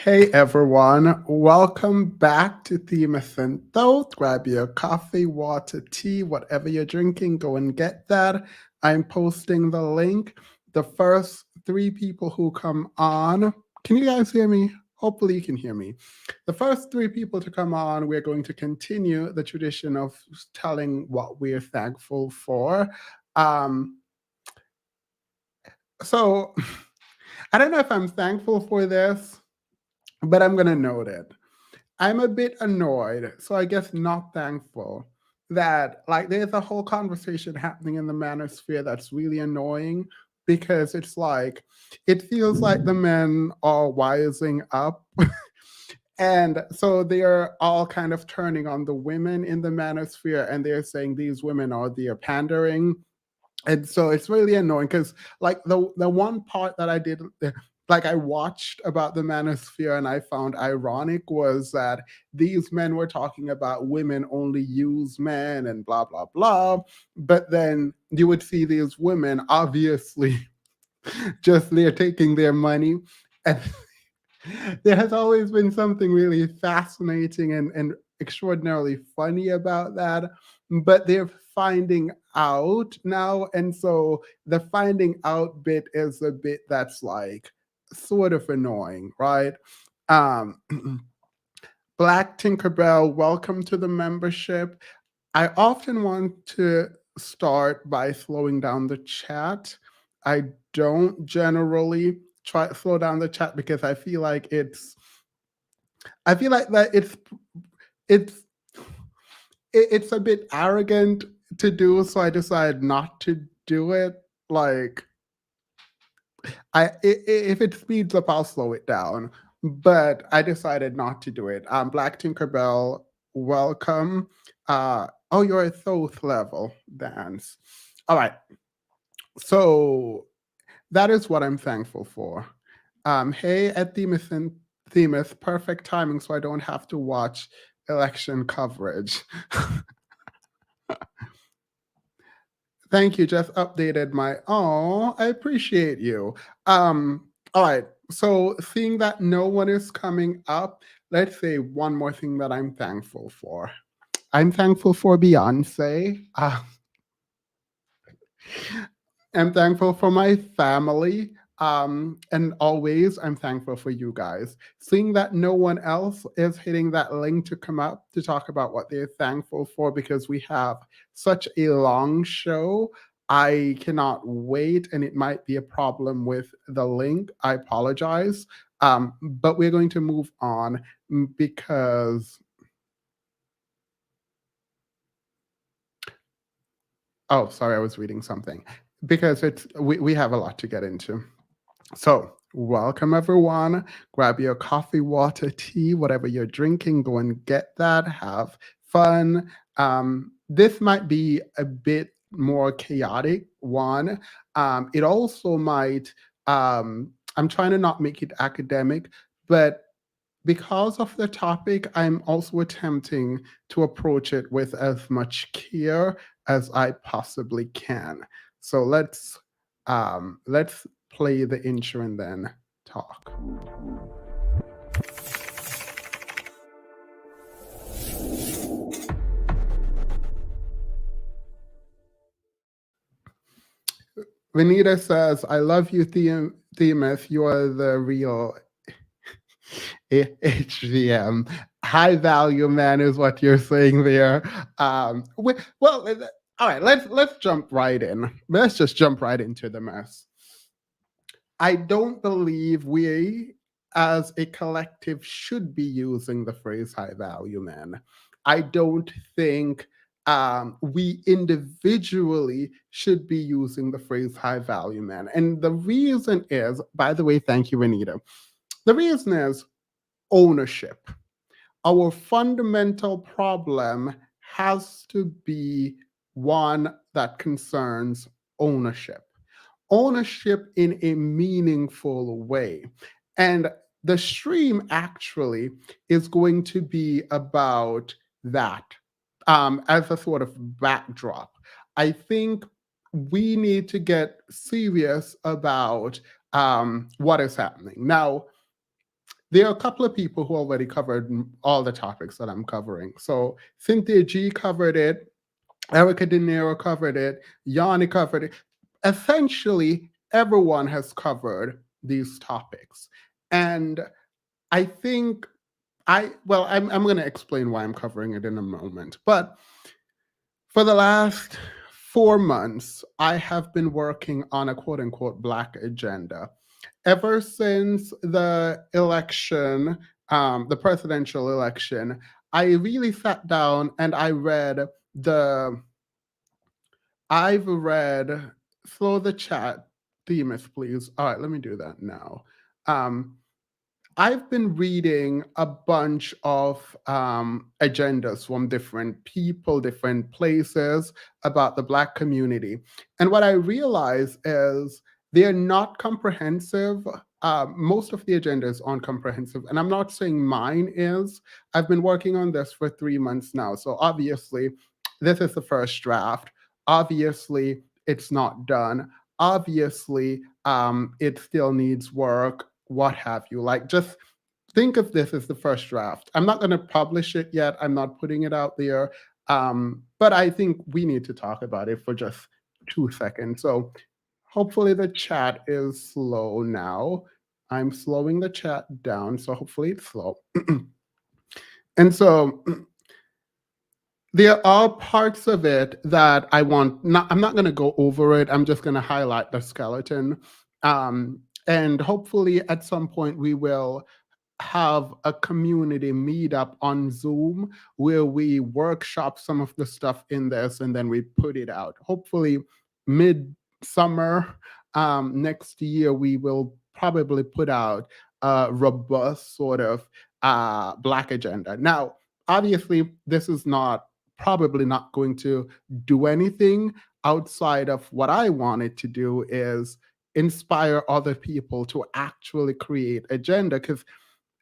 Hey everyone, welcome back to Themis and Thought. Grab your coffee, water, tea, whatever you're drinking, go and get that. I'm posting the link. The first three people who come on, can you guys hear me? Hopefully, you can hear me. The first three people to come on, we're going to continue the tradition of telling what we're thankful for. Um, so, I don't know if I'm thankful for this, but I'm going to note it. I'm a bit annoyed, so I guess not thankful that like there's a whole conversation happening in the manosphere that's really annoying because it's like it feels like the men are wising up and so they're all kind of turning on the women in the manosphere and they're saying these women are the pandering, and so it's really annoying because like the one part that I did like I watched about the manosphere and I found ironic was that these men were talking about women only use men and blah blah blah, but then you would see these women obviously just they're taking their money, and there has always been something really fascinating and extraordinarily funny about that, but they're finding out now. And so the finding out bit is a bit that's like sort of annoying, right? Um, Black Tinkerbell, welcome to the membership. I often want to start by slowing down the chat. I don't generally try to slow down the chat because I feel like that it's it's a bit arrogant to do, so I decided not to do it. Like if it speeds up, I'll slow it down. But I decided not to do it. Black Tinkerbell, welcome. Oh, you're at Thoth level dance. All right. So that is what I'm thankful for. Hey, at Themis, perfect timing, so I don't have to watch election coverage. Thank you. Just updated my. Oh, I appreciate you. All right. So seeing that no one is coming up, let's say one more thing that I'm thankful for. I'm thankful for Beyonce. I'm thankful for my family. And always, I'm thankful for you guys. Seeing that no one else is hitting that link to come up to talk about what they're thankful for because we have such a long show, I cannot wait, and it might be a problem with the link. I apologize. But we're going to move on because. Oh, sorry, I was reading something. Because we have a lot to get into. So, welcome everyone. Grab your coffee, water, tea, whatever you're drinking, go and get that. Have fun. This might be a bit more chaotic one. It also might, I'm trying to not make it academic, but because of the topic, I'm also attempting to approach it with as much care as I possibly can. So let's play the intro and then talk. Vanita says, "I love you, Themis. You are the real HVM. High value man is what you're saying there. Well, all right. Let's jump right in. Let's just jump right into the mess. I don't believe we, as a collective, should be using the phrase high value man. I don't think we individually should be using the phrase high value man. And the reason is, by the way, thank you, Anita. The reason is ownership. Our fundamental problem has to be one that concerns ownership. Ownership in a meaningful way. And the stream actually is going to be about that as a sort of backdrop. I think we need to get serious about what is happening. Now, there are a couple of people who already covered all the topics that I'm covering. So Cynthia G covered it, Erica De Niro covered it, Yanni covered it. Essentially, everyone has covered these topics. And I think I'm going to explain why I'm covering it in a moment. But for the last 4 months, I have been working on a quote unquote Black agenda. Ever since the election, the presidential election, I really sat down and the, I've read, slow the chat, Themis, please. All right, let me do that now. Um, I've been reading a bunch of agendas from different people, different places about the Black community. And what I realize is they're not comprehensive. Most of the agendas aren't comprehensive. And I'm not saying mine is. I've been working on this for 3 months now. So obviously, this is the first draft. Obviously, it's not done. Obviously, it still needs work, what have you. Like, just think of this as the first draft. I'm not going to publish it yet. I'm not putting it out there. But I think we need to talk about it for just 2 seconds. So hopefully the chat is slow now. I'm slowing the chat down, so hopefully it's slow. And so there are parts of it that I'm not going to go over it. I'm just going to highlight the skeleton. And hopefully at some point we will have a community meetup on Zoom where we workshop some of the stuff in this and then we put it out. Hopefully mid-summer next year, we will probably put out a robust sort of Black agenda. Now, obviously, this is probably not going to do anything outside of what I wanted to do is inspire other people to actually create agenda. Because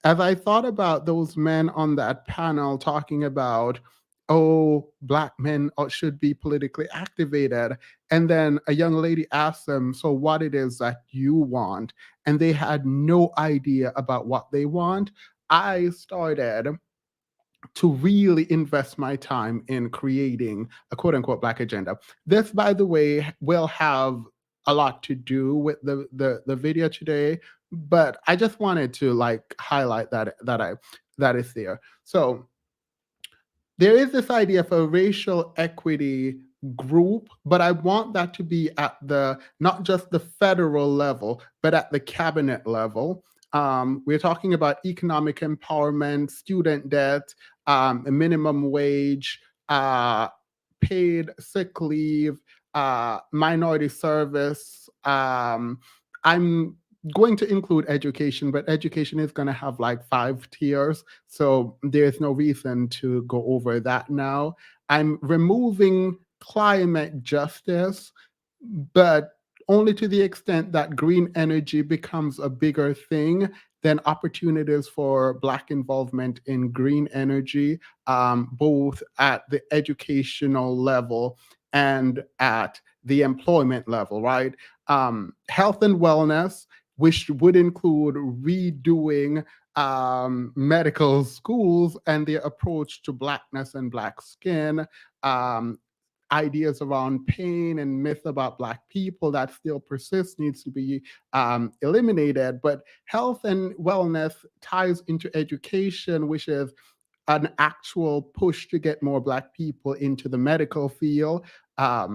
as I thought about those men on that panel talking about, oh, Black men should be politically activated, and then a young lady asked them, so what it is that you want, and they had no idea about what they want, I started to really invest my time in creating a quote unquote Black agenda. This, by the way, will have a lot to do with the video today, but I just wanted to like highlight that is there. So there is this idea of a racial equity group, but I want that to be at the not just the federal level, but at the cabinet level. We're talking about economic empowerment, student debt, minimum wage, paid sick leave, minority service. I'm going to include education, but education is going to have like 5 tiers. So there's no reason to go over that now. I'm removing climate justice, but only to the extent that green energy becomes a bigger thing, then opportunities for Black involvement in green energy, both at the educational level and at the employment level, right? Health and wellness, which would include redoing medical schools and their approach to Blackness and Black skin, um, ideas around pain and myth about Black people that still persist needs to be eliminated. But health and wellness ties into education, which is an actual push to get more Black people into the medical field. I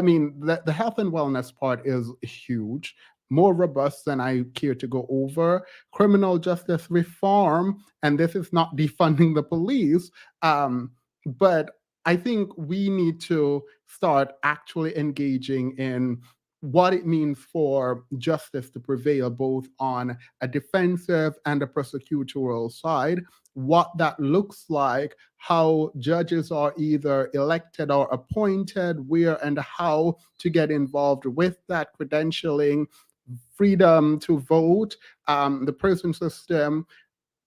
mean, the health and wellness part is huge, more robust than I care to go over. Criminal justice reform, and this is not defunding the police, but I think we need to start actually engaging in what it means for justice to prevail both on a defensive and a prosecutorial side, what that looks like, how judges are either elected or appointed, where and how to get involved with that credentialing, freedom to vote, the prison system.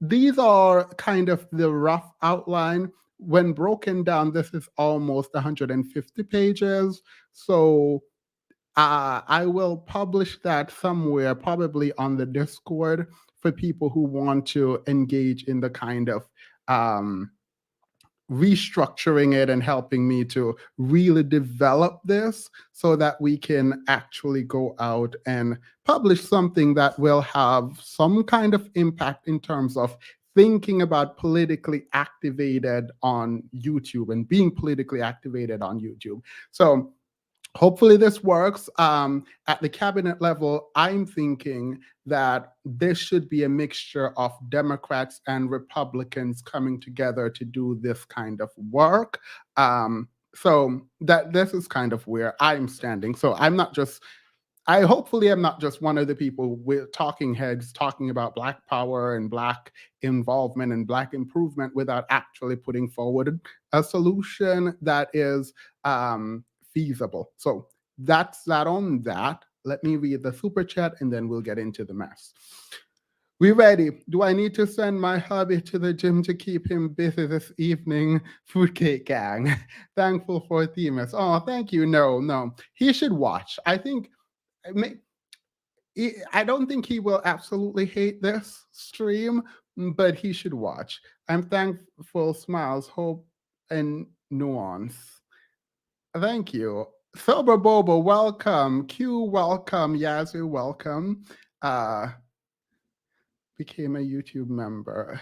These are kind of the rough outline. When broken down, this is almost 150 pages. So I will publish that somewhere, probably on the Discord, for people who want to engage in the kind of um, restructuring it and helping me to really develop this so that we can actually go out and publish something that will have some kind of impact in terms of thinking about politically activated on YouTube and being politically activated on YouTube. So hopefully this works. At the cabinet level, I'm thinking that this should be a mixture of Democrats and Republicans coming together to do this kind of work. So that this is kind of where I'm standing. So I'm not just I hopefully am not just one of the people with talking heads talking about Black power and Black involvement and Black improvement without actually putting forward a solution that is feasible. So that's that on that. Let me read the super chat and then we'll get into the mess. We ready? Do I need to send my hubby to the gym to keep him busy this evening? Fruitcake gang. Thankful for Themis. Oh, thank you. No, no. He should watch. I think I don't think he will absolutely hate this stream, but he should watch. I'm thankful, smiles, hope, and nuance. Thank you. Sober Bobo, welcome. Q, welcome. Yazoo, welcome. Uh, became a YouTube member.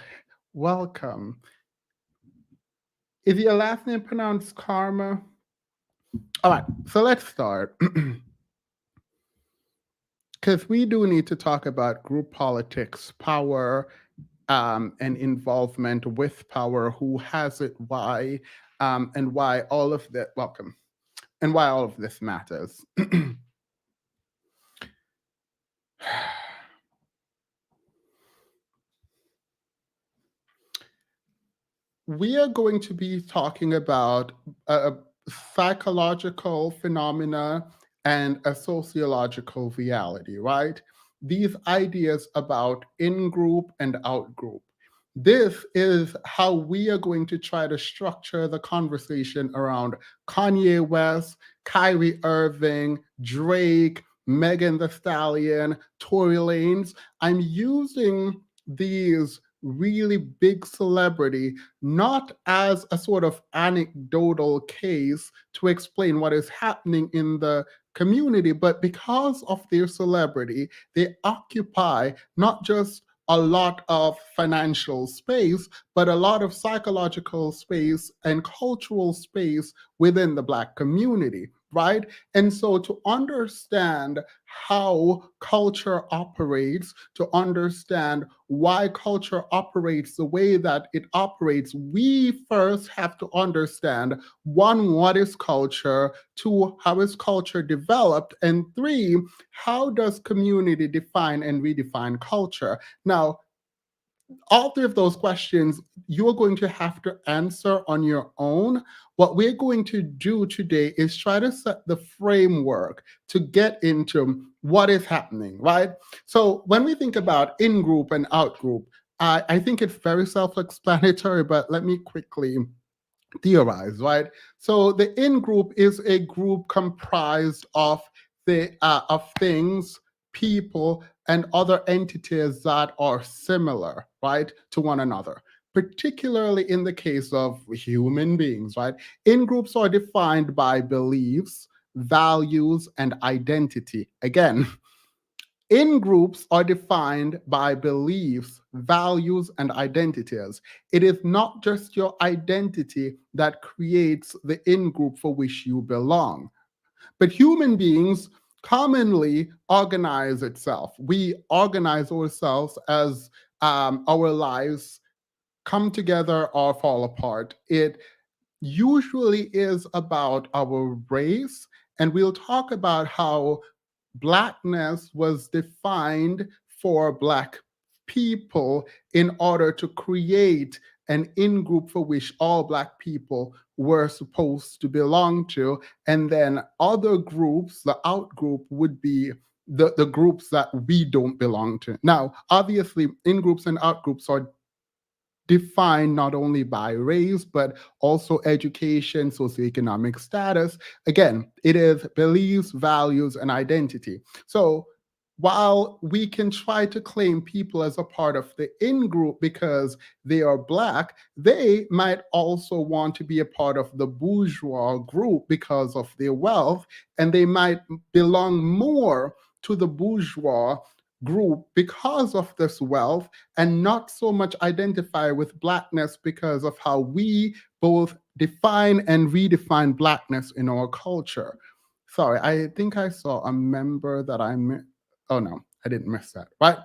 Welcome. Is your last name pronounced Karma? All right, so let's start. Because we do need to talk about group politics, power, and involvement with power, who has it, why, and why all of that. Welcome, and why all of this matters. We are going to be talking about a psychological phenomena and a sociological reality, right? These ideas about in group and out group. This is how we are going to try to structure the conversation around Kanye West, Kyrie Irving, Drake, Megan Thee Stallion, Tory Lanez. I'm using these really big celebrity not as a sort of anecdotal case to explain what is happening in the community, but because of their celebrity, they occupy not just a lot of financial space, but a lot of psychological space and cultural space within the Black community, right? And so to understand how culture operates, to understand why culture operates the way that it operates, we first have to understand one, what is culture? Two, how is culture developed? And three, how does community define and redefine culture? Now, all three of those questions you're going to have to answer on your own. What we're going to do today is try to set the framework to get into what is happening, right? So when we think about in group and out group, I think it's very self explanatory, but let me quickly theorize, right? So the in group is a group comprised of things, people, and other entities that are similar, right, to one another. Particularly in the case of human beings, right? In groups are defined by beliefs, values, and identity. Again, in groups are defined by beliefs, values, and identities. It is not just your identity that creates the in group for which you belong. But human beings commonly organize itself. We organize ourselves as our lives come together or fall apart. It usually is about our race, and we'll talk about how Blackness was defined for Black people in order to create an in group for which all Black people were supposed to belong to. And then other groups, the out group, would be the groups that we don't belong to. Now, obviously, in groups and out groups are defined not only by race, but also education, socioeconomic status. Again, it is beliefs, values, and identity. So while we can try to claim people as a part of the in group because they are Black, they might also want to be a part of the bourgeois group because of their wealth, and they might belong more to the bourgeois group because of this wealth and not so much identify with Blackness because of how we both define and redefine Blackness in our culture. Sorry, I think I saw a member that oh no, I didn't miss that, right?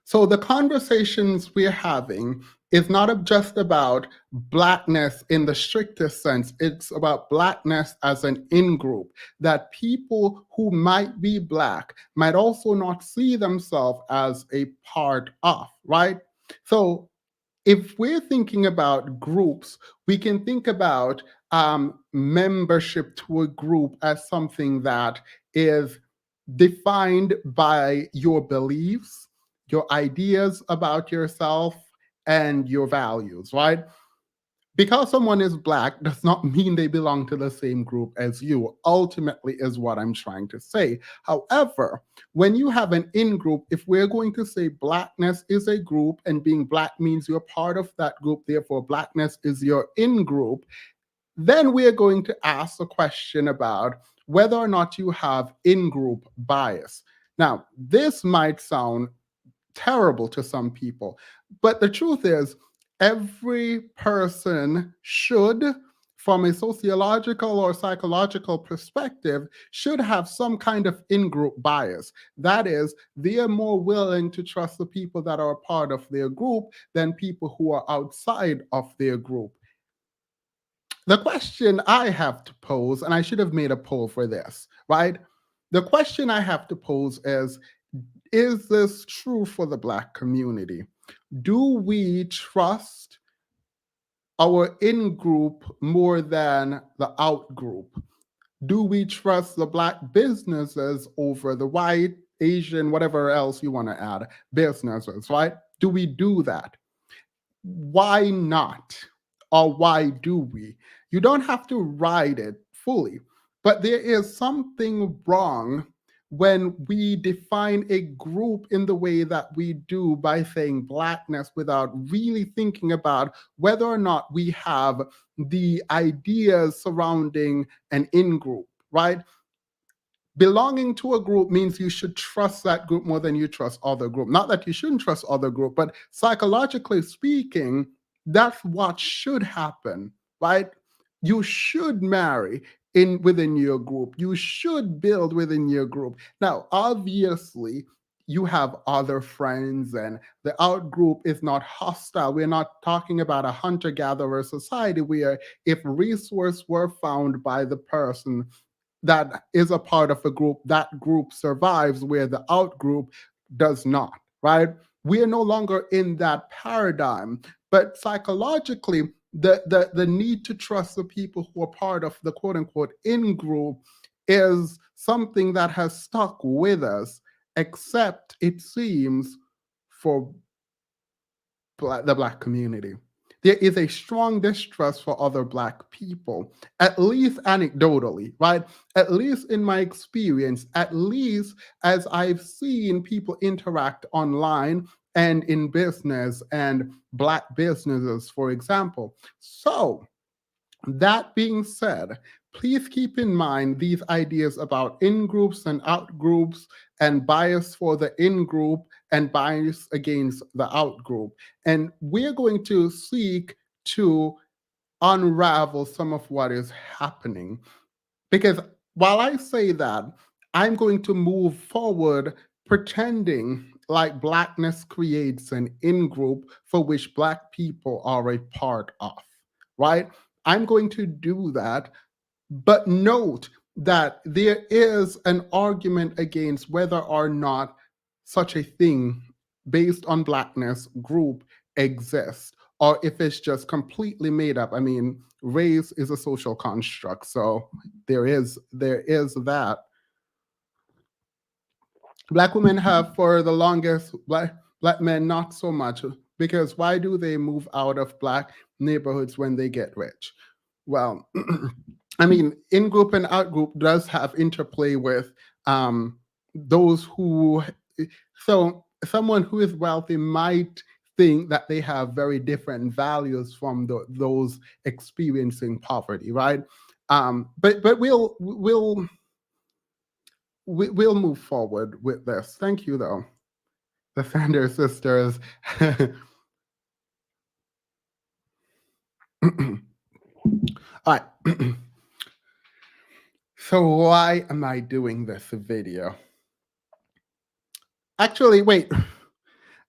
So the conversations we're having is not just about Blackness in the strictest sense. It's about Blackness as an in group, that people who might be Black might also not see themselves as a part of, right? So if we're thinking about groups, we can think about membership to a group as something that is defined by your beliefs, your ideas about yourself, and your values, right? Because someone is Black does not mean they belong to the same group as you, ultimately, is what I'm trying to say. However, when you have an in group, if we're going to say Blackness is a group and being Black means you're part of that group, therefore Blackness is your in group, then we're going to ask the question about whether or not you have in group bias. Now, this might sound terrible to some people. But the truth is, every person should, from a sociological or psychological perspective, should have some kind of in group bias. That is, they are more willing to trust the people that are a part of their group than people who are outside of their group. The question I have to pose, and I should have made a poll for this, right? The question I have to pose is this true for the Black community? Do we trust our in group more than the out group? Do we trust the Black businesses over the white, Asian, whatever else you want to add, businesses, right? Do we do that? Why not? Or why do we? You don't have to ride it fully, but there is something wrong when we define a group in the way that we do by saying Blackness without really thinking about whether or not we have the ideas surrounding an in group, right? Belonging to a group means you should trust that group more than you trust other group. Not that you shouldn't trust other group, but psychologically speaking, that's what should happen, right? You should marry in within your group. You should build within your group. Now, obviously, you have other friends and the out group is not hostile. We're not talking about a hunter-gatherer society where if resource were found by the person that is a part of a group, that group survives where the out group does not, right? We are no longer in that paradigm. But psychologically, the need to trust the people who are part of the quote unquote in group is something that has stuck with us, except it seems for the Black community. There is a strong distrust for other Black people, at least anecdotally, right? At least in my experience, at least as I've seen people interact online and in business and Black businesses, for example. So, that being said, please keep in mind these ideas about in groups and out groups and bias for the in group and bias against the out group. And we're going to seek to unravel some of what is happening. Because while I say that, I'm going to move forward pretending like Blackness creates an in group for which Black people are a part of, right? I'm going to do that, but note that there is an argument against whether or not such a thing based on Blackness group exists or if it's just completely made up. I mean, race is a social construct, so there is that. Black women have for the longest, Black men not so much. Because why do they move out of Black neighborhoods when they get rich? Well, I mean, in group and out group does have interplay with those who, so someone who is wealthy might think that they have very different values from those experiencing poverty, right? But we'll move forward with this. Thank you, though. The Sanders sisters. All right. So why am I doing this video? Actually, wait.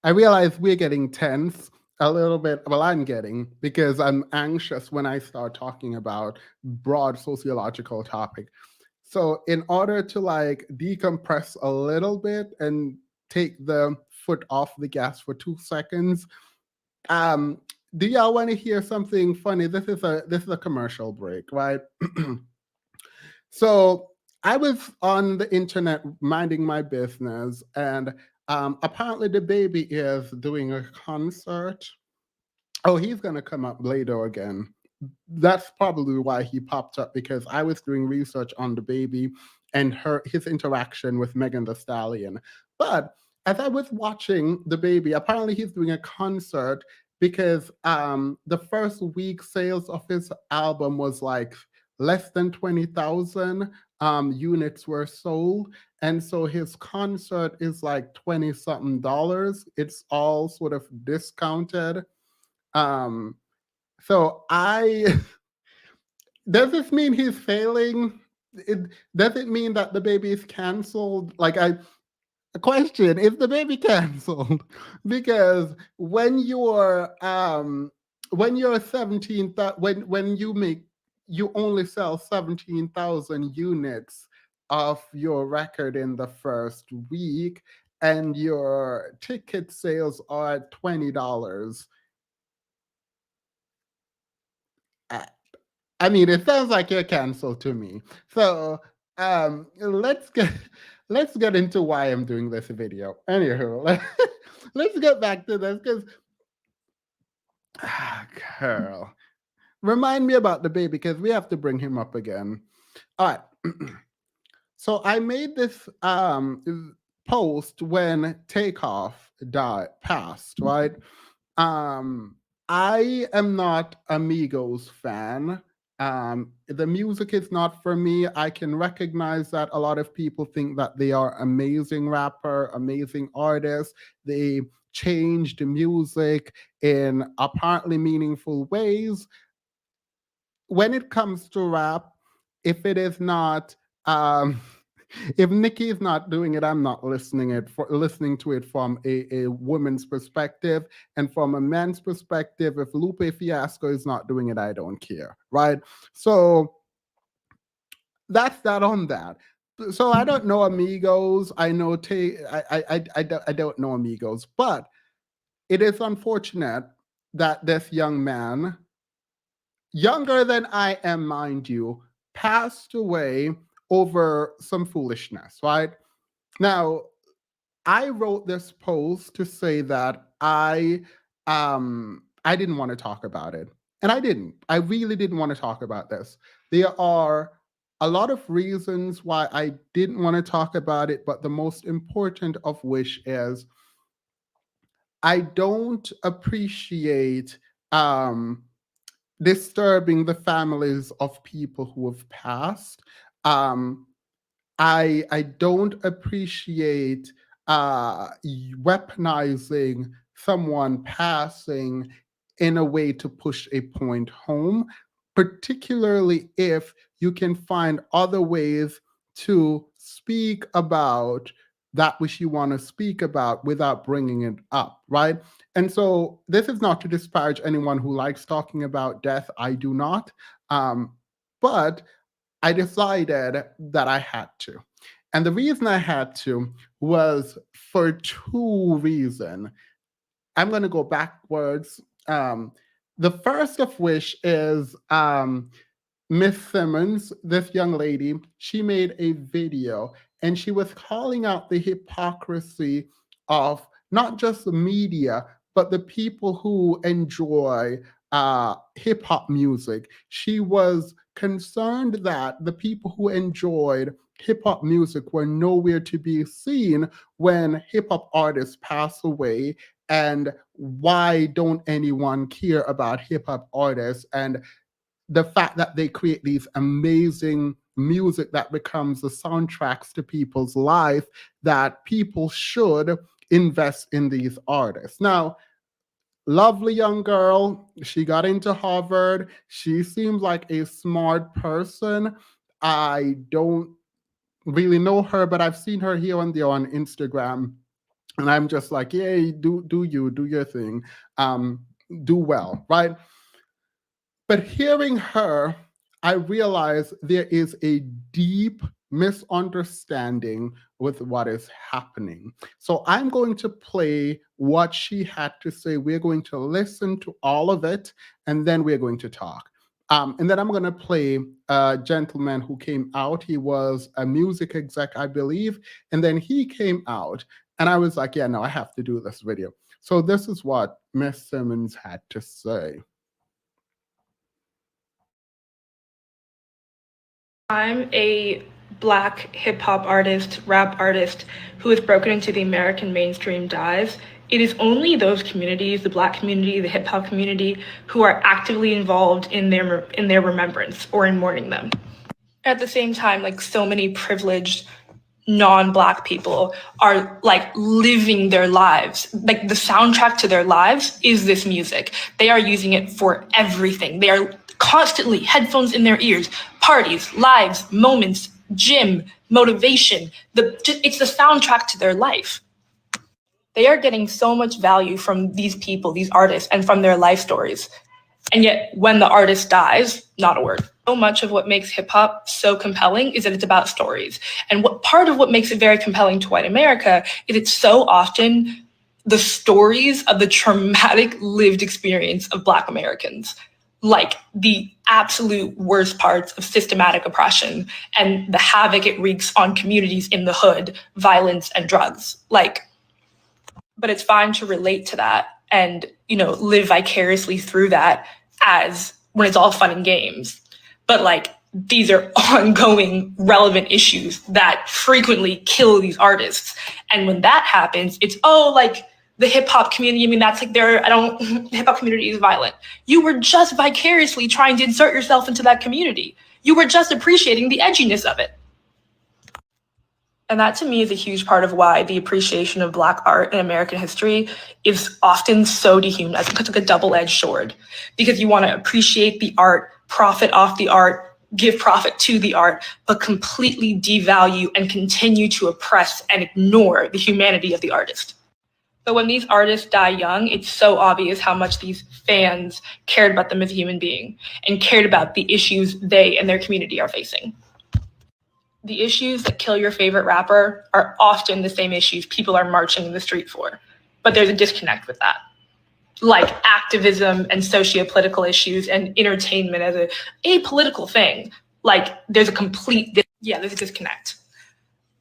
I realize we're getting tense a little bit. Well, I'm getting, because I'm anxious when I start talking about broad sociological topic. So in order to like decompress a little bit and take the foot off the gas for 2 seconds, do y'all want to hear something funny? This is a commercial break, right? So I was on the internet minding my business, and apparently the baby is doing a concert. Oh, he's gonna come up later again. That's probably why he popped up, because I was doing research on the baby and his interaction with Megan Thee Stallion. But as I was watching the baby, apparently he's doing a concert because the first week sales of his album was like less than 20,000 units were sold. And so his concert is like 20 something dollars. It's all sort of discounted. Um, so I does this mean he's failing? Does it mean that the baby is canceled? A question: is the baby canceled? Because when you're 17, when you only sell 17,000 units of your record in the first week, and your ticket sales are at $20. I mean, it sounds like you're canceled to me. So let's get into why I'm doing this video. Anywho, let's get back to this, because girl, remind me about the baby, because we have to bring him up again. All right. So I made this post when Takeoff passed, right? I am not a Migos fan. The music is not for me. I can recognize that a lot of people think that they are amazing rapper, amazing artists. They change the music in apparently meaningful ways. When it comes to rap, if it is not if Nikki is not doing it, I'm not listening to it from a woman's perspective. And from a man's perspective, if Lupe Fiasco is not doing it, I don't care. Right? So that's that on that. So I don't know Amigos. I know I don't know Amigos, but it is unfortunate that this young man, younger than I am, mind you, passed away over some foolishness, right? Now, I wrote this post to say that I didn't want to talk about it. And I didn't. I really didn't want to talk about this. There are a lot of reasons why I didn't want to talk about it, but the most important of which is I don't appreciate disturbing the families of people who have passed. Um, I don't appreciate weaponizing someone passing in a way to push a point home, particularly if you can find other ways to speak about that which you want to speak about without bringing it up, right? And so this is not to disparage anyone who likes talking about death. I do not. But I decided that I had to. And the reason I had to was for two reasons. I'm going to go backwards. The first of which is Miss Simmons, this young lady, she made a video and she was calling out the hypocrisy of not just the media, but the people who enjoy hip hop music. She was concerned that the people who enjoyed hip hop music were nowhere to be seen when hip hop artists pass away. And why don't anyone care about hip hop artists? And the fact that they create these amazing music that becomes the soundtracks to people's life, that people should invest in these artists. Now, lovely young girl, she got into Harvard. She seems like a smart person. I don't really know her, but I've seen her here and there on Instagram. And I'm just like, yay, do your thing. Um, do well, right? But hearing her, I realize there is a deep misunderstanding with what is happening. So I'm going to play what she had to say. We're going to listen to all of it, and then we're going to talk. And then I'm going to play a gentleman who came out. He was a music exec, I believe. And then he came out, and I was like, yeah, no, I have to do this video. So this is what Miss Simmons had to say. I'm a Black hip hop artist, rap artist who has broken into the American mainstream dive. It is only those communities, the Black community, the hip hop community, who are actively involved in their remembrance or in mourning them. At the same time, like so many privileged non-Black people are like living their lives. Like the soundtrack to their lives is this music. They are using it for everything. They are constantly headphones in their ears, parties, lives, moments, gym, motivation. It's the soundtrack to their life. They are getting so much value from these people, these artists, and from their life stories. And yet, when the artist dies, not a word. So much of what makes hip hop so compelling is that it's about stories. And part of what makes it very compelling to white America is it's so often the stories of the traumatic lived experience of Black Americans, like the absolute worst parts of systematic oppression and the havoc it wreaks on communities in the hood, violence and drugs. But it's fine to relate to that and, live vicariously through that as when it's all fun and games. But these are ongoing relevant issues that frequently kill these artists. And when that happens, it's, the hip hop community, that's the hip hop community is violent. You were just vicariously trying to insert yourself into that community. You were just appreciating the edginess of it. And that to me is a huge part of why the appreciation of Black art in American history is often so dehumanized. It's like a double-edged sword because you want to appreciate the art, profit off the art, give profit to the art, but completely devalue and continue to oppress and ignore the humanity of the artist. But when these artists die young, it's so obvious how much these fans cared about them as a human being and cared about the issues they and their community are facing. The issues that kill your favorite rapper are often the same issues people are marching in the street for. But there's a disconnect with that. Like activism and socio-political issues and entertainment as a apolitical thing. There's a disconnect.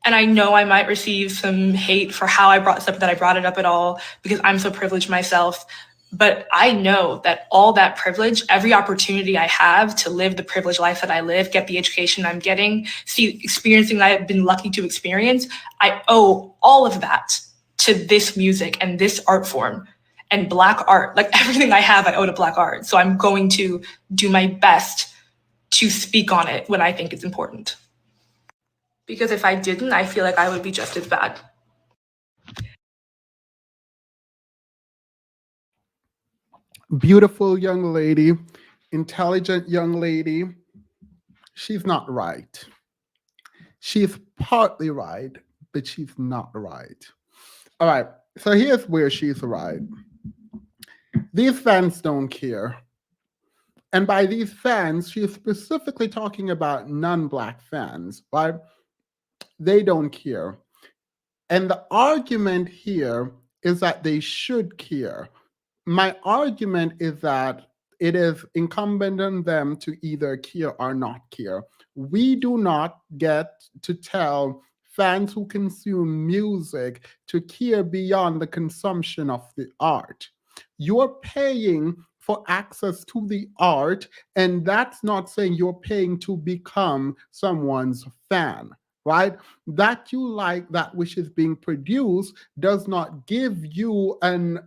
And I know I might receive some hate for how I brought it up at all because I'm so privileged myself. But I know that all that privilege, every opportunity I have to live the privileged life that I live, get the education I'm getting, experiencing that I've been lucky to experience, I owe all of that to this music and this art form and Black art. Everything I have, I owe to Black art. So I'm going to do my best to speak on it when I think it's important. Because if I didn't, I feel like I would be just as bad. Beautiful young lady, intelligent young lady. She's not right. She's partly right, but she's not right. All right, so here's where she's right. These fans don't care. And by these fans, she's specifically talking about non-Black fans, right? They don't care. And the argument here is that they should care. My argument is that it is incumbent on them to either care or not care. We do not get to tell fans who consume music to care beyond the consumption of the art. You're paying for access to the art, and that's not saying you're paying to become someone's fan, right? That you like that which is being produced does not give you an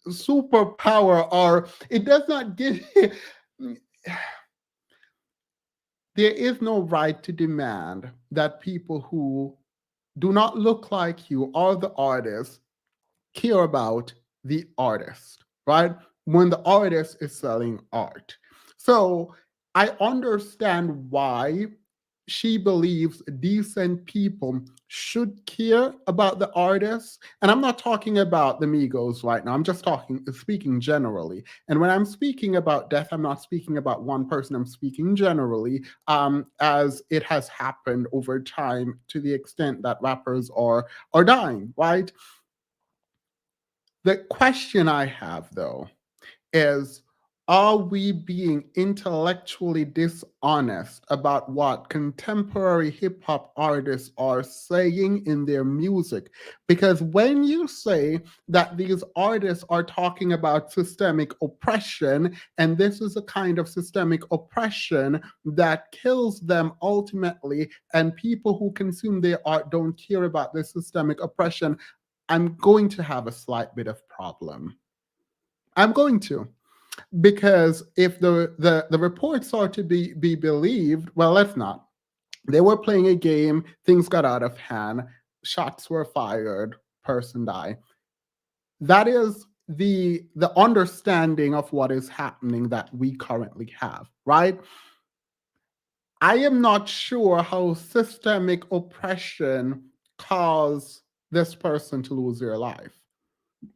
superpower, or it does not give there is no right to demand that people who do not look like you or the artist care about the artist, right? When the artist is selling art. So I understand why she believes decent people should care about the artists. And I'm not talking about the Migos right now. I'm just speaking generally. And when I'm speaking about death, I'm not speaking about one person. I'm speaking generally, as it has happened over time to the extent that rappers are dying, right? The question I have, though, is, are we being intellectually dishonest about what contemporary hip hop artists are saying in their music? Because when you say that these artists are talking about systemic oppression, and this is a kind of systemic oppression that kills them ultimately, and people who consume their art don't care about this systemic oppression, I'm going to have a slight bit of problem. I'm going to, because if the reports are to be believed, well, let's not. They were playing a game, things got out of hand, shots were fired, person died. That is the understanding of what is happening that we currently have, right? I am not sure how systemic oppression caused this person to lose their life.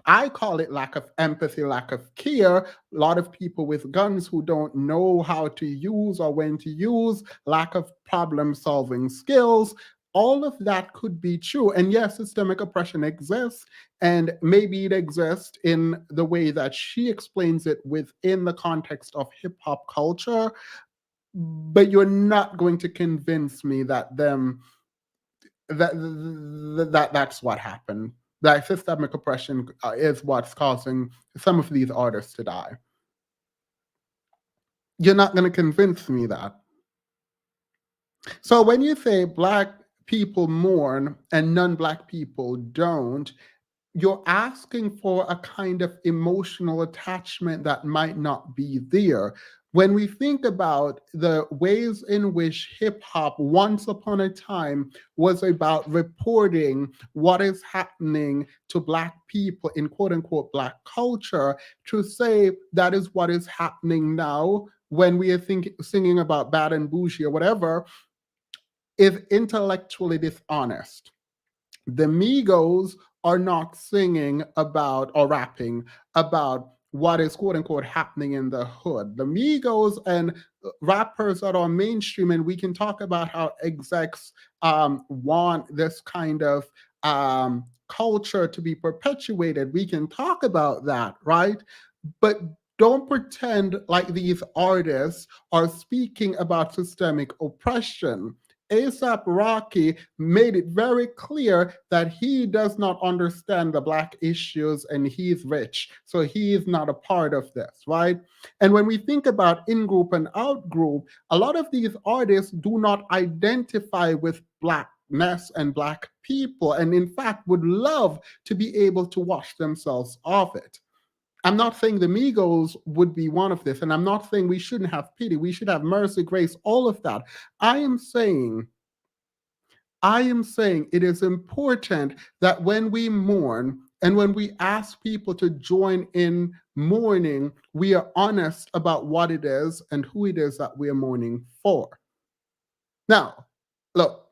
I call it lack of empathy, lack of care. A lot of people with guns who don't know how to use or when to use, lack of problem solving skills. All of that could be true. And yes, systemic oppression exists, and maybe it exists in the way that she explains it within the context of hip hop culture. But you're not going to convince me that that's what happened. That systemic oppression is what's causing some of these artists to die. You're not going to convince me that. So when you say black people mourn and non-black people don't, you're asking for a kind of emotional attachment that might not be there. When we think about the ways in which hip hop once upon a time was about reporting what is happening to Black people in quote unquote Black culture, to say that is what is happening now when we are singing about bad and bougie or whatever is intellectually dishonest. The Migos are not singing about or rapping about what is quote unquote happening in the hood. The Migos and rappers that are mainstream, and we can talk about how execs want this kind of culture to be perpetuated. We can talk about that, right? But don't pretend like these artists are speaking about systemic oppression. ASAP Rocky made it very clear that he does not understand the Black issues and he's rich. So he is not a part of this, right? And when we think about in group and out group, a lot of these artists do not identify with Blackness and Black people, and in fact would love to be able to wash themselves off it. I'm not saying the Migos would be one of this, and I'm not saying we shouldn't have pity. We should have mercy, grace, all of that. I am saying, I am saying it is important that when we mourn and when we ask people to join in mourning, we are honest about what it is and who it is that we are mourning for. Now, look,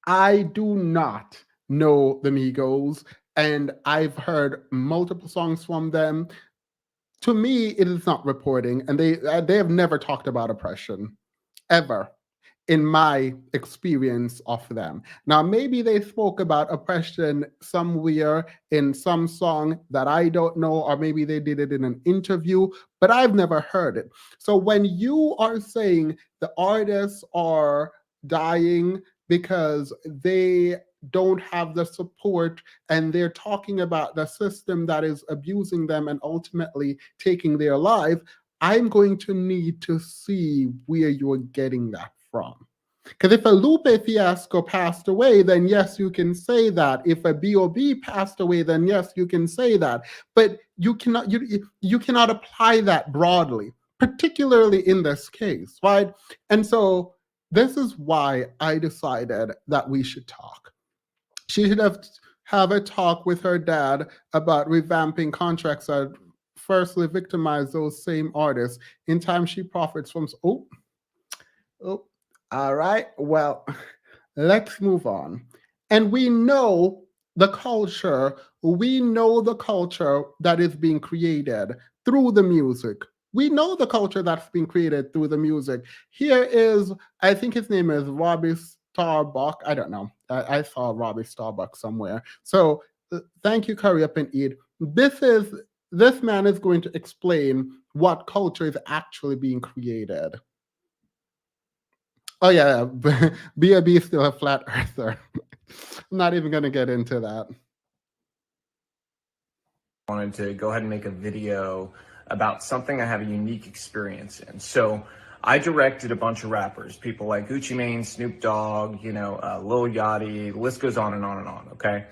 I do not know the Migos, and I've heard multiple songs from them. To me, it is not reporting, and they have never talked about oppression ever in my experience of them. Now, maybe they spoke about oppression somewhere in some song that I don't know, or maybe they did it in an interview, but I've never heard it. So when you are saying the artists are dying because they don't have the support and they're talking about the system that is abusing them and ultimately taking their life, I'm going to need to see where you're getting that from. Because if a Lupe Fiasco passed away, then yes, you can say that. If a B.O.B. passed away, then yes, you can say that. But you cannot apply that broadly, particularly in this case, right? And so this is why I decided that we should talk. She should have a talk with her dad about revamping contracts that firstly victimize those same artists in time she profits from. Oh, all right. Well, let's move on. And we know the culture. We know the culture that is being created through the music. We know the culture that's being created through the music. Here is, I think his name is Robbie Starbuck. I don't know. I saw Robbie Starbuck somewhere. So thank you, Curry Up and Eat. This man is going to explain what culture is actually being created. Oh yeah, B.A.B. is still a flat earther. I'm not even going to get into that. I wanted to go ahead and make a video about something I have a unique experience in. So I directed a bunch of rappers, people like Gucci Mane, Snoop Dogg, Lil Yachty, the list goes on and on and on, okay?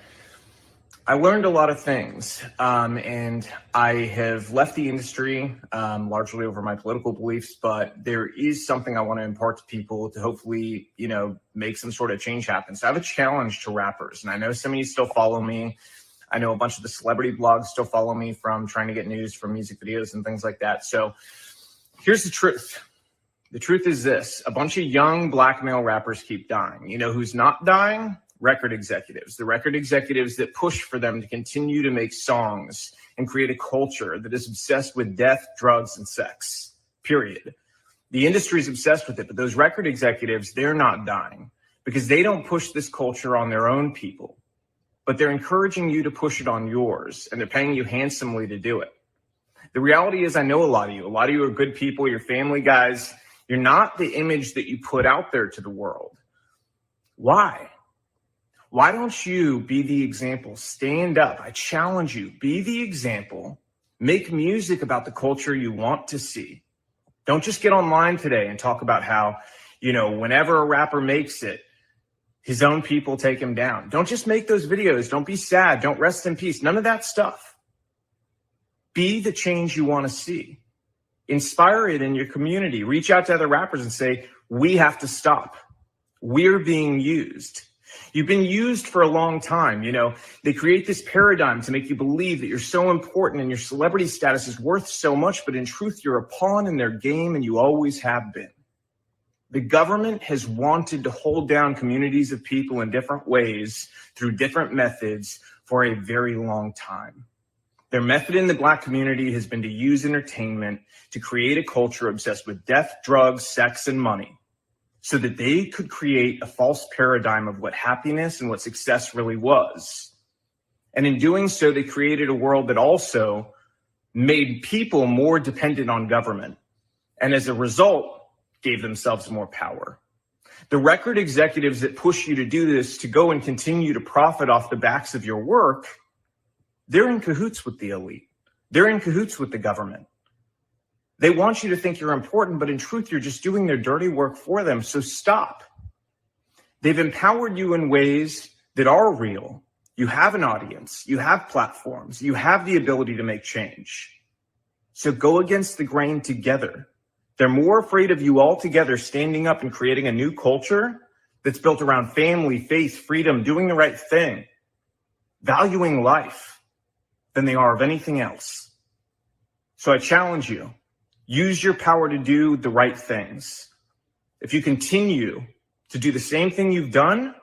I learned a lot of things, and I have left the industry largely over my political beliefs, but there is something I want to impart to people to hopefully, make some sort of change happen. So I have a challenge to rappers, and I know some of you still follow me. I know a bunch of the celebrity blogs still follow me from trying to get news from music videos and things like that. So here's the truth. The truth is this: a bunch of young black male rappers keep dying. You know who's not dying? Record executives. The record executives that push for them to continue to make songs and create a culture that is obsessed with death, drugs, and sex, period. The industry is obsessed with it, but those record executives, they're not dying because they don't push this culture on their own people, but they're encouraging you to push it on yours, and they're paying you handsomely to do it. The reality is, I know a lot of you. A lot of you are good people. You're family guys. You're not the image that you put out there to the world. Why? Why don't you be the example? Stand up. I challenge you. Be the example. Make music about the culture you want to see. Don't just get online today and talk about how, whenever a rapper makes it, his own people take him down. Don't just make those videos. Don't be sad. Don't rest in peace. None of that stuff. Be the change you want to see. Inspire it in your community. Reach out to other rappers and say, we have to stop. We're being used. You've been used for a long time. They create this paradigm to make you believe that you're so important and your celebrity status is worth so much, but in truth, you're a pawn in their game and you always have been. The government has wanted to hold down communities of people in different ways through different methods for a very long time. Their method in the Black community has been to use entertainment to create a culture obsessed with death, drugs, sex, and money, so that they could create a false paradigm of what happiness and what success really was. And in doing so, they created a world that also made people more dependent on government, and as a result, gave themselves more power. The record executives that push you to do this, to go and continue to profit off the backs of your work, they're in cahoots with the elite. They're in cahoots with the government. They want you to think you're important, but in truth, you're just doing their dirty work for them, so stop. They've empowered you in ways that are real. You have an audience, you have platforms, you have the ability to make change. So go against the grain together. They're more afraid of you all together standing up and creating a new culture that's built around family, faith, freedom, doing the right thing, valuing life, than they are of anything else. So I challenge you. Use your power to do the right things. If you continue to do the same thing you've done,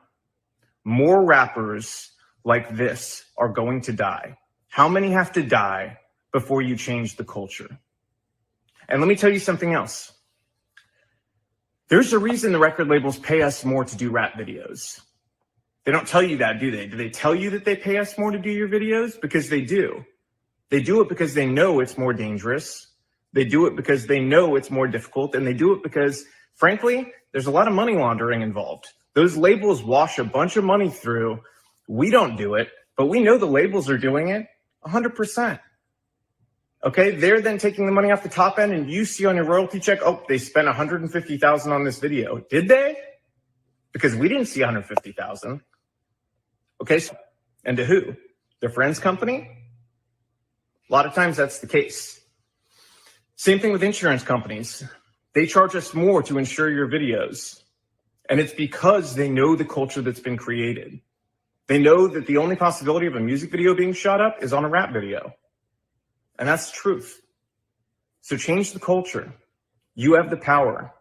more rappers like this are going to die. How many have to die before you change the culture? And let me tell you something else. There's a reason the record labels pay us more to do rap videos. They don't tell you that, do they? Do they tell you that they pay us more to do your videos? Because they do. They do it because they know it's more dangerous. They do it because they know it's more difficult, and they do it because, frankly, there's a lot of money laundering involved. Those labels wash a bunch of money through. We don't do it, but we know the labels are doing it 100%. Okay, they're then taking the money off the top end, and you see on your royalty check, oh, they spent $150,000 on this video. Did they? Because we didn't see $150,000. Okay, and to who? Their friend's company? A lot of times that's the case. Same thing with insurance companies. They charge us more to insure your videos. And it's because they know the culture that's been created. They know that the only possibility of a music video being shot up is on a rap video. And that's the truth. So change the culture. You have the power.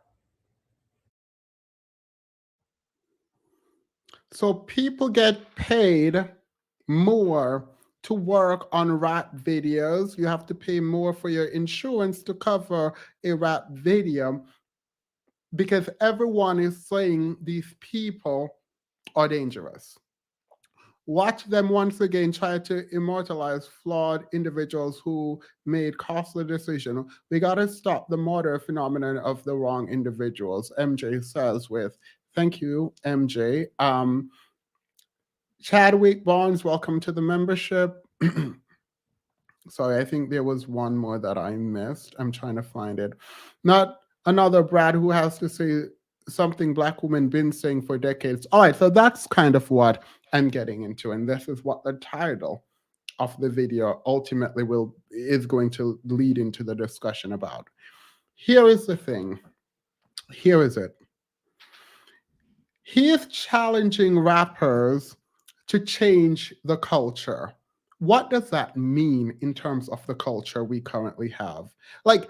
So people get paid more to work on rap videos. You have to pay more for your insurance to cover a rap video because everyone is saying these people are dangerous. Watch them once again try to immortalize flawed individuals who made costly decisions. We got to stop the murder phenomenon of the wrong individuals, MJ says with, thank you, MJ. Chadwick Barnes, welcome to the membership. Sorry, I think there was one more that I missed. I'm trying to find it. Not another Brad who has to say something Black women been saying for decades. All right, so that's kind of what I'm getting into, and this is what the title of the video ultimately is going to lead into the discussion about. Here is the thing. Here is it. He is challenging rappers to change the culture. What does that mean in terms of the culture we currently have? Like,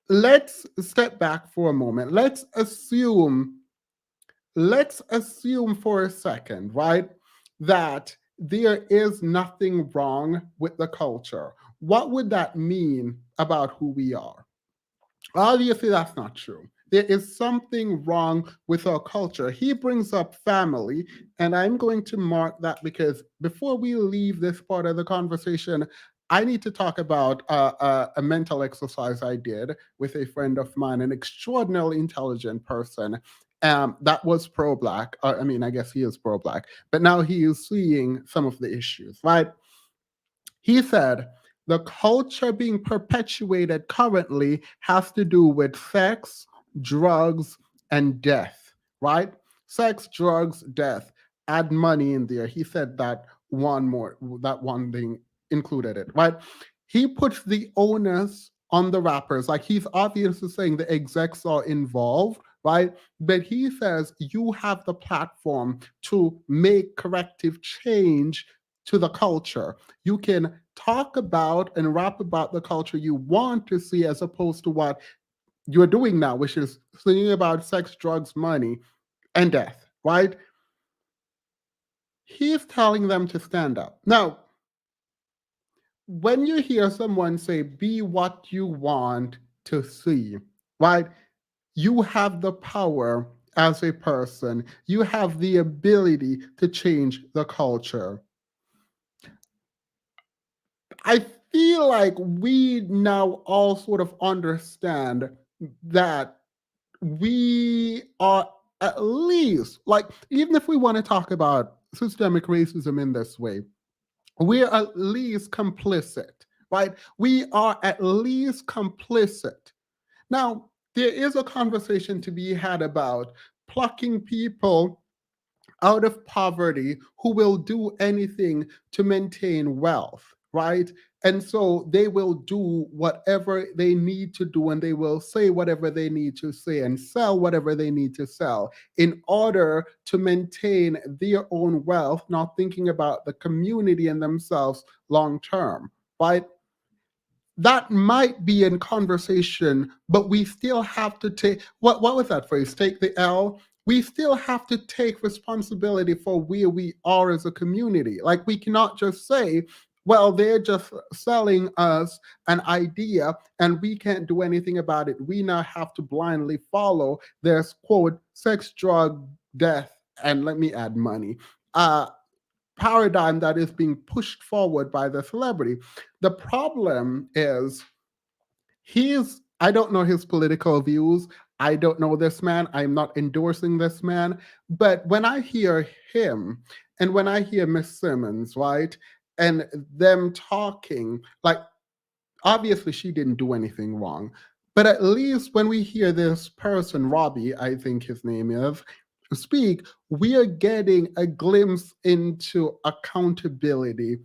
let's step back for a moment. Let's assume for a second, right, that there is nothing wrong with the culture. What would that mean about who we are? Obviously, that's not true. There is something wrong with our culture. He brings up family, and I'm going to mark that because before we leave this part of the conversation, I need to talk about a mental exercise I did with a friend of mine, an extraordinarily intelligent person that was pro-Black. I mean, I guess he is pro-Black, but now he is seeing some of the issues, right? He said, the culture being perpetuated currently has to do with sex, drugs, and death, right? Sex, drugs, death. Add money in there. He said that one thing included it, right? He puts the onus on the rappers. Like he's obviously saying the execs are involved, right? But he says you have the platform to make corrective change to the culture. You can talk about and rap about the culture you want to see as opposed to what you're doing now, which is singing about sex, drugs, money, and death, right? He's telling them to stand up. Now, when you hear someone say, be what you want to see, right? You have the power as a person. You have the ability to change the culture. I feel like we now all sort of understand that we are at least, like, even if we want to talk about systemic racism in this way, we're at least complicit, right? We are at least complicit. Now, there is a conversation to be had about plucking people out of poverty who will do anything to maintain wealth, right? And so they will do whatever they need to do and they will say whatever they need to say and sell whatever they need to sell in order to maintain their own wealth, not thinking about the community and themselves long term, right? That might be in conversation, but we still have to take, what was that phrase? Take the L? We still have to take responsibility for where we are as a community. Like we cannot just say, well, they're just selling us an idea and we can't do anything about it. We now have to blindly follow their quote, sex, drug, death, and let me add money. Paradigm that is being pushed forward by the celebrity. The problem is I don't know his political views. I don't know this man. I'm not endorsing this man. But when I hear him and when I hear Miss Simmons, right, and them talking, like, obviously she didn't do anything wrong. But at least when we hear this person, Robbie, I think his name is, speak, we are getting a glimpse into accountability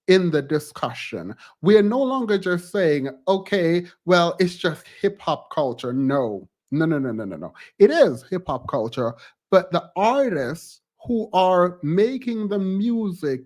in the discussion. We are no longer just saying, okay, well, it's just hip hop culture. No, no, no, no, no, no, no. It is hip hop culture, but the artists who are making the music,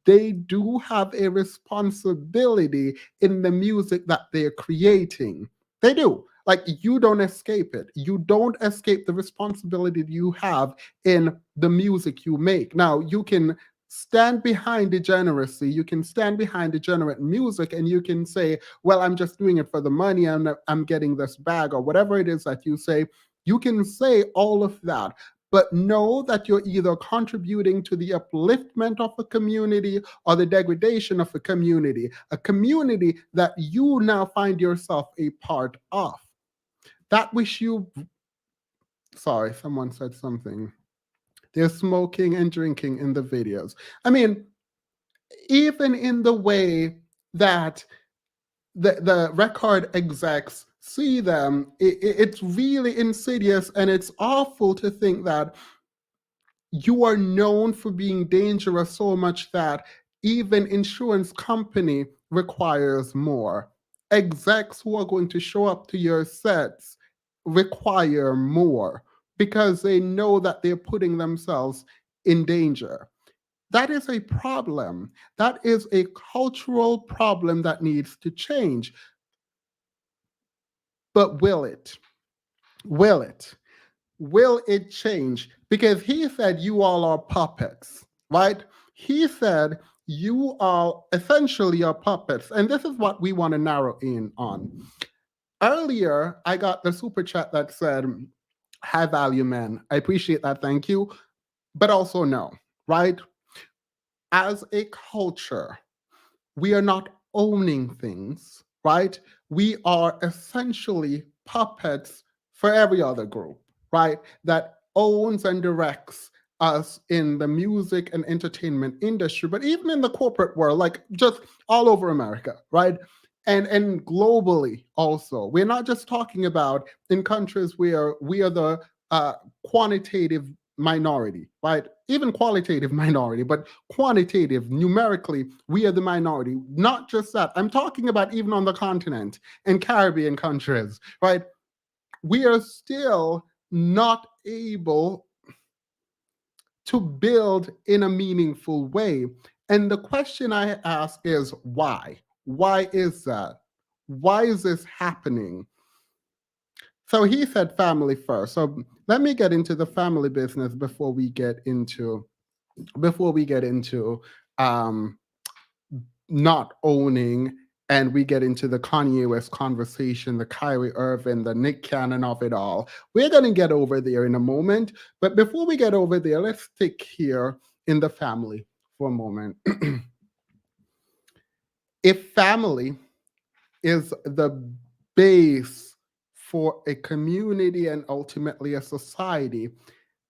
they do have a responsibility in the music that they're creating. They do. Like, you don't escape it. You don't escape the responsibility you have in the music you make. Now, you can stand behind degeneracy, you can stand behind degenerate music, and you can say, well, I'm just doing it for the money, and I'm getting this bag, or whatever it is that you say. You can say all of that, but know that you're either contributing to the upliftment of a community or the degradation of a community that you now find yourself a part of. That which you, sorry, someone said something. They're smoking and drinking in the videos. I mean, even in the way that the record execs see them, it's really insidious, and it's awful to think that you are known for being dangerous so much that even insurance company requires more. Execs who are going to show up to your sets require more because they know that they're putting themselves in danger. That is a problem. That is a cultural problem that needs to change. But will it? Will it? Will it change? Because he said you all are puppets, right? He said you are essentially are puppets. And this is what we want to narrow in on. Earlier, I got the super chat that said, high value men. I appreciate that. Thank you. But also, no, right? As a culture, we are not owning things, right? We are essentially puppets for every other group, right? That owns and directs us in the music and entertainment industry, but even in the corporate world, like just all over America, right? And globally also. We're not just talking about in countries where we are the quantitative minority, right? Even qualitative minority, but quantitative, numerically, we are the minority. Not just that, I'm talking about even on the continent and Caribbean countries, right? We are still not able to build in a meaningful way. And the question I ask is why? Why is that? Why is this happening? So he said family first. So let me get into the family business before we get into um, not owning, and we get into the Kanye West conversation, the Kyrie Irving, the Nick Cannon of it all. We're going to get over there in a moment. But before we get over there, let's stick here in the family for a moment. If family is the base for a community and ultimately a society,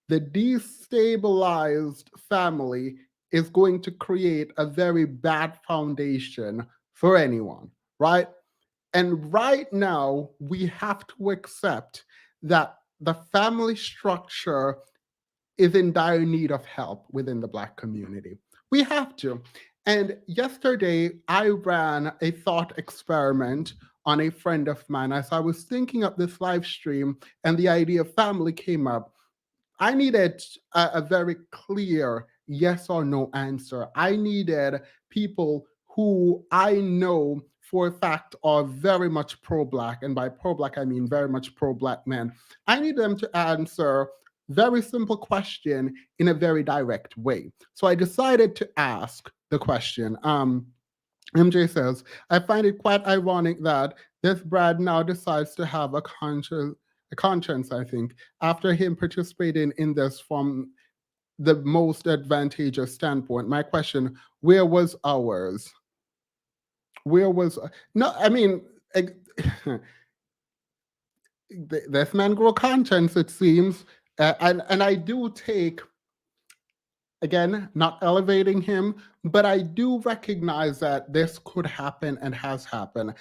the destabilized family is going to create a very bad foundation for anyone, right? And right now, we have to accept that the family structure is in dire need of help within the Black community. We have to. And yesterday, I ran a thought experiment on a friend of mine as I was thinking of this live stream and the idea of family came up. I needed a very clear yes or no answer. I needed people who I know for a fact are very much pro Black. And by pro Black, I mean very much pro Black men. I need them to answer very simple question in a very direct way. So I decided to ask the question. MJ says, I find it quite ironic that this Brad now decides to have a conscience, I think, after him participating in this from the most advantageous standpoint. My question, where was ours? Where was, no, I mean, this man grow conscience, it seems. And I do take, again, not elevating him, but I do recognize that this could happen and has happened.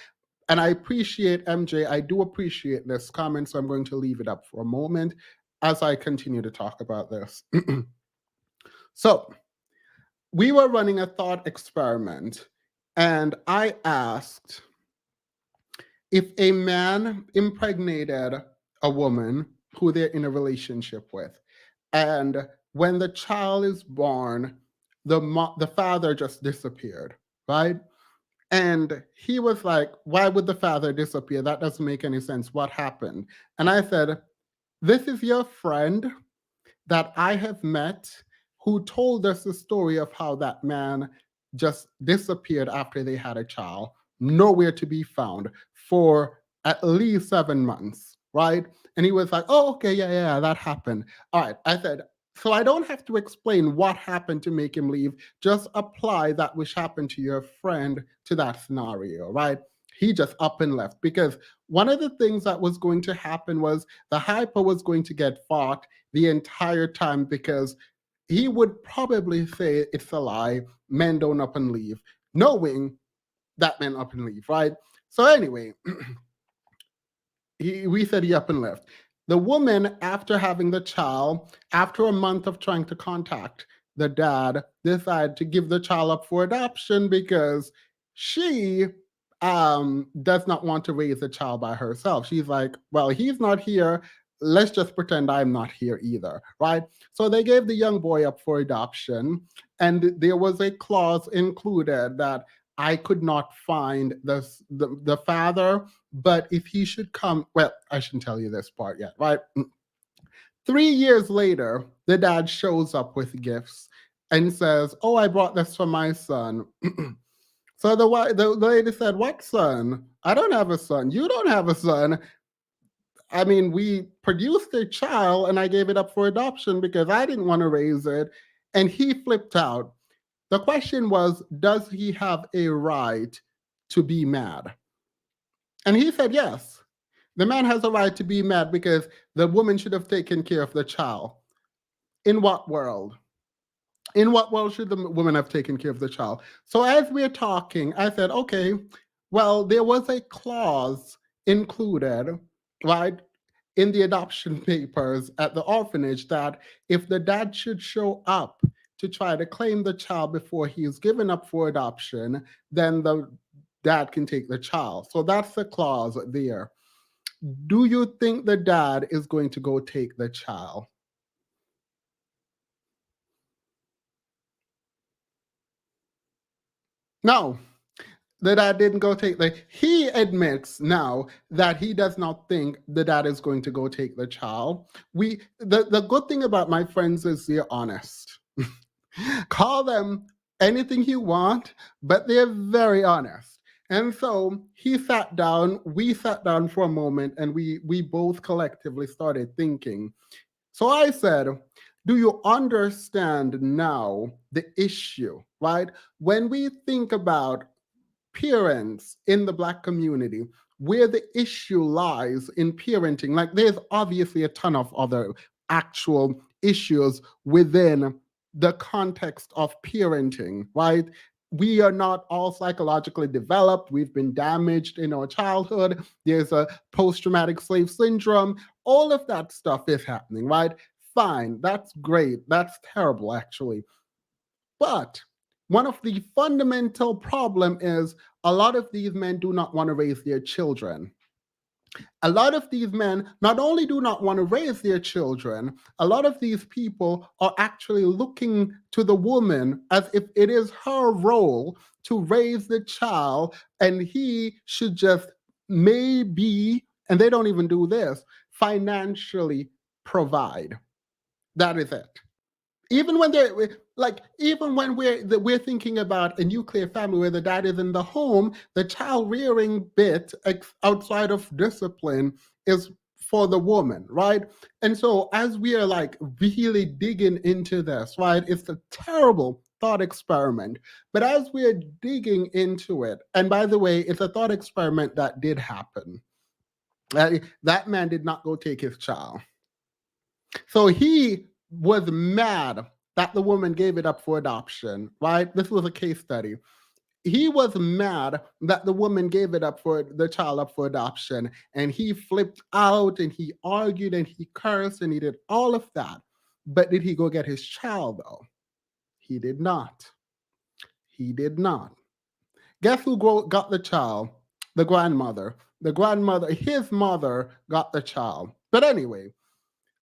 And I appreciate MJ, I do appreciate this comment, so I'm going to leave it up for a moment as I continue to talk about this. So, we were running a thought experiment, and I asked, if a man impregnated a woman who they're in a relationship with, and when the child is born, the father just disappeared, right? And he was like, why would the father disappear? That doesn't make any sense. What happened? And I said, this is your friend that I have met who told us the story of how that man just disappeared after they had a child, nowhere to be found for at least 7 months, right? And he was like, oh, okay, yeah, that happened. All right. I said, so I don't have to explain what happened to make him leave. Just apply that which happened to your friend to that scenario, right? He just up and left because one of the things that was going to happen was the hyper was going to get fought the entire time because he would probably say it's a lie, men don't up and leave, knowing that men up and leave, right? So anyway, we said he up and left. The woman, after having the child, after a month of trying to contact the dad, decided to give the child up for adoption because she does not want to raise the child by herself. She's like, well, he's not here. Let's just pretend I'm not here either, right? So they gave the young boy up for adoption, and there was a clause included that I could not find the father, but if he should come, well, I shouldn't tell you this part yet, right? 3 years later, the dad shows up with gifts and says, oh, I brought this for my son. So the lady said, what son? I don't have a son. You don't have a son. I mean, we produced a child and I gave it up for adoption because I didn't want to raise it. And he flipped out. The question was, does he have a right to be mad? And he said, yes. The man has a right to be mad because the woman should have taken care of the child. In what world? In what world should the woman have taken care of the child? So as we're talking, I said, okay, well, there was a clause included, right, in the adoption papers at the orphanage that if the dad should show up to try to claim the child before he is given up for adoption, then the dad can take the child. So that's the clause there. Do you think the dad is going to go take the child? No, the dad didn't go take he admits now that he does not think the dad is going to go take the child. The good thing about my friends is they're honest. Call them anything you want, but they're very honest. And so he sat down, we sat down for a moment, and we both collectively started thinking. So I said, do you understand now the issue, right? When we think about parents in the Black community, where the issue lies in parenting, like there's obviously a ton of other actual issues within the context of parenting, right? We are not all psychologically developed. We've been damaged in our childhood. There's a post-traumatic slave syndrome. All of that stuff is happening, right? Fine, that's great. That's terrible, actually. But one of the fundamental problem is a lot of these men do not want to raise their children. A lot of these men not only do not want to raise their children, a lot of these people are actually looking to the woman as if it is her role to raise the child and he should just maybe, and they don't even do this, financially provide. That is it. Even when they're like, even when we're thinking about a nuclear family where the dad is in the home, the child rearing bit outside of discipline is for the woman, right? And so as we are like really digging into this, right, it's a terrible thought experiment. But as we're digging into it, and by the way, it's a thought experiment that did happen. That man did not go take his child. So he was mad that the woman gave it up for adoption, right? This was a case study. He was mad that the woman gave it up for the child up for adoption, and he flipped out and he argued and he cursed and he did all of that. But did he go get his child though? He did not. He did not. Guess who got the child? The grandmother. The grandmother, his mother got the child. But anyway,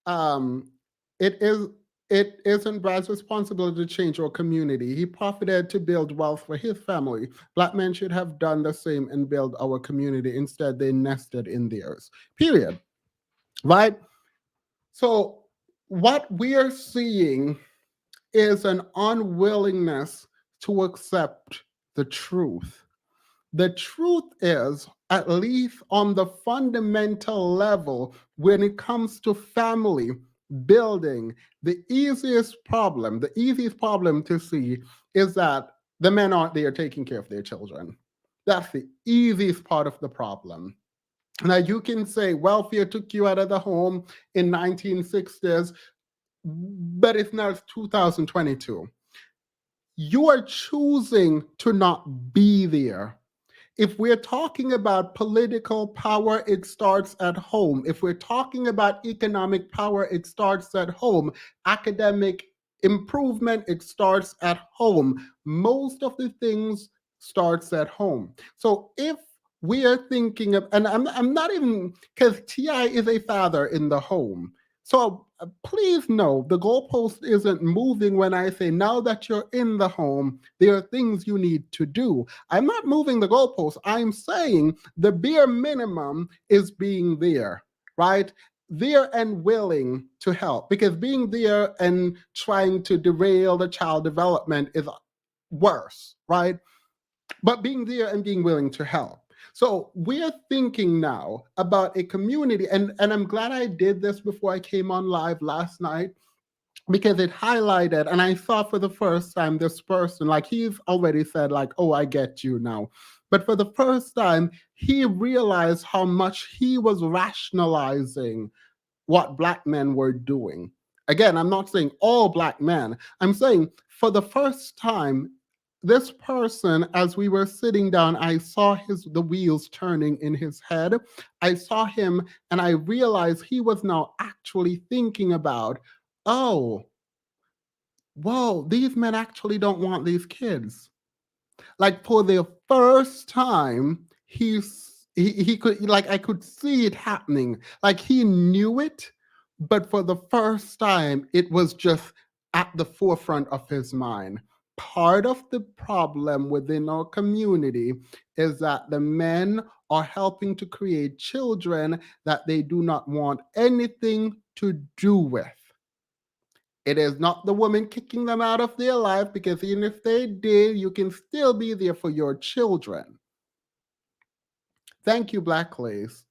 um, it is it isn't Brad's responsibility to change our community. He profited to build wealth for his family. Black men should have done the same and build our community. Instead, they nested in theirs. Period. Right? So what we are seeing is an unwillingness to accept the truth. The truth is, at least on the fundamental level, when it comes to family building, the easiest problem to see is that the men aren't there taking care of their children. That's the easiest part of the problem. Now you can say welfare took you out of the home in 1960s, but it's now 2022. You are choosing to not be there. If we're talking about political power, it starts at home. If we're talking about economic power, it starts at home. Academic improvement, it starts at home. Most of the things starts at home. So if we are thinking of, and I'm not even, because T.I. is a father in the home. So please know the goalpost isn't moving when I say now that you're in the home, there are things you need to do. I'm not moving the goalpost. I'm saying the bare minimum is being there, right? There and willing to help, because being there and trying to derail the child development is worse, right? But being there and being willing to help. So we're thinking now about a community, and I'm glad I did this before I came on live last night, because it highlighted, and I saw for the first time this person, like he's already said, like, oh, I get you now. But for the first time, he realized how much he was rationalizing what Black men were doing. Again, I'm not saying all Black men. I'm saying for the first time, this person, as we were sitting down, I saw the wheels turning in his head. I saw him and I realized he was now actually thinking about, oh, whoa, these men actually don't want these kids. Like for the first time, he could, like, I could see it happening. Like he knew it, but for the first time, it was just at the forefront of his mind. Part of the problem within our community is that the men are helping to create children that they do not want anything to do with. It is not the woman kicking them out of their life, because even if they did, you can still be there for your children. Thank you, Black Lace.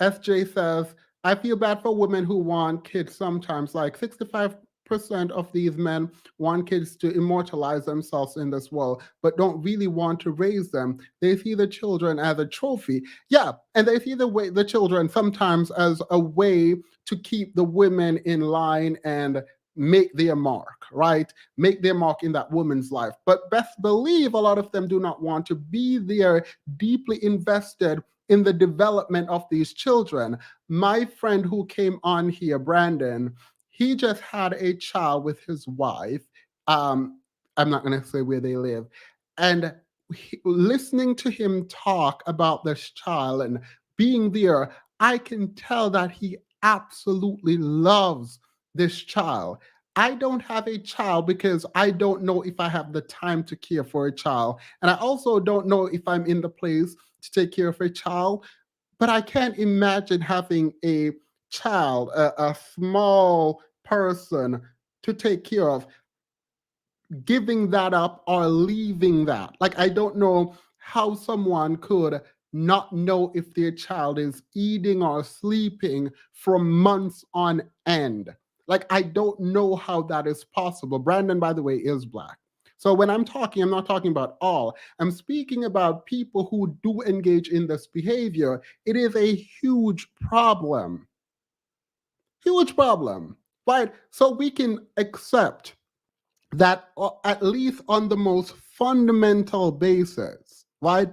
SJ says, I feel bad for women who want kids sometimes. Like 65% of these men want kids to immortalize themselves in this world, but don't really want to raise them. They see the children as a trophy. Yeah, and they see the children sometimes as a way to keep the women in line and make their mark, right? Make their mark in that woman's life. But best believe a lot of them do not want to be there deeply invested in the development of these children. My friend who came on here, Brandon, he just had a child with his wife. I'm not going to say where they live. And listening to him talk about this child and being there, I can tell that he absolutely loves this child. I don't have a child because I don't know if I have the time to care for a child. And I also don't know if I'm in the place to take care of a child. But I can't imagine having a child, a small person to take care of, giving that up or leaving that. Like, I don't know how someone could not know if their child is eating or sleeping for months on end. Like, I don't know how that is possible. Brandon, by the way, is Black. So when I'm talking, I'm not talking about all. I'm speaking about people who do engage in this behavior. It is a huge problem. Huge problem, right? So we can accept that, at least on the most fundamental basis, right,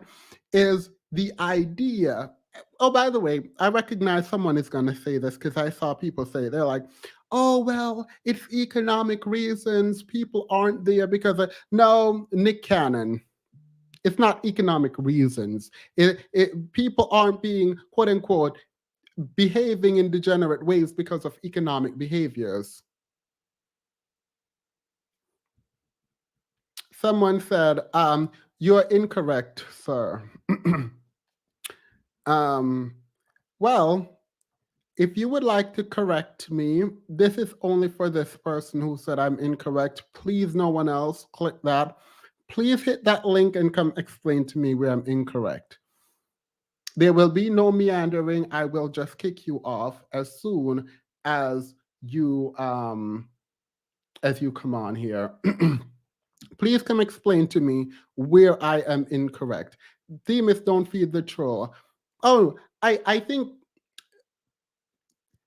is the idea. Oh, by the way, I recognize someone is going to say this because I saw people say it. They're like, oh, well, it's economic reasons. People aren't there because of. No, Nick Cannon. It's not economic reasons. People aren't being, quote unquote, behaving in degenerate ways because of economic behaviors. Someone said, you're incorrect, sir. um, well, if you would like to correct me, this is only for this person who said I'm incorrect. Please, no one else, click that. Please hit that link and come explain to me where I'm incorrect. There will be no meandering. I will just kick you off as soon as you come on here. Please come explain to me where I am incorrect. Themis, don't feed the troll. Oh, I think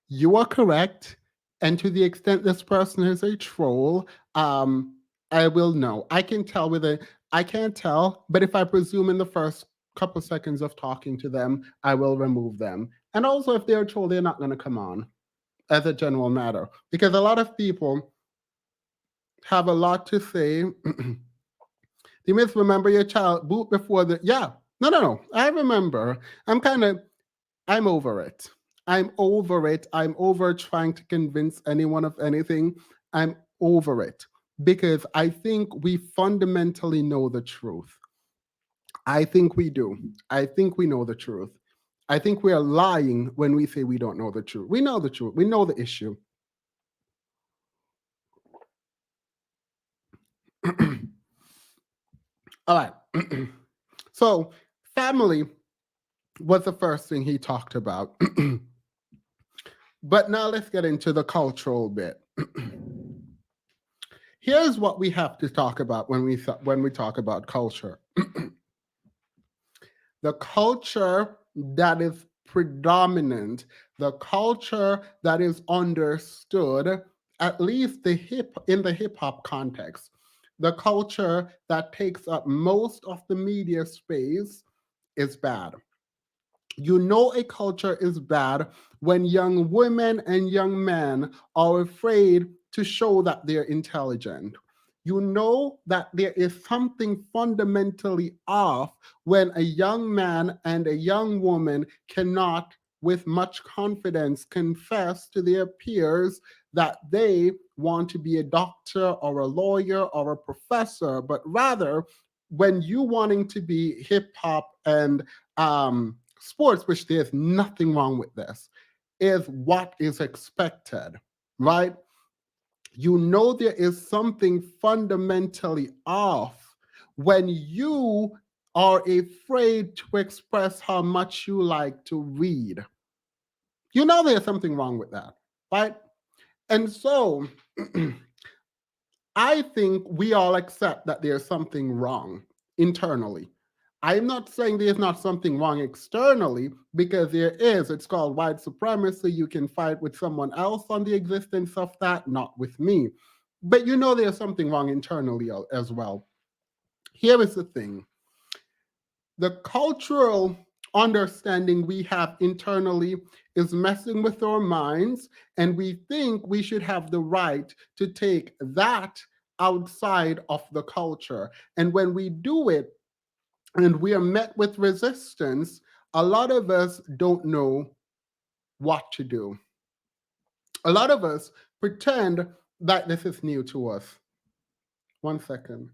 you are correct. And to the extent this person is a troll, I will know. I can tell I can't tell, but if I presume in the first couple seconds of talking to them, I will remove them. And also, if they're a troll, they're not going to come on as a general matter. Because a lot of people have a lot to say. You must remember your child boot before the. Yeah. No. I remember. I'm over it. I'm over it. I'm over trying to convince anyone of anything. I'm over it because I think we fundamentally know the truth. I think we do. I think we know the truth. I think we are lying when we say we don't know the truth. We know the truth. We know the issue. All right. So, family was the first thing he talked about. But now let's get into the cultural bit. Here's what we have to talk about when we talk about culture. The culture that is predominant, the culture that is understood, at least in the hip hop context, the culture that takes up most of the media space is bad. You know a culture is bad when young women and young men are afraid to show that they're intelligent. You know that there is something fundamentally off when a young man and a young woman cannot, with much confidence, confess to their peers that they want to be a doctor or a lawyer or a professor, but rather when you wanting to be hip hop and sports, which there's nothing wrong with this, is what is expected, right? You know there is something fundamentally off when you are afraid to express how much you like to read. You know there's something wrong with that, right? And so I think we all accept that there's something wrong internally. I'm not saying there's not something wrong externally, because there is. It's called white supremacy. You can fight with someone else on the existence of that, not with me. But you know there's something wrong internally as well. Here is the thing. The cultural understanding we have internally is messing with our minds, and we think we should have the right to take that outside of the culture. And when we do it and we are met with resistance, a lot of us don't know what to do. A lot of us pretend that this is new to us. 1 second.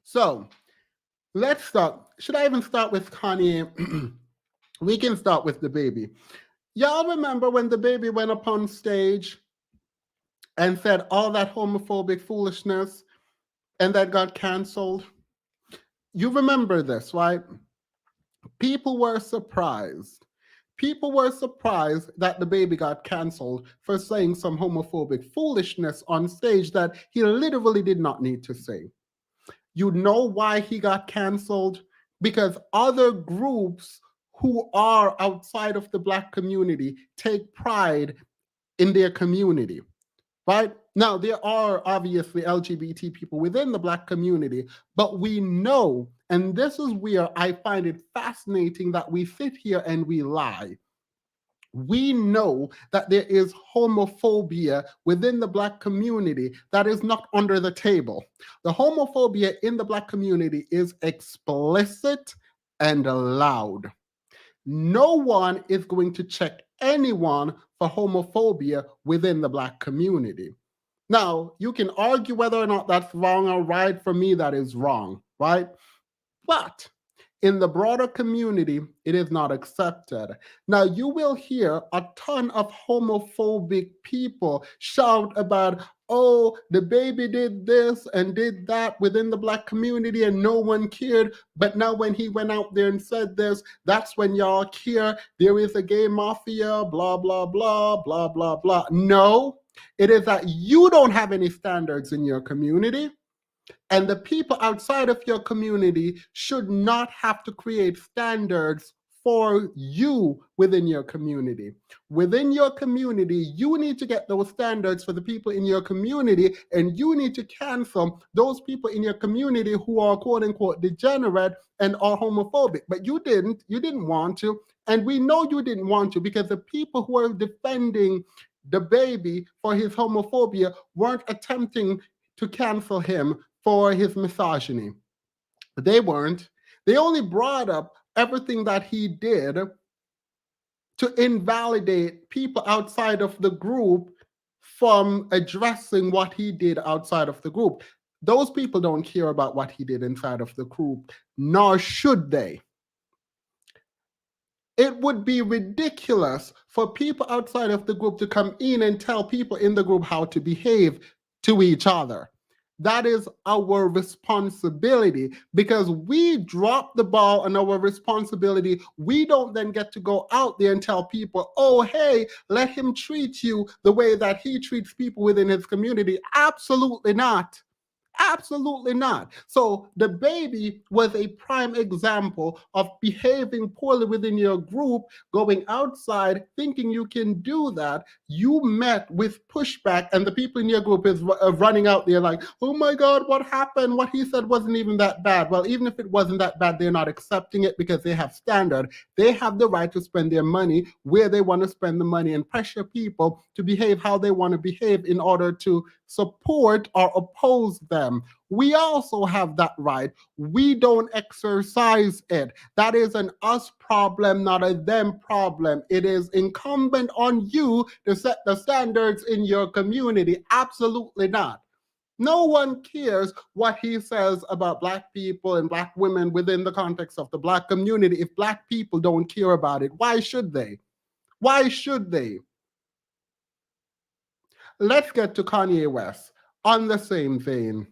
So let's start. Should I even start with Kanye? We can start with the baby. Y'all remember when the baby went up on stage and said all that homophobic foolishness and that got canceled? You remember this, right? People were surprised. People were surprised that the baby got cancelled for saying some homophobic foolishness on stage that he literally did not need to say. You know why he got cancelled? Because other groups who are outside of the Black community take pride in their community, right? Now, there are obviously LGBT people within the Black community, but we know, and this is where I find it fascinating that we sit here and we lie. We know that there is homophobia within the Black community that is not under the table. The homophobia in the Black community is explicit and loud. No one is going to check anyone for homophobia within the Black community. Now, you can argue whether or not that's wrong or right. For me, that is wrong, right? But in the broader community, it is not accepted. Now, you will hear a ton of homophobic people shout about, oh, the baby did this and did that within the Black community and no one cared. But now when he went out there and said this, that's when y'all care. There is a gay mafia, blah, blah, blah, blah, blah, blah. No, it is that you don't have any standards in your community. And the people outside of your community should not have to create standards for you within your community. Within your community, you need to get those standards for the people in your community, and you need to cancel those people in your community who are quote unquote degenerate and are homophobic. But you didn't want to. And we know you didn't want to because the people who are defending the baby for his homophobia weren't attempting to cancel him for his misogyny. They weren't. They only brought up everything that he did to invalidate people outside of the group from addressing what he did outside of the group. Those people don't care about what he did inside of the group, nor should they. It would be ridiculous for people outside of the group to come in and tell people in the group how to behave to each other. That is our responsibility because we drop the ball on our responsibility. We don't then get to go out there and tell people, oh, hey, let him treat you the way that he treats people within his community. Absolutely not. Absolutely not. So the baby was a prime example of behaving poorly within your group, going outside, thinking you can do that. You met with pushback, and the people in your group is running out there like, oh my God, what happened? What he said wasn't even that bad. Well, even if it wasn't that bad, they're not accepting it because they have standard. They have the right to spend their money where they want to spend the money and pressure people to behave how they want to behave in order to support or oppose them. We also have that right. We don't exercise it. That is an us problem, not a them problem. It is incumbent on you to set the standards in your community. Absolutely not. No one cares what he says about Black people and Black women within the context of the Black community if Black people don't care about it. Why should they? Why should they? Let's get to Kanye West on the same vein.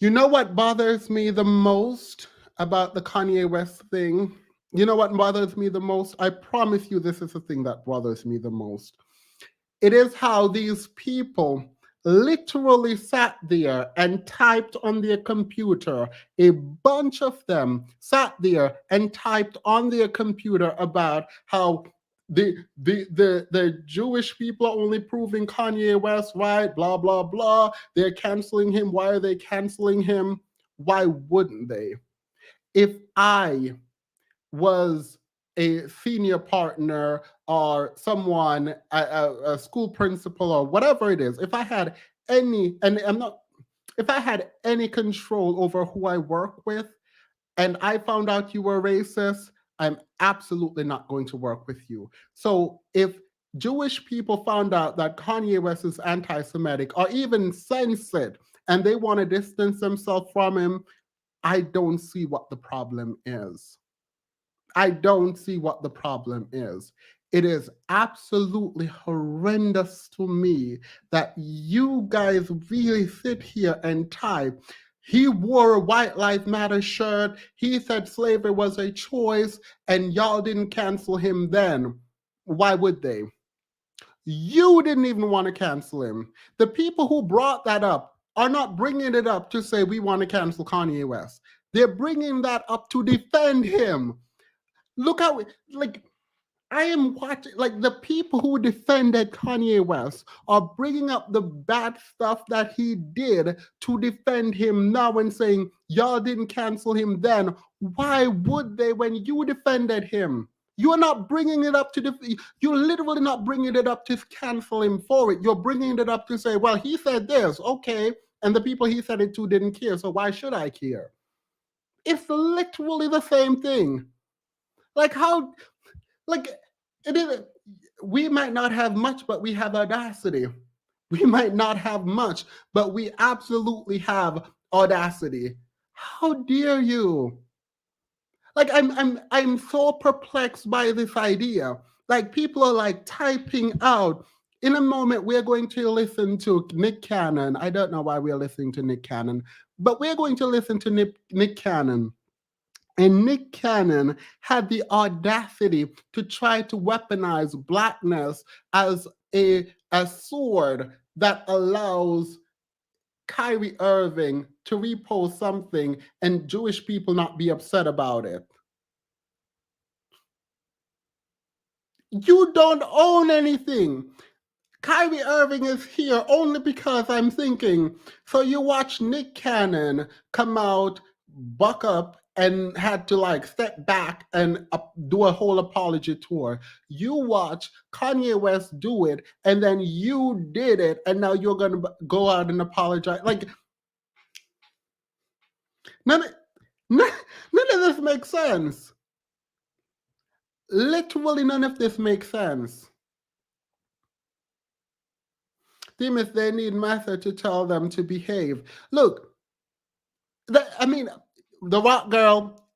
You know what bothers me the most about the Kanye West thing? You know what bothers me the most? I promise you this is the thing that bothers me the most. It is how these people literally sat there and typed on their computer. A bunch of them sat there and typed on their computer about how the Jewish people are only proving Kanye West right, blah, blah, blah. They're canceling him. Why are they canceling him? Why wouldn't they? If I was a senior partner or someone, a school principal or whatever it is, if I had any, and I'm not, if I had any control over who I work with and I found out you were racist, I'm absolutely not going to work with you. So if Jewish people found out that Kanye West is anti-Semitic or even sense it and they want to distance themselves from him, I don't see what the problem is. I don't see what the problem is. It is absolutely horrendous to me that you guys really sit here and type, He wore a White Lives Matter shirt. He said slavery was a choice, and y'all didn't cancel him then. Why would they? You didn't even want to cancel him. The people who brought that up are not bringing it up to say we want to cancel Kanye West. They're bringing that up to defend him. Look how, like, I am watching, like, the people who defended Kanye West are bringing up the bad stuff that he did to defend him now and saying, y'all didn't cancel him then. Why would they when you defended him? You're not bringing it up to, you're literally not bringing it up to cancel him for it. You're bringing it up to say, well, he said this, okay, and the people he said it to didn't care, so why should I care? It's literally the same thing. Like how, like, it is, we might not have much, but we have audacity. We might not have much, but we absolutely have audacity. How dare you? Like I'm so perplexed by this idea. Like people are like typing out. In a moment, we're going to listen to Nick Cannon. I don't know why we're listening to Nick Cannon, but we're going to listen to Nick Cannon. And Nick Cannon had the audacity to try to weaponize blackness as a sword that allows Kyrie Irving to repost something and Jewish people not be upset about it. You don't own anything. Kyrie Irving is here only because I'm thinking. So you watch Nick Cannon come out, buck up, and had to like step back and do a whole apology tour. You watch Kanye West do it, and then you did it, and now you're gonna go out and apologize. Like none of this makes sense. Literally none of this makes sense. Demons, they need Martha to tell them to behave. Look, the rock girl,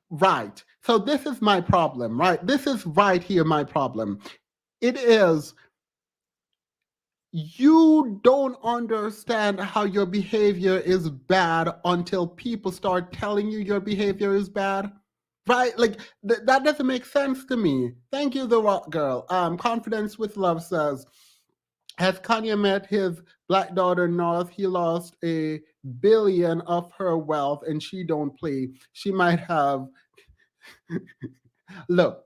right. So this is my problem, right? This is right here my problem. It is, you don't understand how your behavior is bad until people start telling you your behavior is bad. Right? Like, that doesn't make sense to me. Thank you, the rock girl. Confidence with Love says, has Kanye met his black daughter North? He lost $1 billion of her wealth and she don't play. She might have. Look,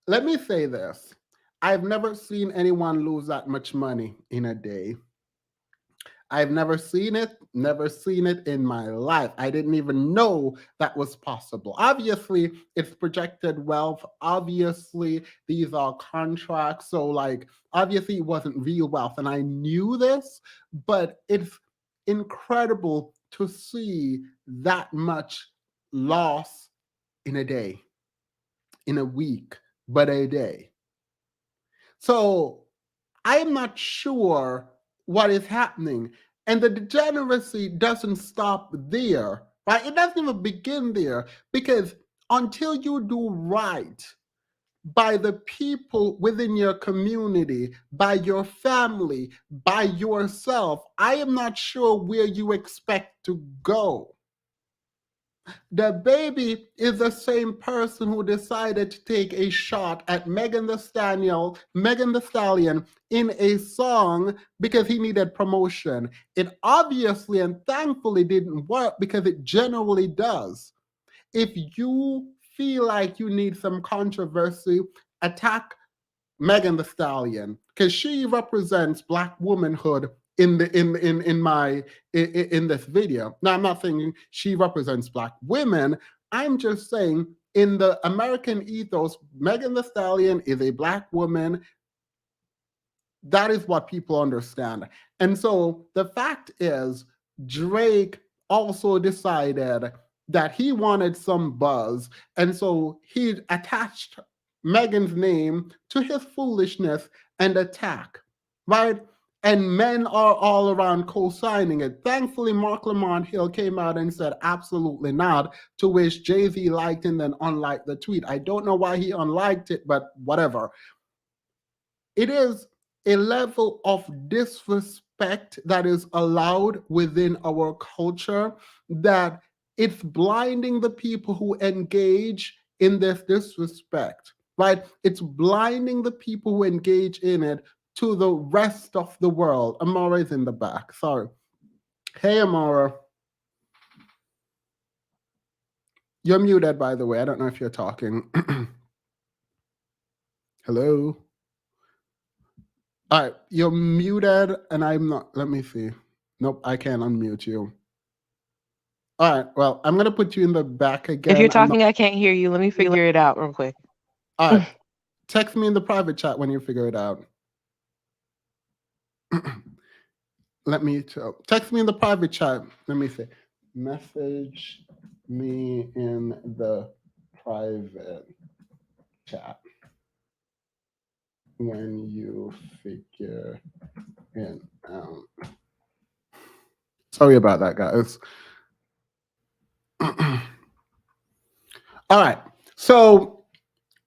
let me say this. I've never seen anyone lose that much money in a day. I've never seen it in my life. I didn't even know that was possible. Obviously, it's projected wealth. Obviously, these are contracts. So, like, obviously, it wasn't real wealth. And I knew this, but it's incredible to see that much loss in a day, in a week, but a day. So, I'm not sure what is happening. And the degeneracy doesn't stop there, right? It doesn't even begin there, because until you do right by the people within your community, by your family, by yourself, I am not sure where you expect to go. The baby is the same person who decided to take a shot at Megan Thee Stallion in a song because he needed promotion. It obviously and thankfully didn't work, because it generally does. If you feel like you need some controversy, attack Megan Thee Stallion, because she represents Black womanhood in this video. Now, I'm not saying she represents Black women. I'm just saying, in the American ethos, Megan Thee Stallion is a Black woman. That is what people understand. And so the fact is, Drake also decided that he wanted some buzz, and so he attached Megan's name to his foolishness and attack, right? And men are all around co-signing it. Thankfully, Mark Lamont Hill came out and said, absolutely not, to which Jay-Z liked and then unliked the tweet. I don't know why he unliked it, but whatever. It is a level of disrespect disrespect that is allowed within our culture that it's blinding the people who engage in this disrespect, right? It's blinding the people who engage in it to the rest of the world. Amara is in the back. Sorry. Hey, Amara. You're muted, by the way. I don't know if you're talking. Hello. All right, you're muted, and I'm not. Let me see. Nope, I can't unmute you. All right, well, I'm gonna put you in the back If you're again. I'm not. talking, I can't hear you. Let me figure it out real quick. All right, text me in the private chat when you figure it out. Let me text me in the private chat. Let me see. Message me in the private chat when you figure it out. Sorry about that, guys. All right. So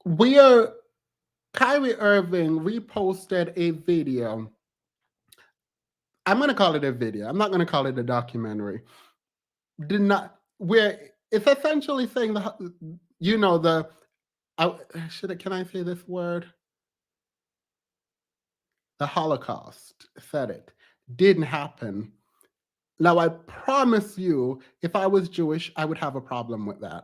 Kyrie Irving reposted a video. I'm going to call it a video. I'm not going to call it a documentary. Where it's essentially saying can I say this word? The Holocaust, said it, didn't happen. Now, I promise you, if I was Jewish, I would have a problem with that.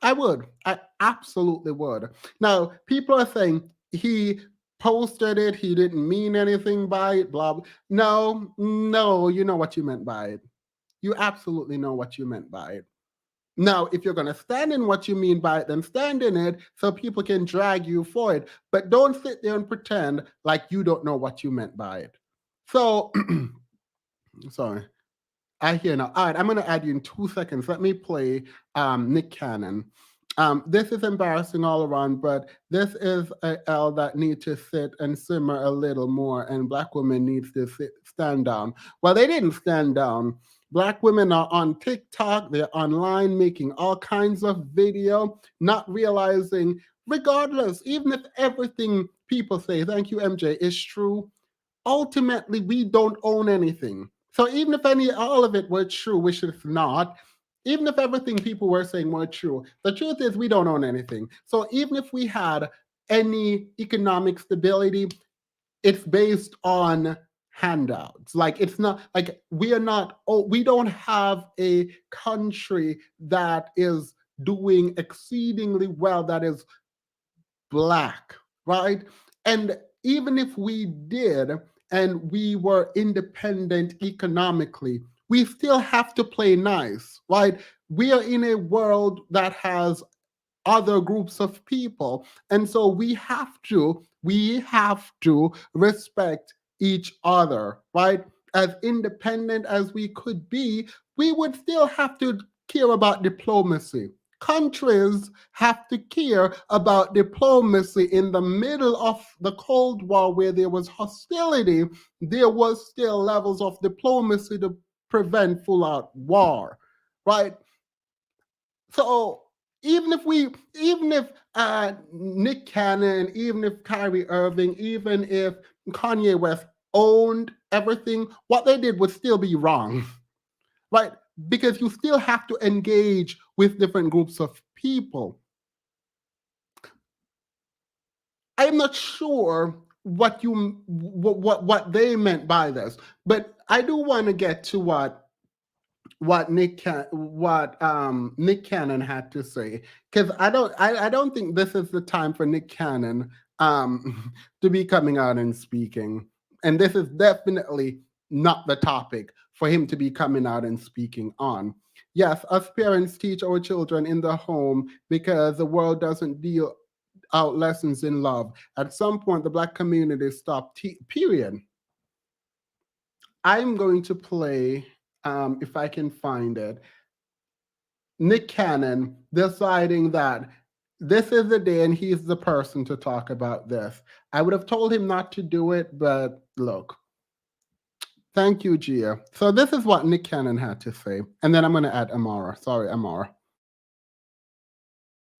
I would. I absolutely would. Now, people are saying he posted it, he didn't mean anything by it, blah, blah. No, you know what you meant by it. You absolutely know what you meant by it. Now, if you're going to stand in what you mean by it, then stand in it so people can drag you for it. But don't sit there and pretend like you don't know what you meant by it. So, sorry. I hear now. All right, I'm going to add you in 2 seconds. Let me play Nick Cannon. This is embarrassing all around, but this is a L that needs to sit and simmer a little more, and Black women needs to stand down. Well, they didn't stand down. Black women are on TikTok, they're online making all kinds of video, not realizing, regardless, even if everything people say, thank you, MJ, is true, ultimately we don't own anything. So even if all of it were true, which it's not, even if everything people were saying were true, the truth is we don't own anything. So even if we had any economic stability, it's based on handouts. Like it's not like we don't have a country that is doing exceedingly well, that is Black, right? And even if we did and we were independent economically, we still have to play nice, right? We are in a world that has other groups of people. And so we have to respect each other, right? As independent as we could be, we would still have to care about diplomacy. Countries have to care about diplomacy. In the middle of the Cold War, where there was hostility, there was still levels of diplomacy to prevent full-out war, right? So even if Nick Cannon, even if Kyrie Irving, even if Kanye West owned everything, what they did would still be wrong, right? Because you still have to engage with different groups of people. I'm not sure what they meant by this, but I do want to get to what Nick Cannon had to say, because I don't think this is the time for Nick Cannon to be coming out and speaking, and this is definitely not the topic for him to be coming out and speaking on. Yes, us parents teach our children in the home because the world doesn't deal out lessons in love. At some point, the Black community stopped. Period. I'm going to play, if I can find it, Nick Cannon deciding that this is the day and he's the person to talk about this. I would have told him not to do it, but look. Thank you, Gia. So this is what Nick Cannon had to say. And then I'm going to add Amara. Sorry, Amara.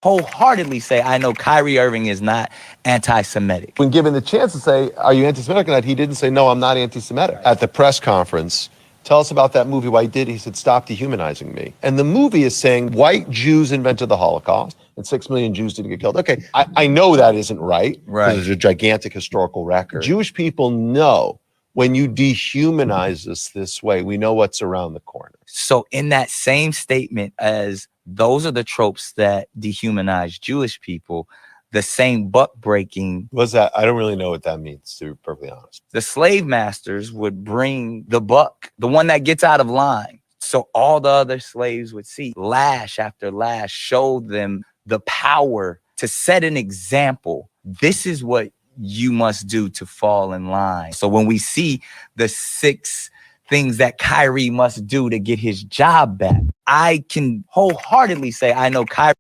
wholeheartedly say, I know Kyrie Irving is not anti-Semitic. When given the chance to say, are you anti-Semitic or not, he didn't say, no, I'm not anti-Semitic. At the press conference, tell us about that movie. Why he did? He said, stop dehumanizing me. And the movie is saying white Jews invented the Holocaust and 6 million Jews didn't get killed. Okay, I know that isn't right. Right. There's a gigantic historical record. Jewish people know when you dehumanize us this way, we know what's around the corner. So in that same statement as those are the tropes that dehumanize Jewish people, the same buck breaking. What's that? I don't really know what that means, to be perfectly honest. The slave masters would bring the buck, the one that gets out of line. So all the other slaves would see lash after lash, show them the power to set an example. This is what you must do to fall in line. So when we see the 6 things that Kyrie must do to get his job back, I can wholeheartedly say, I know Kyrie.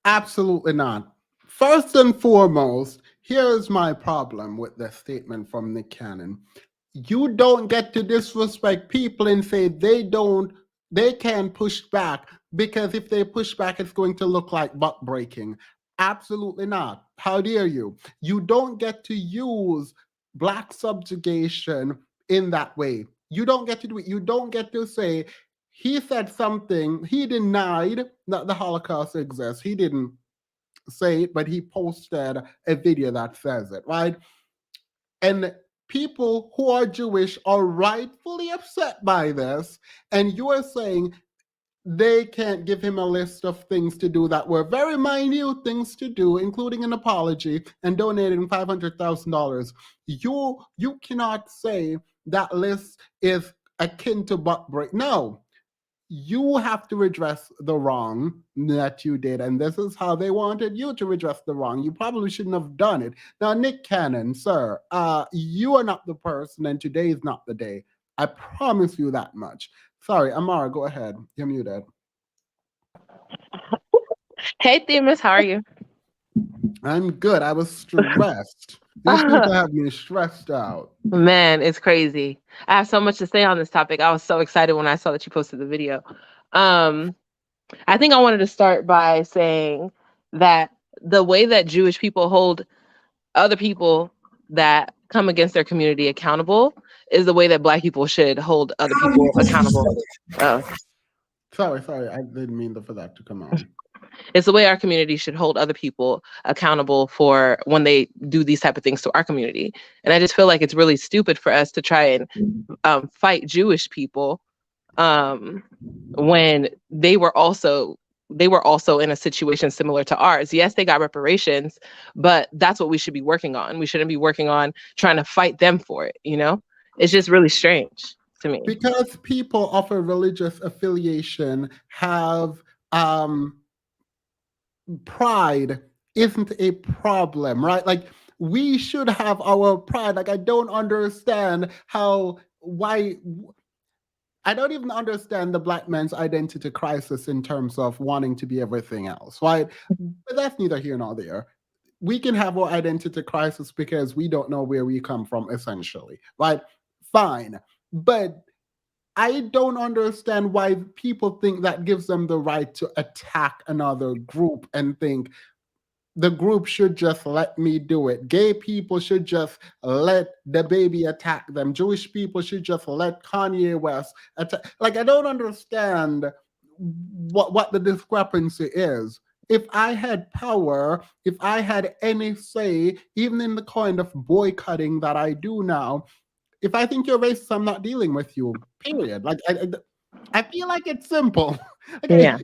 Absolutely not. First and foremost, here's my problem with the statement from Nick Cannon. You don't get to disrespect people and say they can't push back, because if they push back, it's going to look like buck breaking. Absolutely not. How dare you? You don't get to use Black subjugation in that way. You don't get to do it. You don't get to say, he said something, he denied that the Holocaust exists. He didn't say it, but he posted a video that says it, right? And people who are Jewish are rightfully upset by this. And you are saying they can't give him a list of things to do that were very minute things to do, including an apology and donating $500,000. You cannot say that list is akin to buck break. No, you have to redress the wrong that you did, and this is how they wanted you to redress the wrong. You probably shouldn't have done it. Now, Nick Cannon, sir, you are not the person, and today is not the day. I promise you that much. Sorry, Amara, go ahead. You're muted. Hey, Themis, how are you? I'm good. I was stressed. These people have me stressed out. Man, it's crazy. I have so much to say on this topic. I was so excited when I saw that you posted the video. I think I wanted to start by saying that the way that Jewish people hold other people that come against their community accountable is the way that Black people should hold other people accountable. Sorry, I didn't mean for that to come on. It's the way our community should hold other people accountable for when they do these type of things to our community. And I just feel like it's really stupid for us to try and fight Jewish people when they were also in a situation similar to ours. Yes, they got reparations, but that's what we should be working on. We shouldn't be working on trying to fight them for it, you know? It's just really strange to me. Because people of a religious affiliation have pride isn't a problem, right? Like, we should have our pride. Like, I don't understand why I don't even understand the Black man's identity crisis in terms of wanting to be everything else, right? But that's neither here nor there. We can have our identity crisis because we don't know where we come from, essentially, right? Fine. But I don't understand why people think that gives them the right to attack another group and think the group should just let me do it. Gay people should just let the baby attack them. Jewish people should just let Kanye West attack. Like, I don't understand what the discrepancy is. If I had power, if I had any say, even in the kind of boycotting that I do now, if I think you're racist, I'm not dealing with you, period. Like, I feel like it's simple. Okay. Yeah.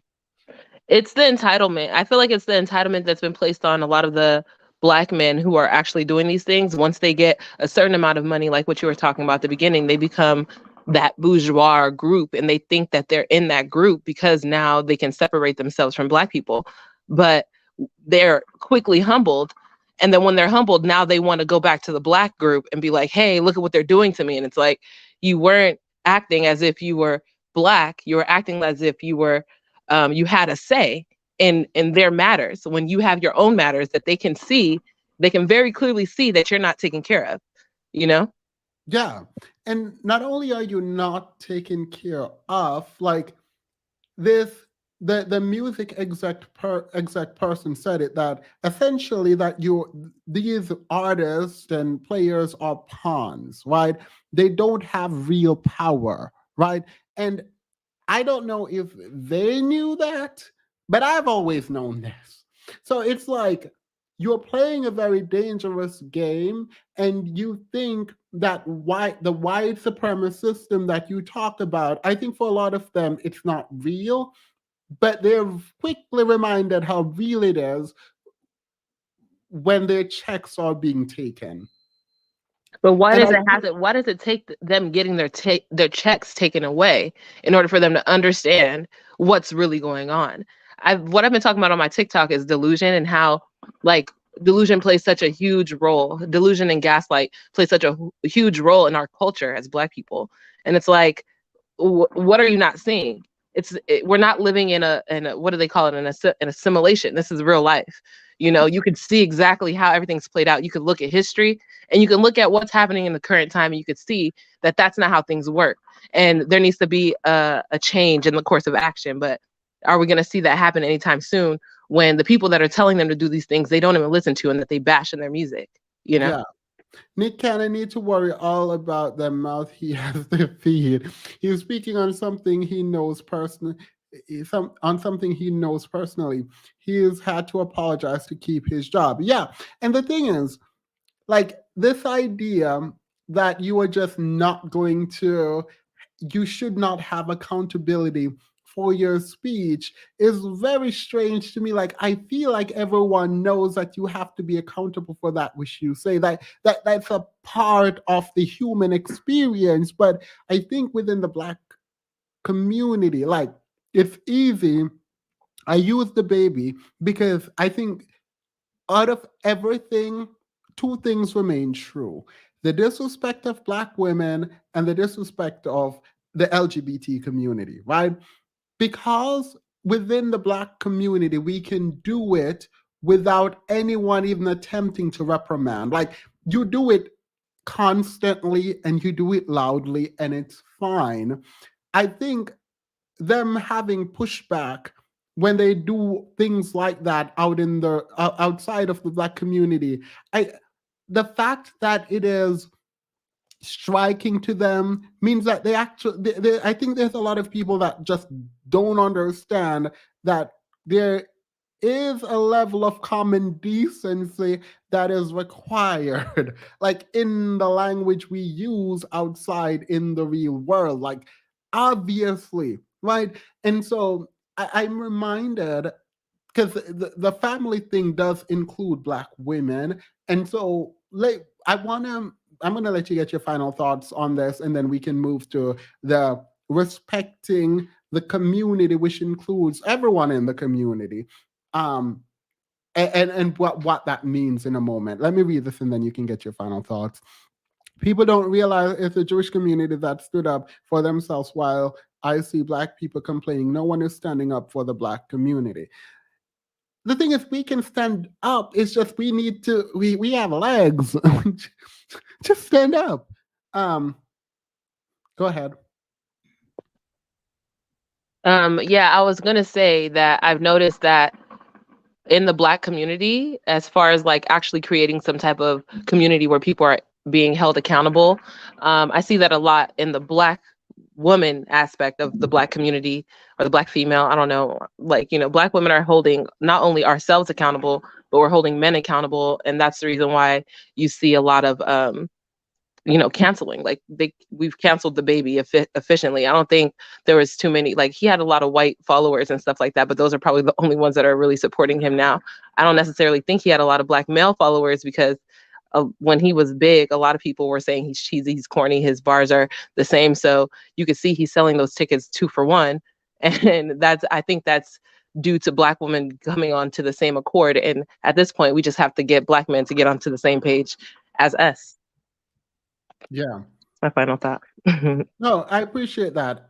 It's the entitlement. I feel like it's the entitlement that's been placed on a lot of the Black men who are actually doing these things. Once they get a certain amount of money, like what you were talking about at the beginning, they become that bourgeois group, and they think that they're in that group because now they can separate themselves from Black people. But they're quickly humbled. And then when they're humbled, now they want to go back to the Black group and be like, hey, look at what they're doing to me. And it's like, you weren't acting as if you were Black. You were acting as if you were you had a say in their matters. When you have your own matters that they can see, they can very clearly see that you're not taken care of, you know? Yeah. And not only are you not taken care of, like, this the music exec person said it, that essentially that these artists and players are pawns, right? They don't have real power, right? And I don't know if they knew that, but I've always known this. So it's like you're playing a very dangerous game, and you think that the white supremacist system that you talk about, I think for a lot of them it's not real, but they're quickly reminded how real it is when their checks are being taken. But why And does I it have to? Why does it take them getting their checks taken away in order for them to understand what's really going on? What I've been talking about on my TikTok is delusion, and how like delusion plays such a huge role. Delusion and gaslight play such a huge role in our culture as Black people, and it's like, what are you not seeing? We're not living in a what do they call it, an assimilation. This is real life. You know, you could see exactly how everything's played out. You could look at history, and you can look at what's happening in the current time, and you could see that that's not how things work. And there needs to be a change in the course of action. But are we going to see that happen anytime soon, when the people that are telling them to do these things they don't even listen to, and that they bash in their music? You know? Yeah. Nick Cannon need to worry all about the mouth he has to feed. He's speaking on something he knows personally. On something he knows personally. He has had to apologize to keep his job. Yeah. And the thing is, like, this idea that you are just not going to, you should not have accountability for your speech is very strange to me. Like, I feel like everyone knows that you have to be accountable for that which you say. That's a part of the human experience. But I think within the Black community, like, it's easy. I use the baby because I think out of everything, two things remain true: the disrespect of Black women and the disrespect of the LGBT community, right? Because within the Black community, we can do it without anyone even attempting to reprimand. Like, you do it constantly and you do it loudly, and it's fine. I think them having pushback when they do things like that out in the outside of the Black community, I the fact that it is striking to them means that they actually I think there's a lot of people that just don't understand that there is a level of common decency that is required, like in the language we use outside in the real world, like, obviously, right? And so I'm reminded, because the family thing does include Black women, and so like I'm gonna let you get your final thoughts on this, and then we can move to the respecting the community, which includes everyone in the community, um and what that means in a moment. Let me read this, and then you can get your final thoughts. People don't realize it's the Jewish community that stood up for themselves, while I see Black people complaining no one is standing up for the Black community. The thing is, we can stand up. It's just we need to. We have legs. Just stand up. Um, Go ahead. Yeah, I was gonna say that I've noticed that in the Black community, as far as like actually creating some type of community where people are being held accountable, I see that a lot in the Black woman aspect of the Black community, or the Black female. I don't know, like, you know, Black women are holding not only ourselves accountable, but we're holding men accountable, and that's the reason why you see a lot of you know, canceling. Like we've canceled the baby efficiently. I don't think there was too many. Like, he had a lot of white followers and stuff like that, but those are probably the only ones that are really supporting him now. I don't necessarily think he had a lot of Black male followers, because when he was big, a lot of people were saying he's cheesy, he's corny, his bars are the same. So you could see he's selling those tickets 2 for 1, and I think that's due to Black women coming onto the same accord. And at this point, we just have to get Black men to get onto the same page as us. Yeah. My final thought. No, I appreciate that.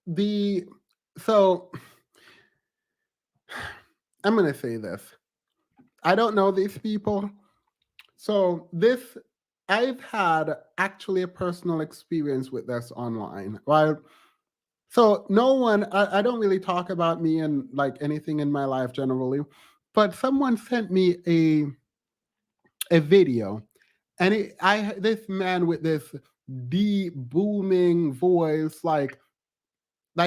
The so I'm gonna say this. I don't know these people. So this I've had actually a personal experience with this online, right? So no one, I don't really talk about me and like anything in my life generally, but someone sent me a video, and this man with this deep booming voice, like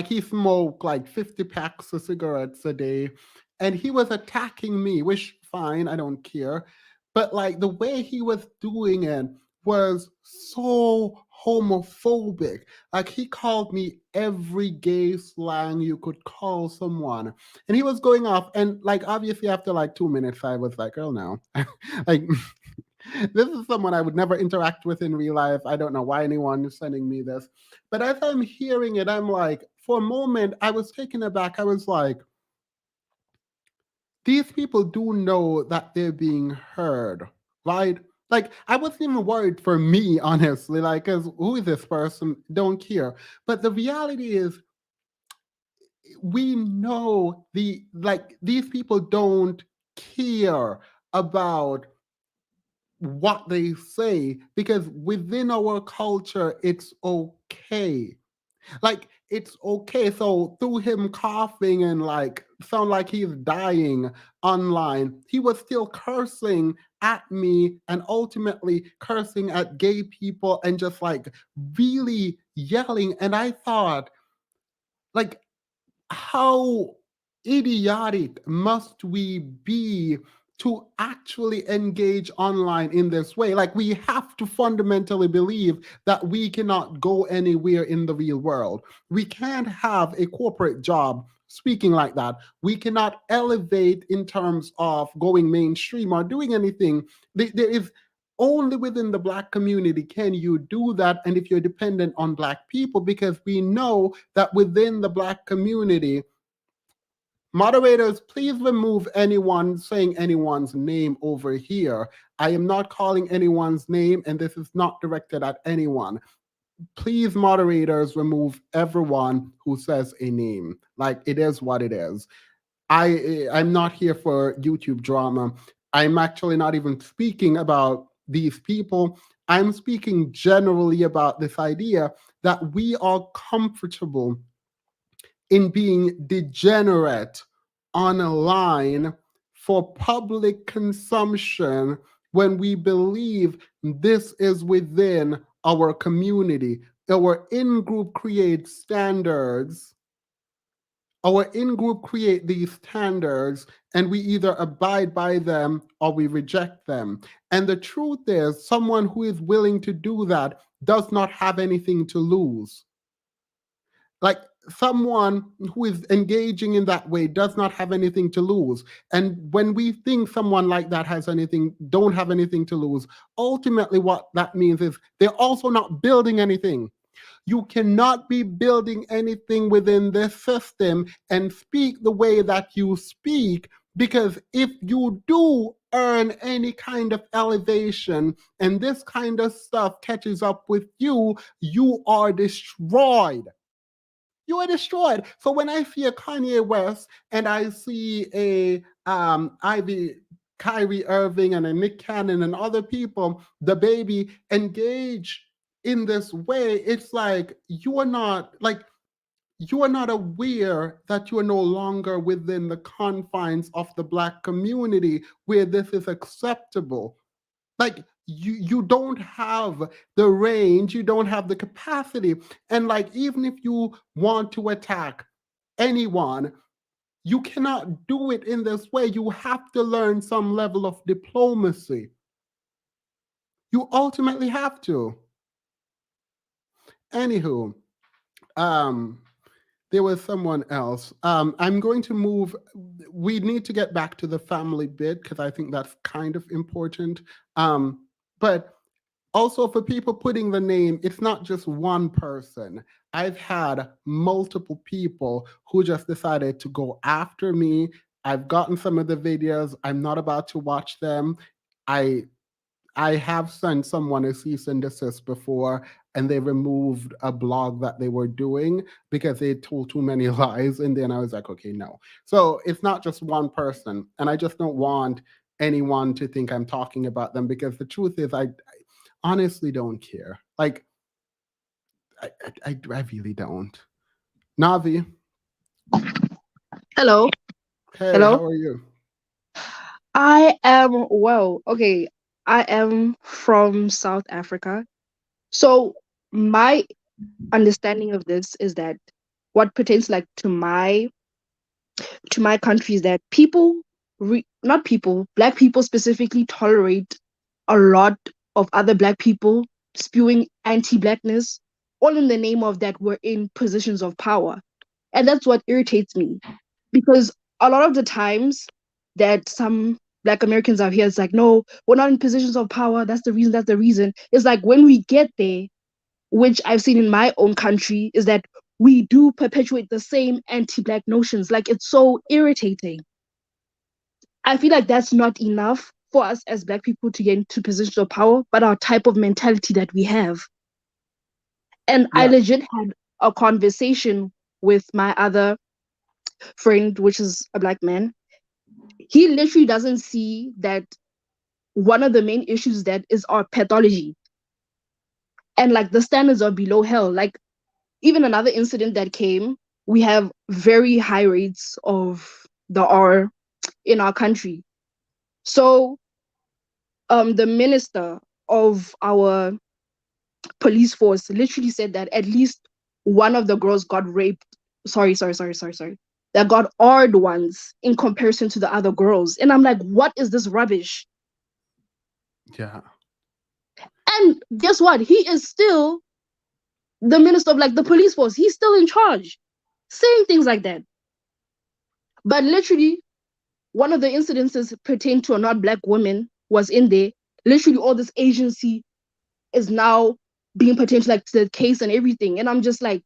he smoked like 50 packs of cigarettes a day, and he was attacking me, which fine, I don't care. But like the way he was doing it was so homophobic. Like he called me every gay slang you could call someone. And he was going off, and like obviously after like 2 minutes, I was like, oh no. Like this is someone I would never interact with in real life. I don't know why anyone is sending me this. But as I'm hearing it, I'm like, for a moment, I was taken aback. I was like, these people do know that they're being heard, right? Like, I wasn't even worried for me, honestly, like, because who is this person? Don't care. But the reality is, we know these people don't care about what they say, because within our culture it's okay, like it's okay. So through him coughing and like sound like he's dying online, he was still cursing at me and ultimately cursing at gay people and just like really yelling. And I thought, like, how idiotic must we be to actually engage online in this way? Like, we have to fundamentally believe that we cannot go anywhere in the real world. We can't have a corporate job speaking like that. We cannot elevate in terms of going mainstream or doing anything. There is only within the Black community can you do that, and if you're dependent on Black people, because we know that within the Black community, moderators, please remove anyone saying anyone's name over here. I am not calling anyone's name, and this is not directed at anyone. Please, moderators, remove everyone who says a name. Like, it is what it is. I'm not here for YouTube drama. I'm actually not even speaking about these people. I'm speaking generally about this idea that we are comfortable in being degenerate on a line for public consumption when we believe this is within our community. Our in-group creates standards. Our in-group create these standards, and we either abide by them or we reject them. And the truth is, someone who is willing to do that does not have anything to lose. Like, someone who is engaging in that way does not have anything to lose. And when we think someone like that don't have anything to lose, ultimately what that means is they're also not building anything. You cannot be building anything within this system and speak the way that you speak, because if you do earn any kind of elevation and this kind of stuff catches up with you, you are destroyed. You are destroyed. So when I see a Kanye West and I see a Ivy Kyrie Irving and a Nick Cannon and other people, the baby, engage in this way, it's like you are not aware that you are no longer within the confines of the Black community where this is acceptable. Like, you don't have the range, you don't have the capacity. And like, even if you want to attack anyone, you cannot do it in this way. You have to learn some level of diplomacy. You ultimately have to. Anywho, there was someone else. I'm going to move. We need to get back to the family bit because I think that's kind of important. But also, for people putting the name, it's not just one person. I've had multiple people who just decided to go after me. I've gotten some of the videos. I'm not about to watch them. I I have sent someone a cease and desist before, and they removed a blog that they were doing because they told too many lies. And then I was like, okay, no. So it's not just one person. And I just don't want anyone to think I'm talking about them, because the truth is, I honestly don't care. Like, I really don't. Navi, Hello. hey, Hello. how are you? I am, well, okay. I am from South Africa. So my understanding of this is that what pertains like to my country is that not people, black people specifically tolerate a lot of other black people spewing anti-blackness, all in the name of that we're in positions of power. And that's what irritates me, because a lot of the times that some black Americans are here, it's like, no, we're not in positions of power. That's the reason. That's the reason. It's like when we get there, which I've seen in my own country, is that we do perpetuate the same anti-black notions. Like, it's so irritating. I feel like that's not enough for us as black people to get into positions of power, but our type of mentality that we have. And I Yeah, legit had a conversation with my other friend, which is a black man. He literally doesn't see that one of the main issues that is our pathology, and like the standards are below hell. Like, even another incident that came, we have very high rates of the R in our country. So the minister of our police force literally said that at least one of the girls got raped. Sorry. That got R'd ones in comparison to the other girls. And I'm like, what is this rubbish? yeah, And guess what? He is still the minister of like the police force. He's still in charge, saying things like that. But literally, one of the incidences pertained to a not black woman was in there. Literally, all this agency is now being pertained to like to the case and everything. And I'm just like,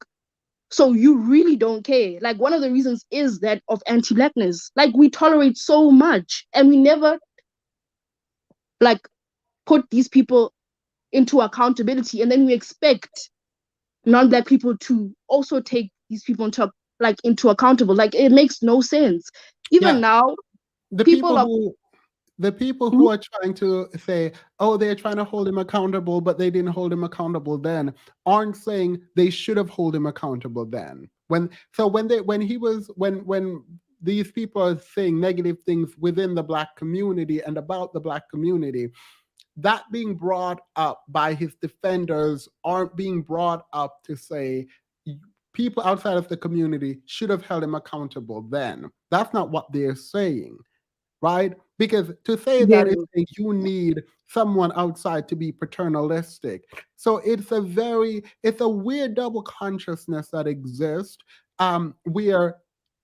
so you really don't care. Like, one of the reasons is that of anti-blackness. Like, we tolerate so much and we never like put these people into accountability, and then we expect non-black people to also take these people into accountable. Like, it makes no sense. Even yeah. now, The people people are. who the people Mhm. who are trying to say, oh, they're trying to hold him accountable, but they didn't hold him accountable then, aren't saying they should have held him accountable then. When these people are saying negative things within the black community and about the black community, that being brought up by his defenders aren't being brought up to say people outside of the community should have held him accountable then. That's not what they're saying, right? Because to say that is Yeah. saying you need someone outside to be paternalistic. So it's a weird double consciousness that exists, where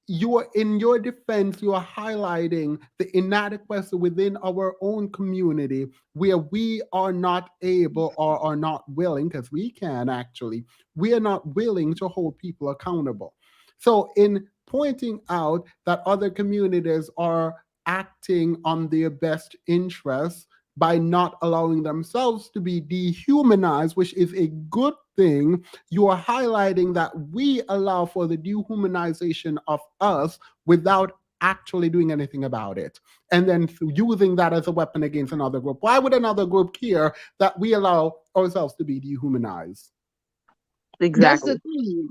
you are, in your defense, you are highlighting the inadequacy within our own community where we are not able or are not willing, because we can actually, we are not willing to hold people accountable. So in pointing out that other communities are acting on their best interests by not allowing themselves to be dehumanized, which is a good thing, you are highlighting that we allow for the dehumanization of us without actually doing anything about it. And then using that as a weapon against another group. Why would another group care that we allow ourselves to be dehumanized? That's Exactly. the thing.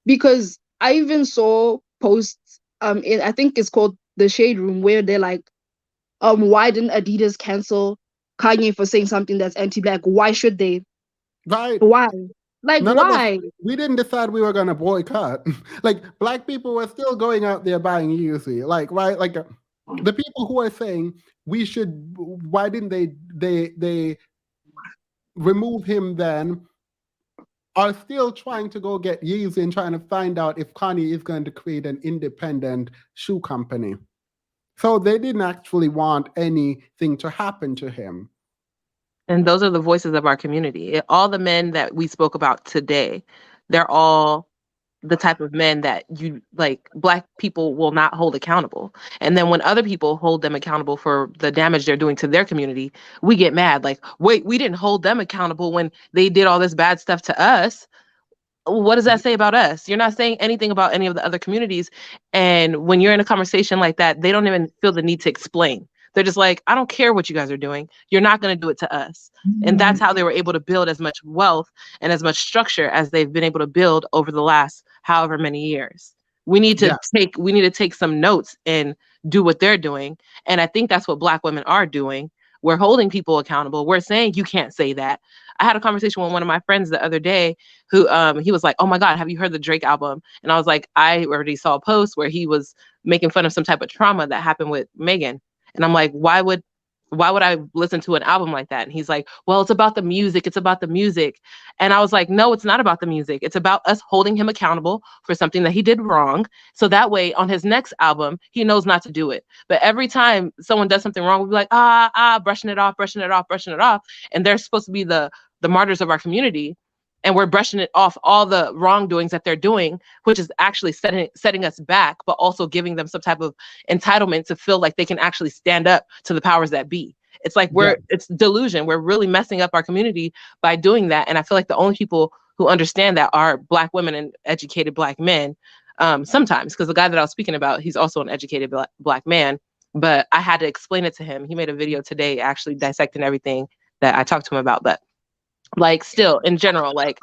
Because I even saw posts I think it's called the Shade Room, where they're like, why didn't Adidas cancel Kanye for saying something that's anti-black? Why should they? Right? Why? Like, None of us, why? we didn't decide we were going to boycott. Like, black people were still going out there buying Yeezy. Like, right? Like, the people who are saying we should, why didn't they remove him then, are still trying to go get Yeezy and trying to find out if Kanye is going to create an independent shoe company. So they didn't actually want anything to happen to him. And those are the voices of our community. All the men that we spoke about today, they're all the type of men that you like black people will not hold accountable. And then when other people hold them accountable for the damage they're doing to their community, we get mad. Like, wait, we didn't hold them accountable when they did all this bad stuff to us. What does that say about us? You're not saying anything about any of the other communities. And when you're in a conversation like that, they don't even feel the need to explain. They're just like, I don't care what you guys are doing. You're not going to do it to us. And that's how they were able to build as much wealth and as much structure as they've been able to build over the last however many years. We need to take some notes and do what they're doing. And I think that's what Black women are doing. We're holding people accountable. We're saying you can't say that. I had a conversation with one of my friends the other day who he was like, "Oh my God, have you heard the Drake album?" And I was like, I already saw a post where he was making fun of some type of trauma that happened with Megan. And I'm like, why would I listen to an album like that? And he's like, well, it's about the music. It's about the music. And I was like, no, it's not about the music. It's about us holding him accountable for something that he did wrong. So that way on his next album, he knows not to do it. But every time someone does something wrong, we'll be like, brushing it off, brushing it off, brushing it off. And they're supposed to be the martyrs of our community. And we're brushing it off all the wrongdoings that they're doing, which is actually setting us back, but also giving them some type of entitlement to feel like they can actually stand up to the powers that be. It's like it's delusion. We're really messing up our community by doing that. And I feel like the only people who understand that are Black women and educated Black men. Sometimes, because the guy that I was speaking about, he's also an educated Black man. But I had to explain it to him. He made a video today actually dissecting everything that I talked to him about. But like, still in general, like,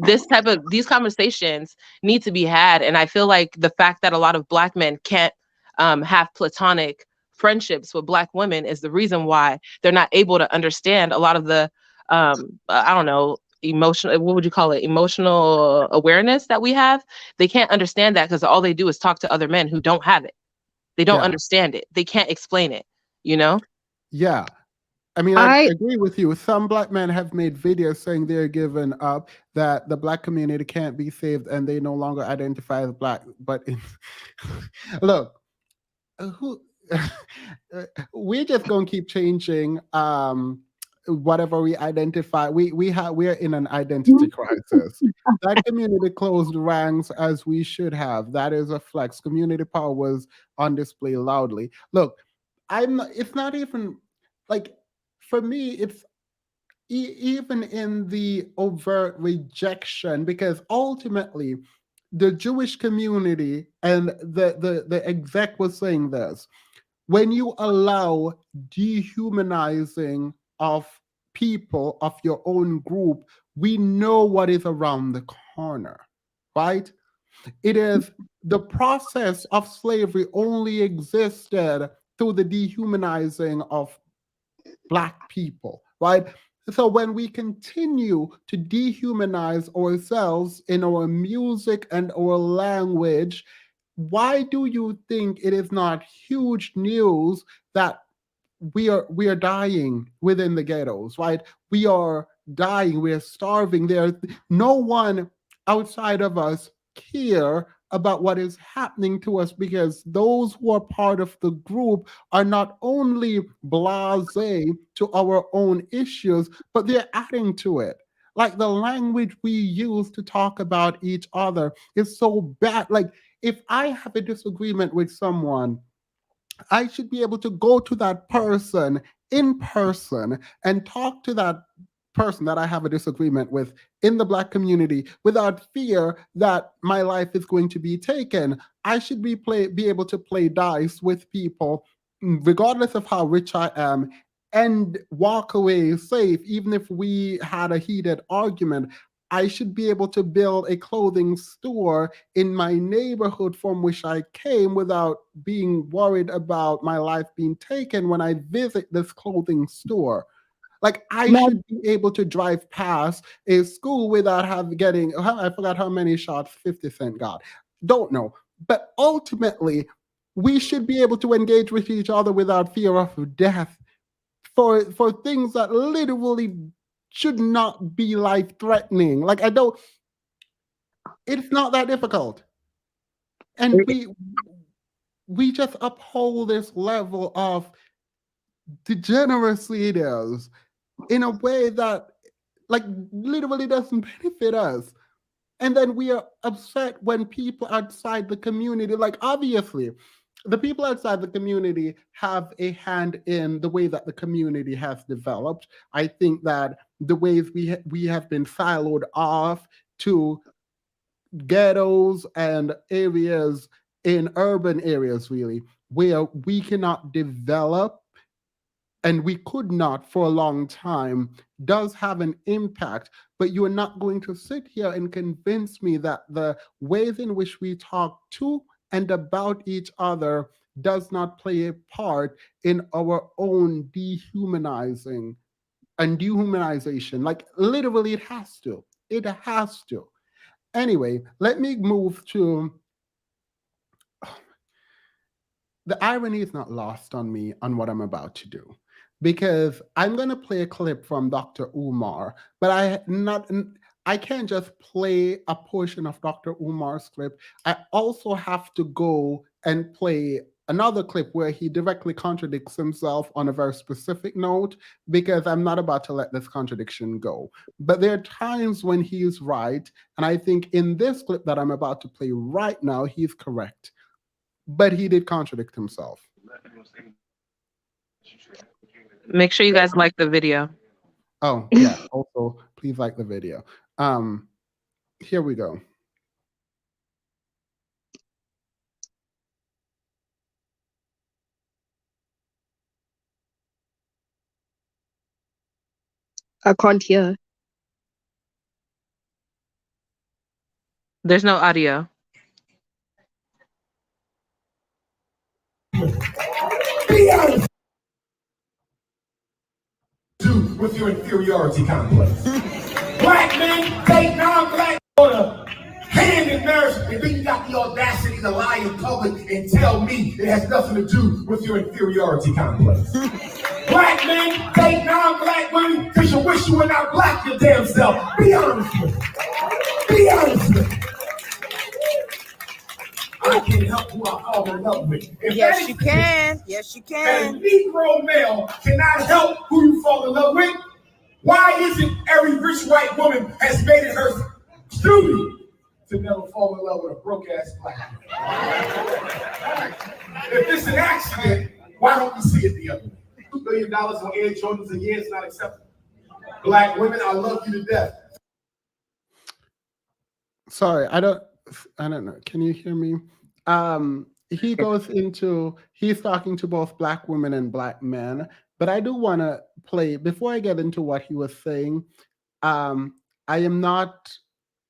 these conversations need to be had. And I feel like the fact that a lot of Black men can't have platonic friendships with Black women is the reason why they're not able to understand a lot of the I don't know, emotional, what would you call it, emotional awareness that we have. They can't understand that because all they do is talk to other men who don't have it. They don't understand it. They can't explain it, you know? Yeah. I mean, I agree with you. Some Black men have made videos saying they're giving up, that the Black community can't be saved, and they no longer identify as Black. But look, we're just gonna keep changing whatever we identify. We're in an identity crisis. That community closed ranks as we should have. That is a flex. Community power was on display loudly. Look, it's not even like, for me, it's even in the overt rejection, because ultimately the Jewish community, and the exec was saying this, when you allow dehumanizing of people of your own group, we know what is around the corner, right? It is the process of slavery only existed through the dehumanizing of Black people, right? So when we continue to dehumanize ourselves in our music and our language, why do you think it is not huge news that we are dying within the ghettos, right? We are dying, we are starving. There's no one outside of us care about what is happening to us, because those who are part of the group are not only blasé to our own issues, but they're adding to it. Like, the language we use to talk about each other is so bad. Like, if I have a disagreement with someone, I should be able to go to that person in person and talk to that person that I have a disagreement with in the Black community without fear that my life is going to be taken. I should be able to play dice with people, regardless of how rich I am, and walk away safe, even if we had a heated argument. I should be able to build a clothing store in my neighborhood from which I came without being worried about my life being taken when I visit this clothing store. Like, I should be able to drive past a school without I forgot how many shots 50 Cent got. Don't know. But ultimately, we should be able to engage with each other without fear of death for things that literally should not be life-threatening. Like, it's not that difficult. And we just uphold this level of degeneracy it is, in a way that, like, literally doesn't benefit us. And then we are upset when people outside the community, like, obviously, the people outside the community have a hand in the way that the community has developed. I think that the ways we have been siloed off to ghettos and areas in urban areas, really, where we cannot develop and we could not for a long time does have an impact. But you are not going to sit here and convince me that the ways in which we talk to and about each other does not play a part in our own dehumanizing and dehumanization. Like literally, it has to. It has to. Anyway, let me move to the irony is not lost on me on what I'm about to do, because I'm going to play a clip from Dr. Umar, but I can't just play a portion of Dr. Umar's clip. I also have to go and play another clip where he directly contradicts himself on a very specific note, because I'm not about to let this contradiction go. But there are times when he's right, and I think in this clip that I'm about to play right now, he's correct. But he did contradict himself. Make sure you guys like the video. Oh, yeah. Also, please like the video. Here we go. I can't hear. There's no audio. Do with your inferiority complex. Black men take non-black order hand in marriage, and then you got the audacity to lie in public and tell me it has nothing to do with your inferiority complex. Black men take non-black women because you wish you were not black your damn self. Be honest with me. Be honest with me. I can help who I fall in love with. Yes, you can. Yes, you A can. Negro male cannot help who you fall in love with. Why is it every rich white woman has made it her duty to never fall in love with a broke ass black man? If it's an accident, why don't we see it the other way? $2 billion on Air Jordans a year is not acceptable. Black women, I love you to death. Sorry, I don't know. Can you hear me? He goes into, he's talking to both black women and black men, but I do want to play, before I get into what he was saying,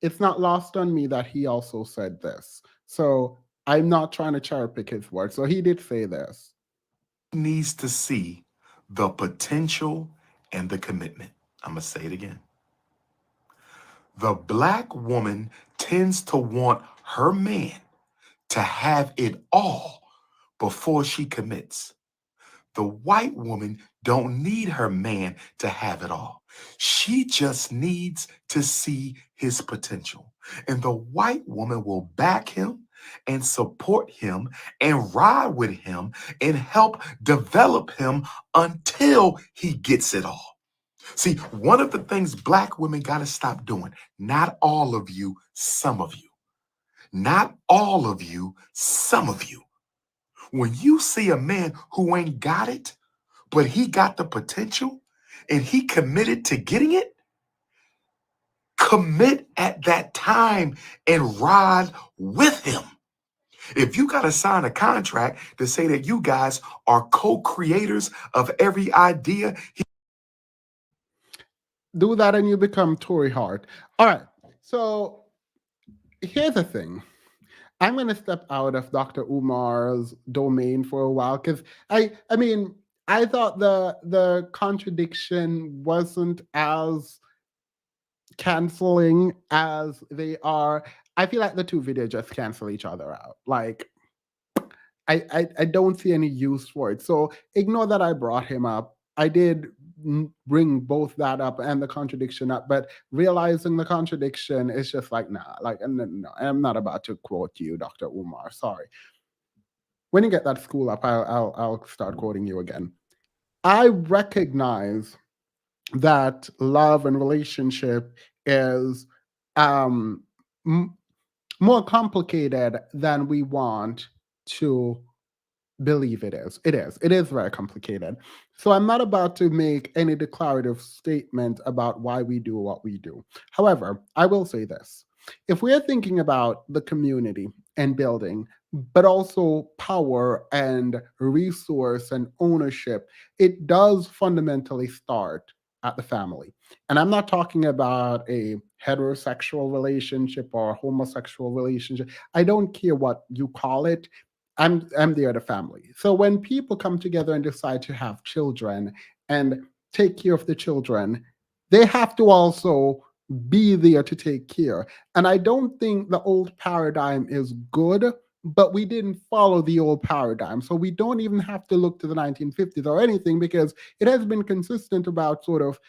it's not lost on me that he also said this. So I'm not trying to cherry pick his words. So he did say this. Needs to see the potential and the commitment. I'm going to say it again. The black woman tends to want her man to have it all before she commits. The white woman don't need her man to have it all. She just needs to see his potential. And the white woman will back him and support him and ride with him and help develop him until he gets it all. See, one of the things black women got to stop doing, not all of you, some of you. Not all of you, some of you. When you see a man who ain't got it, but he got the potential and he committed to getting it, commit at that time and ride with him. If you got to sign a contract to say that you guys are co-creators of every idea, do that and you become Tory Hart. All right. So here's the thing. I'm going to step out of Dr. Umar's domain for a while, because I mean, I thought the contradiction wasn't as canceling as they are. I feel like the two videos just cancel each other out. Like, I don't see any use for it. So ignore that I brought him up. I did bring both that up and the contradiction up, but realizing the contradiction is just like, nah, like, no, I'm not about to quote you, Dr. Umar. Sorry. When you get that school up, I'll start quoting you again. I recognize that love and relationship is more complicated than we want to believe it is. It is very complicated. So I'm not about to make any declarative statement about why we do what we do. However, I will say this. If we're thinking about the community and building, but also power and resource and ownership. It does fundamentally start at the family. And I'm not talking about a heterosexual relationship or a homosexual relationship. I don't care what you call it. I'm there the family. So when people come together and decide to have children and take care of the children, they have to also be there to take care. And I don't think the old paradigm is good, but we didn't follow the old paradigm. So we don't even have to look to the 1950s or anything, because it has been consistent about sort of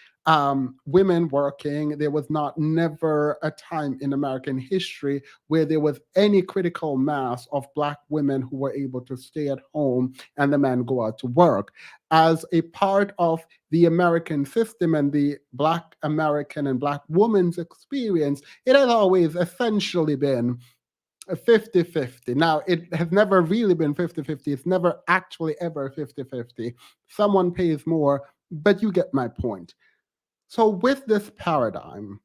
women working. There was not never a time in American history where there was any critical mass of Black women who were able to stay at home and the men go out to work. As a part of the American system and the Black American and Black woman's experience, it has always essentially been a 50-50. Now, it has never really been 50-50. It's never actually ever 50-50. Someone pays more, but you get my point. So with this paradigm,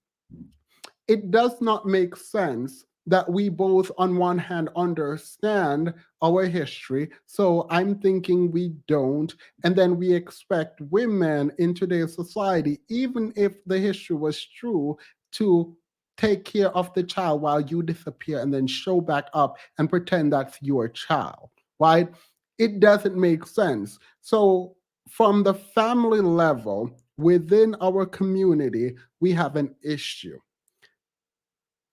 it does not make sense that we both, on one hand, understand our history. So I'm thinking we don't. And then we expect women in today's society, even if the history was true, to take care of the child while you disappear and then show back up and pretend that's your child, right? It doesn't make sense. So from the family level, within our community, we have an issue.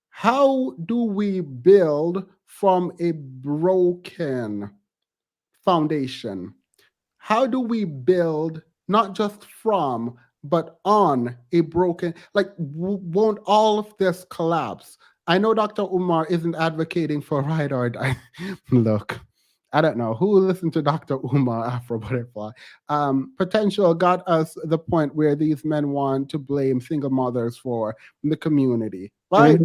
How do we build from a broken foundation? How do we build not just from, but on a broken, like, won't all of this collapse? I know Dr. Umar isn't advocating for ride or die. Look, I don't know who listened to Dr. Umar Afro Butterfly. Potential got us the point where these men want to blame single mothers for the community, right?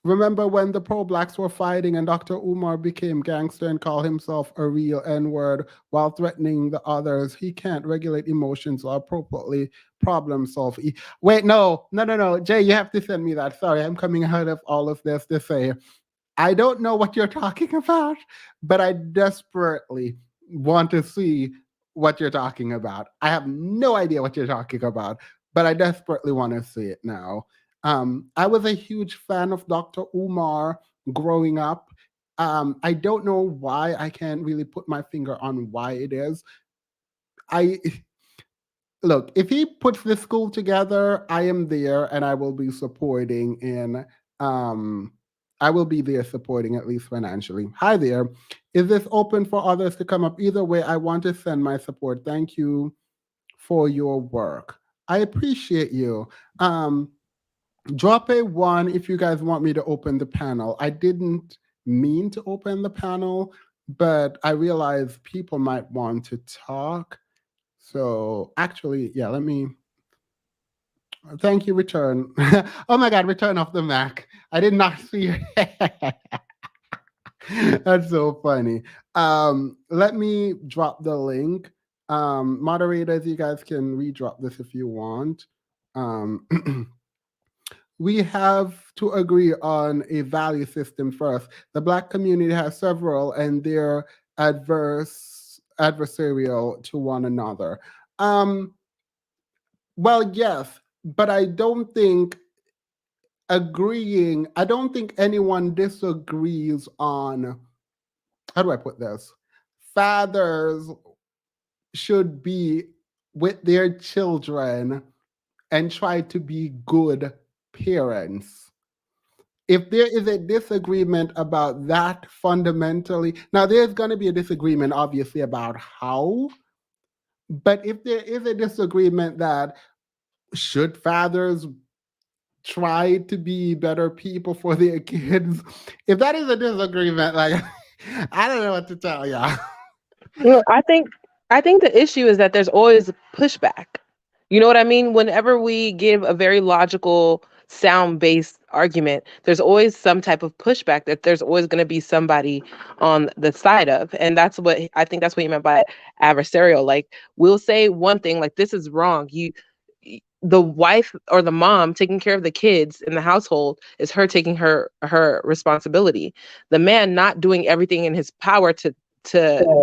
Remember when the pro-blacks were fighting and Dr. Umar became gangster and called himself a real N-word while threatening the others? He can't regulate emotions or appropriately problem solve. Wait, no. Jay, you have to send me that. Sorry, I'm coming out of all of this to say, I don't know what you're talking about, but I desperately want to see what you're talking about. I have no idea what you're talking about, but I desperately want to see it now. I was a huge fan of Dr. Umar growing up. I don't know why. I can't really put my finger on why it is. I look, if he puts this school together, I am there and I will be supporting in I will be there supporting, at least financially. Hi there. Is this open for others to come up? Either way, I want to send my support. Thank you for your work. I appreciate you. Drop a one if you guys want me to open the panel. I didn't mean to open the panel, but I realized people might want to talk. So actually, yeah, let me. Thank you, return. Oh my God, return off the Mac. I did not see. That's so funny. Let me drop the link. Moderators, you guys can redrop this if you want. We have to agree on a value system first. The Black community has several, and they're adversarial to one another. Well, yes, but I don't think anyone disagrees on, how do I put this? Fathers should be with their children and try to be good parents. If there is a disagreement about that fundamentally, now there's going to be a disagreement obviously about how, but if there is a disagreement that should fathers try to be better people for their kids, if that is a disagreement, like, I don't know what to tell y'all. I think the issue is that there's always pushback. You know what I mean? Whenever we give a very logical, sound-based argument, there's always some type of pushback that there's always going to be somebody on the side of. And that's what I think that's what you meant by adversarial. Like, we'll say one thing, like, this is wrong. the wife or the mom taking care of the kids in the household is her taking her responsibility. The man not doing everything in his power to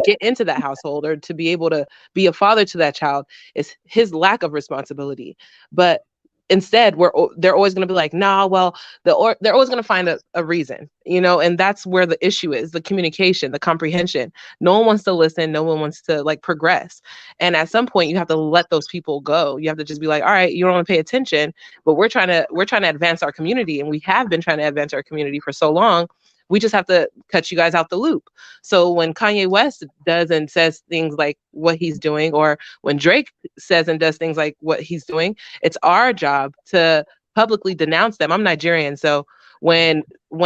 get into that household or to be able to be a father to that child is his lack of responsibility. But instead, they're always going to be like, nah, well, they're always going to find a reason, and that's where the issue is: the communication, the comprehension. No one wants to listen. No one wants to like progress. And at some point, you have to let those people go. You have to just be like, all right, you don't want to pay attention, but we're trying to advance our community, and we have been trying to advance our community for so long. We just have to cut you guys out the loop. So when Kanye West does and says things like what he's doing, or when Drake says and does things like what he's doing, it's our job to publicly denounce them. I'm Nigerian, so when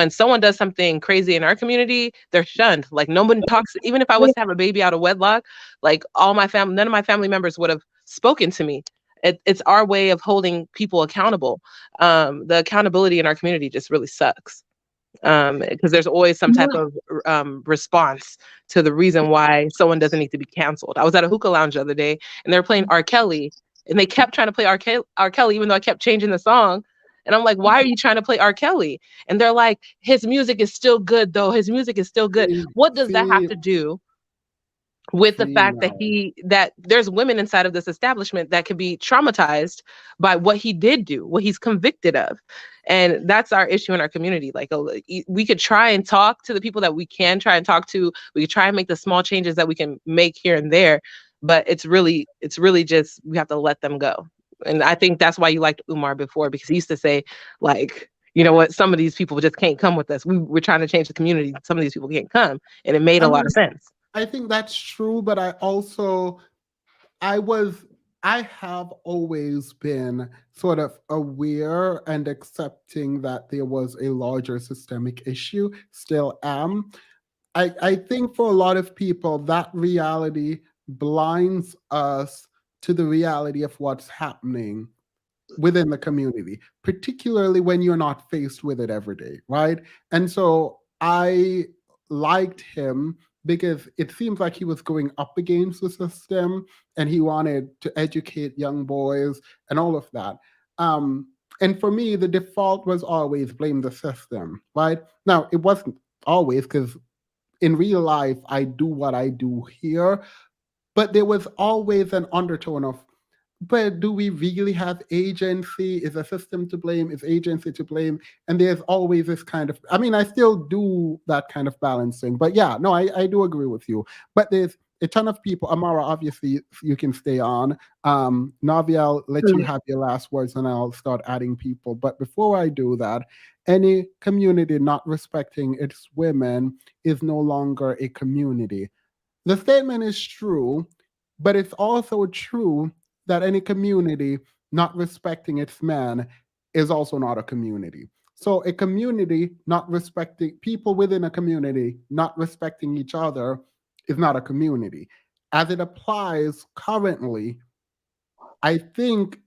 someone does something crazy in our community, they're shunned. Like, no one talks. Even if I was to have a baby out of wedlock, like none of my family members would have spoken to me. It's our way of holding people accountable. The accountability in our community just really sucks, because there's always some type of response to the reason why someone doesn't need to be canceled. I was at a hookah lounge the other day, and they were playing R. Kelly, and they kept trying to play R. Kelly, even though I kept changing the song. And I'm like, why are you trying to play R. Kelly? And they're like, his music is still good, though. His music is still good. What does that have to do with the fact that there's women inside of this establishment that could be traumatized by what he did do, what he's convicted of? And that's our issue in our community. Like, we could try and talk to the people that we can try and talk to. We could try and make the small changes that we can make here and there, but it's really just, we have to let them go. And I think that's why you liked Umar before, because he used to say, like, you know what, some of these people just can't come with us. We're trying to change the community. Some of these people can't come. And it made a lot of sense. I think that's true, but I have always been sort of aware and accepting that there was a larger systemic issue, still am. I think for a lot of people, that reality blinds us to the reality of what's happening within the community, particularly when you're not faced with it every day, right? And so I liked him because it seems like he was going up against the system and he wanted to educate young boys and all of that. And for me, the default was always blame the system, right? Now, it wasn't always, because in real life, I do what I do here, but there was always an undertone of, but do we really have agency? Is the system to blame? Is agency to blame? And there's always this kind of, I mean, I still do that kind of balancing, but yeah, no, I do agree with you. But there's a ton of people. Amara, obviously, you can stay on. Navi, I'll let you have your last words and I'll start adding people. But before I do that, any community not respecting its women is no longer a community. The statement is true, but it's also true that any community not respecting its man is also not a community. So a community not respecting people within a community, not respecting each other is not a community. As it applies currently, I think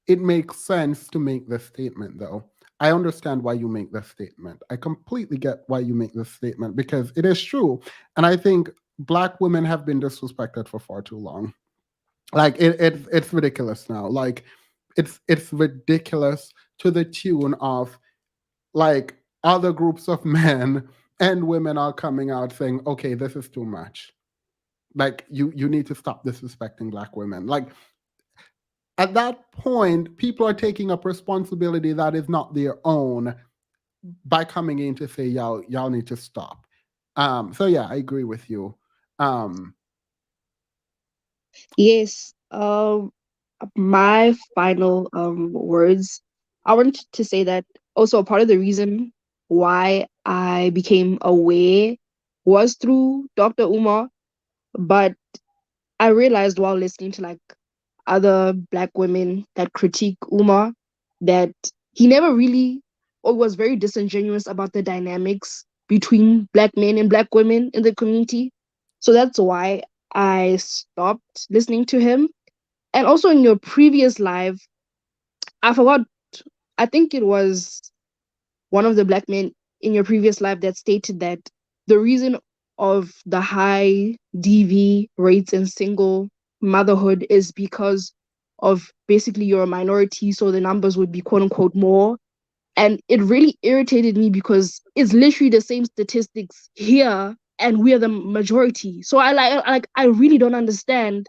it makes sense to make this statement, though. I understand why you make this statement. I completely get why you make this statement, because it is true. And I think Black women have been disrespected for far too long. Like it's ridiculous now. Like it's ridiculous to the tune of, like, other groups of men and women are coming out saying, okay, this is too much. Like you need to stop disrespecting Black women. Like at that point, people are taking up responsibility that is not their own by coming in to say, y'all need to stop. So yeah, I agree with you. Yes. My final words. I want to say that also a part of the reason why I became aware was through Dr. Umar, but I realized while listening to like other Black women that critique Umar that he never really, or was very disingenuous about the dynamics between Black men and Black women in the community. So that's why I stopped listening to him. And also in your previous live, I forgot, I think it was one of the Black men in your previous live that stated that the reason of the high DV rates in single motherhood is because of basically you're a minority, so the numbers would be quote unquote more. And it really irritated me because it's literally the same statistics here and we're the majority. So I really don't understand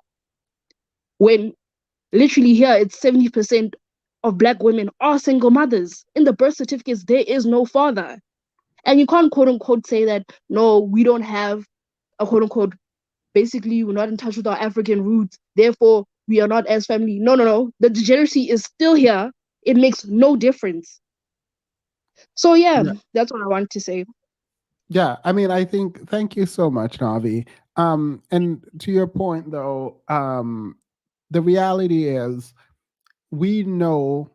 when literally here it's 70% of black women are single mothers. In the birth certificates, there is no father. And you can't quote unquote say that no, we don't have a quote unquote basically we're not in touch with our African roots, therefore we are not as family. No, no, no. The degeneracy is still here. It makes no difference. So yeah, Yeah. that's what I want to say. Yeah, I mean, I think thank you so much, Navi. And to your point though, the reality is we know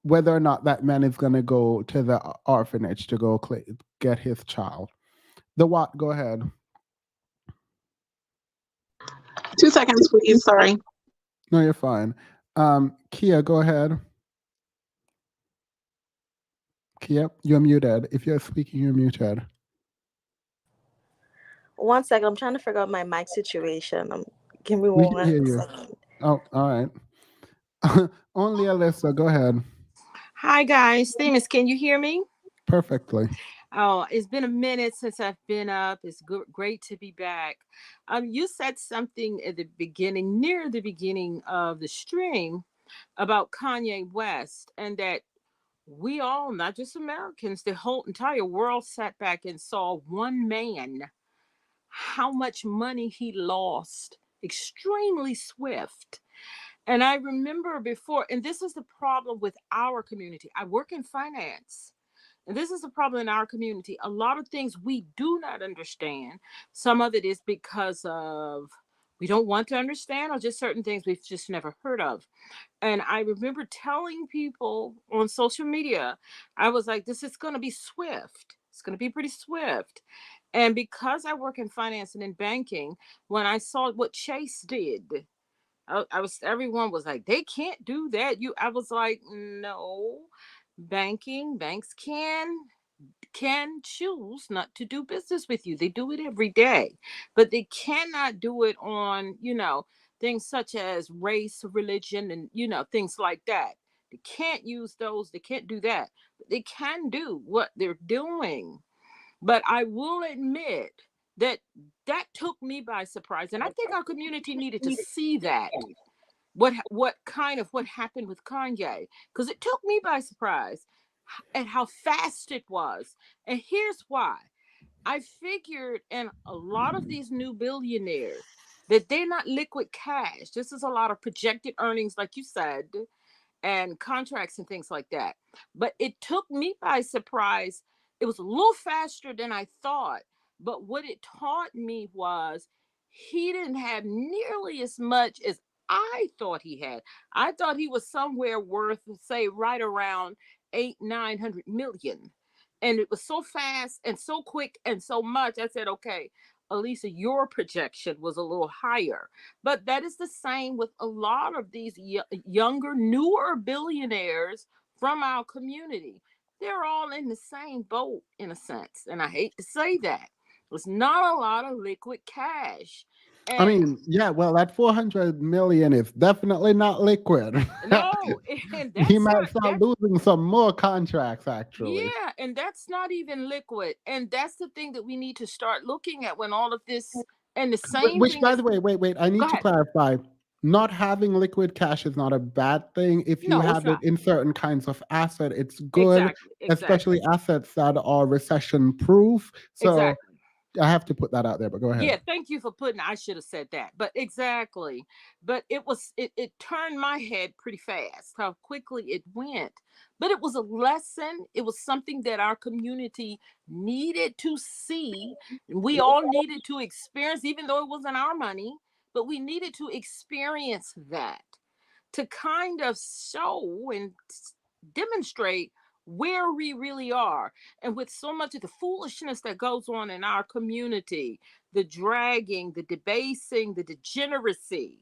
whether or not that man is going to go to the orphanage to go get his child. The what? Go ahead. 2 seconds, please. Sorry. No, you're fine. Kia, go ahead. Kia, you're muted. If you're speaking, you're muted. 1 second. I'm trying to figure out my mic situation. Give me We can hear 1 you. second. Oh, all right. Only Alyssa, go ahead. Hi guys, Themis, can you hear me? Perfectly. Oh, it's been a minute since I've been up. It's great to be back. You said something at the beginning, near the beginning of the stream, about Kanye West, and that we all, not just Americans, the whole entire world sat back and saw one man, how much money he lost, extremely swift. And I remember before, and this is the problem with our community. I work in finance. And this is a problem in our community. A lot of things we do not understand. Some of it is because of we don't want to understand, or just certain things we've just never heard of. And I remember telling people on social media, I was like, this is going to be swift. It's going to be pretty swift. And because I work in finance and in banking, when I saw what Chase did, everyone was like, they can't do that. I was like, no, banks can choose not to do business with you. They do it every day, but they cannot do it on, things such as race, religion, and, things like that. They can't use those. They can't do that. But they can do what they're doing. But I will admit that that took me by surprise. And I think our community needed to see that what happened with Kanye, because it took me by surprise at how fast it was. And here's why. I figured in a lot of these new billionaires that they're not liquid cash. This is a lot of projected earnings, like you said, and contracts and things like that. But it took me by surprise. It was a little faster than I thought. But what it taught me was he didn't have nearly as much as I thought he had. I thought he was somewhere worth, say, right around 900 million. And it was so fast and so quick and so much. I said, okay, Elisa, your projection was a little higher. But that is the same with a lot of these younger, newer billionaires from our community. They're all in the same boat, in a sense. And I hate to say that. There's not a lot of liquid cash. I And mean, yeah, well, that 400 million is definitely not liquid. no, and He that's might not start that. losing some more contracts, actually. Yeah, and that's not even liquid. And that's the thing that we need to start looking at when all of this, and the same Which, thing by is, the way, wait, I go need to ahead. clarify. Not having liquid cash is not a bad thing. If you No, it's have it not. in certain kinds of asset, it's good, Exactly. especially assets that are recession proof. So Exactly. I have to put that out there, but go ahead. Yeah, thank you for putting, I should have said that. But exactly. But it turned my head pretty fast how quickly it went. But it was a lesson. It was something that our community needed to see. We all needed to experience, even though it wasn't our money, but we needed to experience that to kind of show and demonstrate where we really are. And with so much of the foolishness that goes on in our community, the dragging, the debasing, the degeneracy,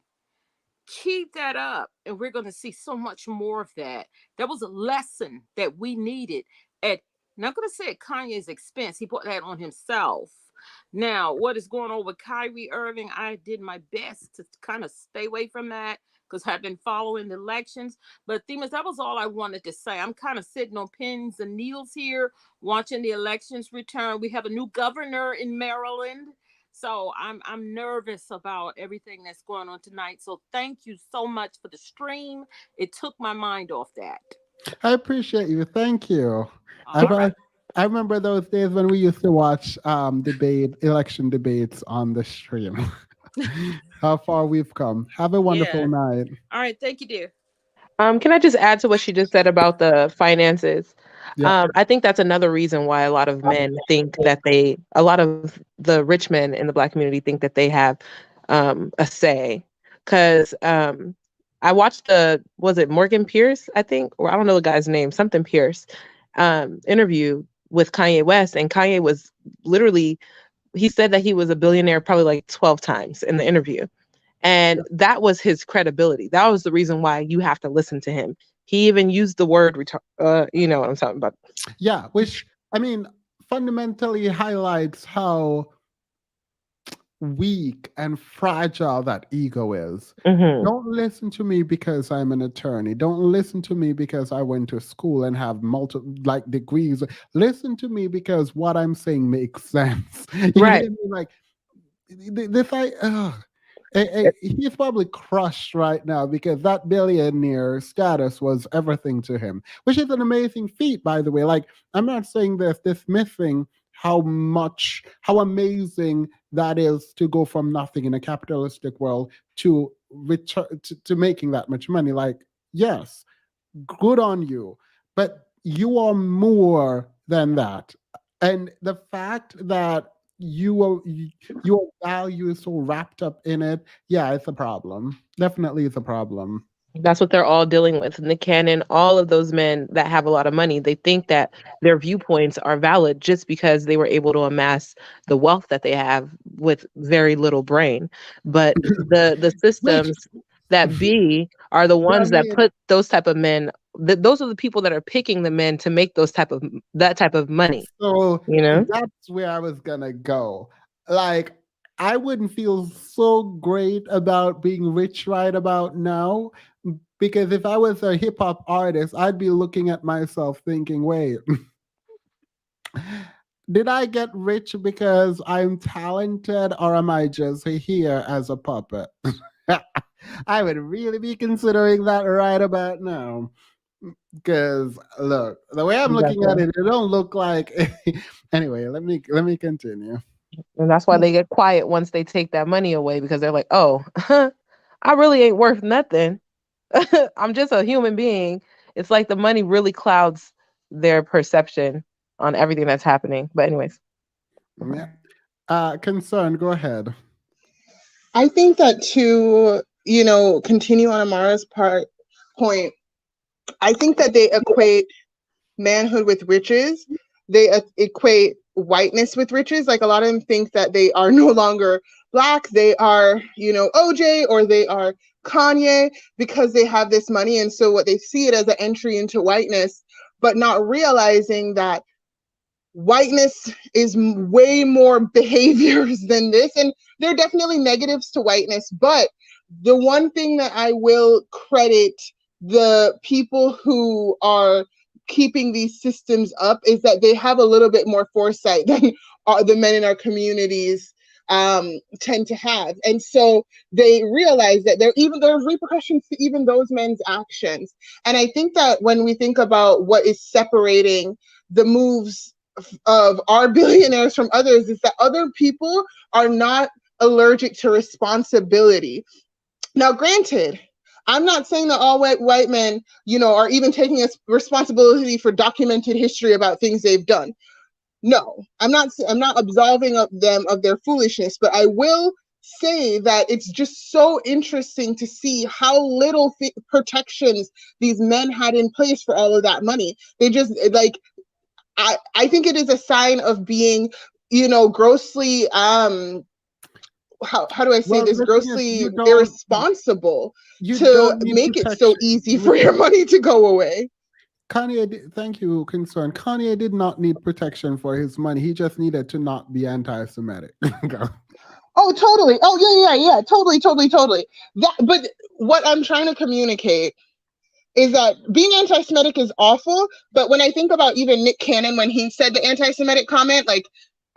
keep that up. And we're going to see so much more of that. That was a lesson that we needed at, not going to say at Kanye's expense. He put that on himself. Now, what is going on with Kyrie Irving? I did my best to kind of stay away from that. because I've been following the elections. But Themis, that was all I wanted to say. I'm kind of sitting on pins and needles here, watching the elections return. We have a new governor in Maryland. So I'm nervous about everything that's going on tonight. So thank you so much for the stream. It took my mind off that. I appreciate you. Thank you. All right. I remember those days when we used to watch election debates on the stream. How far we've come. Have a wonderful night. All right. Thank you, dear. Can I just add to what she just said about the finances? Yeah. I think that's another reason why a lot of men think that a lot of the rich men in the Black community think that they have a say. Because I watched was it Morgan Pierce, I think, or I don't know the guy's name, something Pierce, interview with Kanye West. And Kanye was literally, he said that he was a billionaire probably like 12 times in the interview. And that was his credibility. That was the reason why you have to listen to him. He even used the word, you know what I'm talking about. Yeah, which, I mean, fundamentally highlights how weak and fragile that ego is. Mm-hmm. Don't listen to me because I'm an attorney. Don't listen to me because I went to school and have multiple degrees. Listen to me because what I'm saying makes sense. You know what I mean? Like he's probably crushed right now because that billionaire status was everything to him, which is an amazing feat, by the way. Like, I'm not saying this dismissing how amazing that is to go from nothing in a capitalistic world to making that much money. Like, yes, good on you, but you are more than that. And the fact that your value is so wrapped up in it, yeah, it's a problem. Definitely it's a problem. That's what they're all dealing with. Nick Cannon, all of those men that have a lot of money, they think that their viewpoints are valid just because they were able to amass the wealth that they have with very little brain. But the systems that be are the ones that put those type of men, those are the people that are picking the men to make that type of money. So you know, that's where I was gonna go. Like, I wouldn't feel so great about being rich right about now, because if I was a hip hop artist, I'd be looking at myself thinking, wait, did I get rich because I'm talented, or am I just here as a puppet? I would really be considering that right about now. Because look, the way I'm looking at it, it don't look like. Anyway, let me continue. And that's why they get quiet once they take that money away, because they're like, oh, I really ain't worth nothing. I'm just a human being. It's like the money really clouds their perception on everything that's happening. But anyways. Yeah. Concern, go ahead. I think that to, continue on Amara's point, I think that they equate manhood with riches. They equate whiteness with riches. Like, a lot of them think that they are no longer Black. They are, OJ, or they are Kanye, because they have this money. And so what they see it as an entry into whiteness, but not realizing that whiteness is way more behaviors than this. And there are definitely negatives to whiteness. But the one thing that I will credit the people who are keeping these systems up is that they have a little bit more foresight than the men in our communities tend to have. And so they realize that there are repercussions to even those men's actions. And I think that when we think about what is separating the moves of our billionaires from others, is that other people are not allergic to responsibility. Now, granted, I'm not saying that all white men, are even taking a responsibility for documented history about things they've done. No, I'm not absolving them of their foolishness, but I will say that it's just so interesting to see how little protections these men had in place for all of that money. They just, like, I think it is a sign of being, grossly, how do I say this, grossly irresponsible to make it so easy for your money to go away. Kanye, thank you, Concern. Kanye did not need protection for his money. He just needed to not be anti-Semitic. Oh, totally. Oh, yeah. Totally. But what I'm trying to communicate is that being anti-Semitic is awful, but when I think about even Nick Cannon, when he said the anti-Semitic comment, like,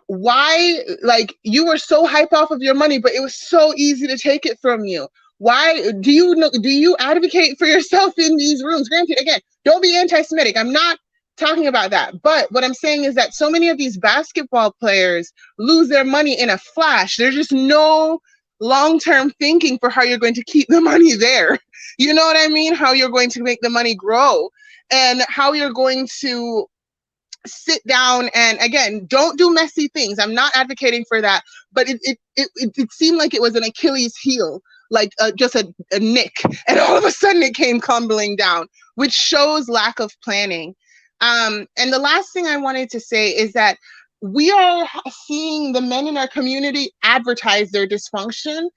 why, like, you were so hype off of your money, but it was so easy to take it from you. Why do you advocate for yourself in these rooms? Granted, again, don't be anti-Semitic. I'm not talking about that. But what I'm saying is that so many of these basketball players lose their money in a flash. There's just no long-term thinking for how you're going to keep the money there. You know what I mean? How you're going to make the money grow and how you're going to sit down and, again, don't do messy things. I'm not advocating for that, but it seemed like it was an Achilles heel, like just a nick, and all of a sudden it came crumbling down, which shows lack of planning. And the last thing I wanted to say is that we are seeing the men in our community advertise their dysfunction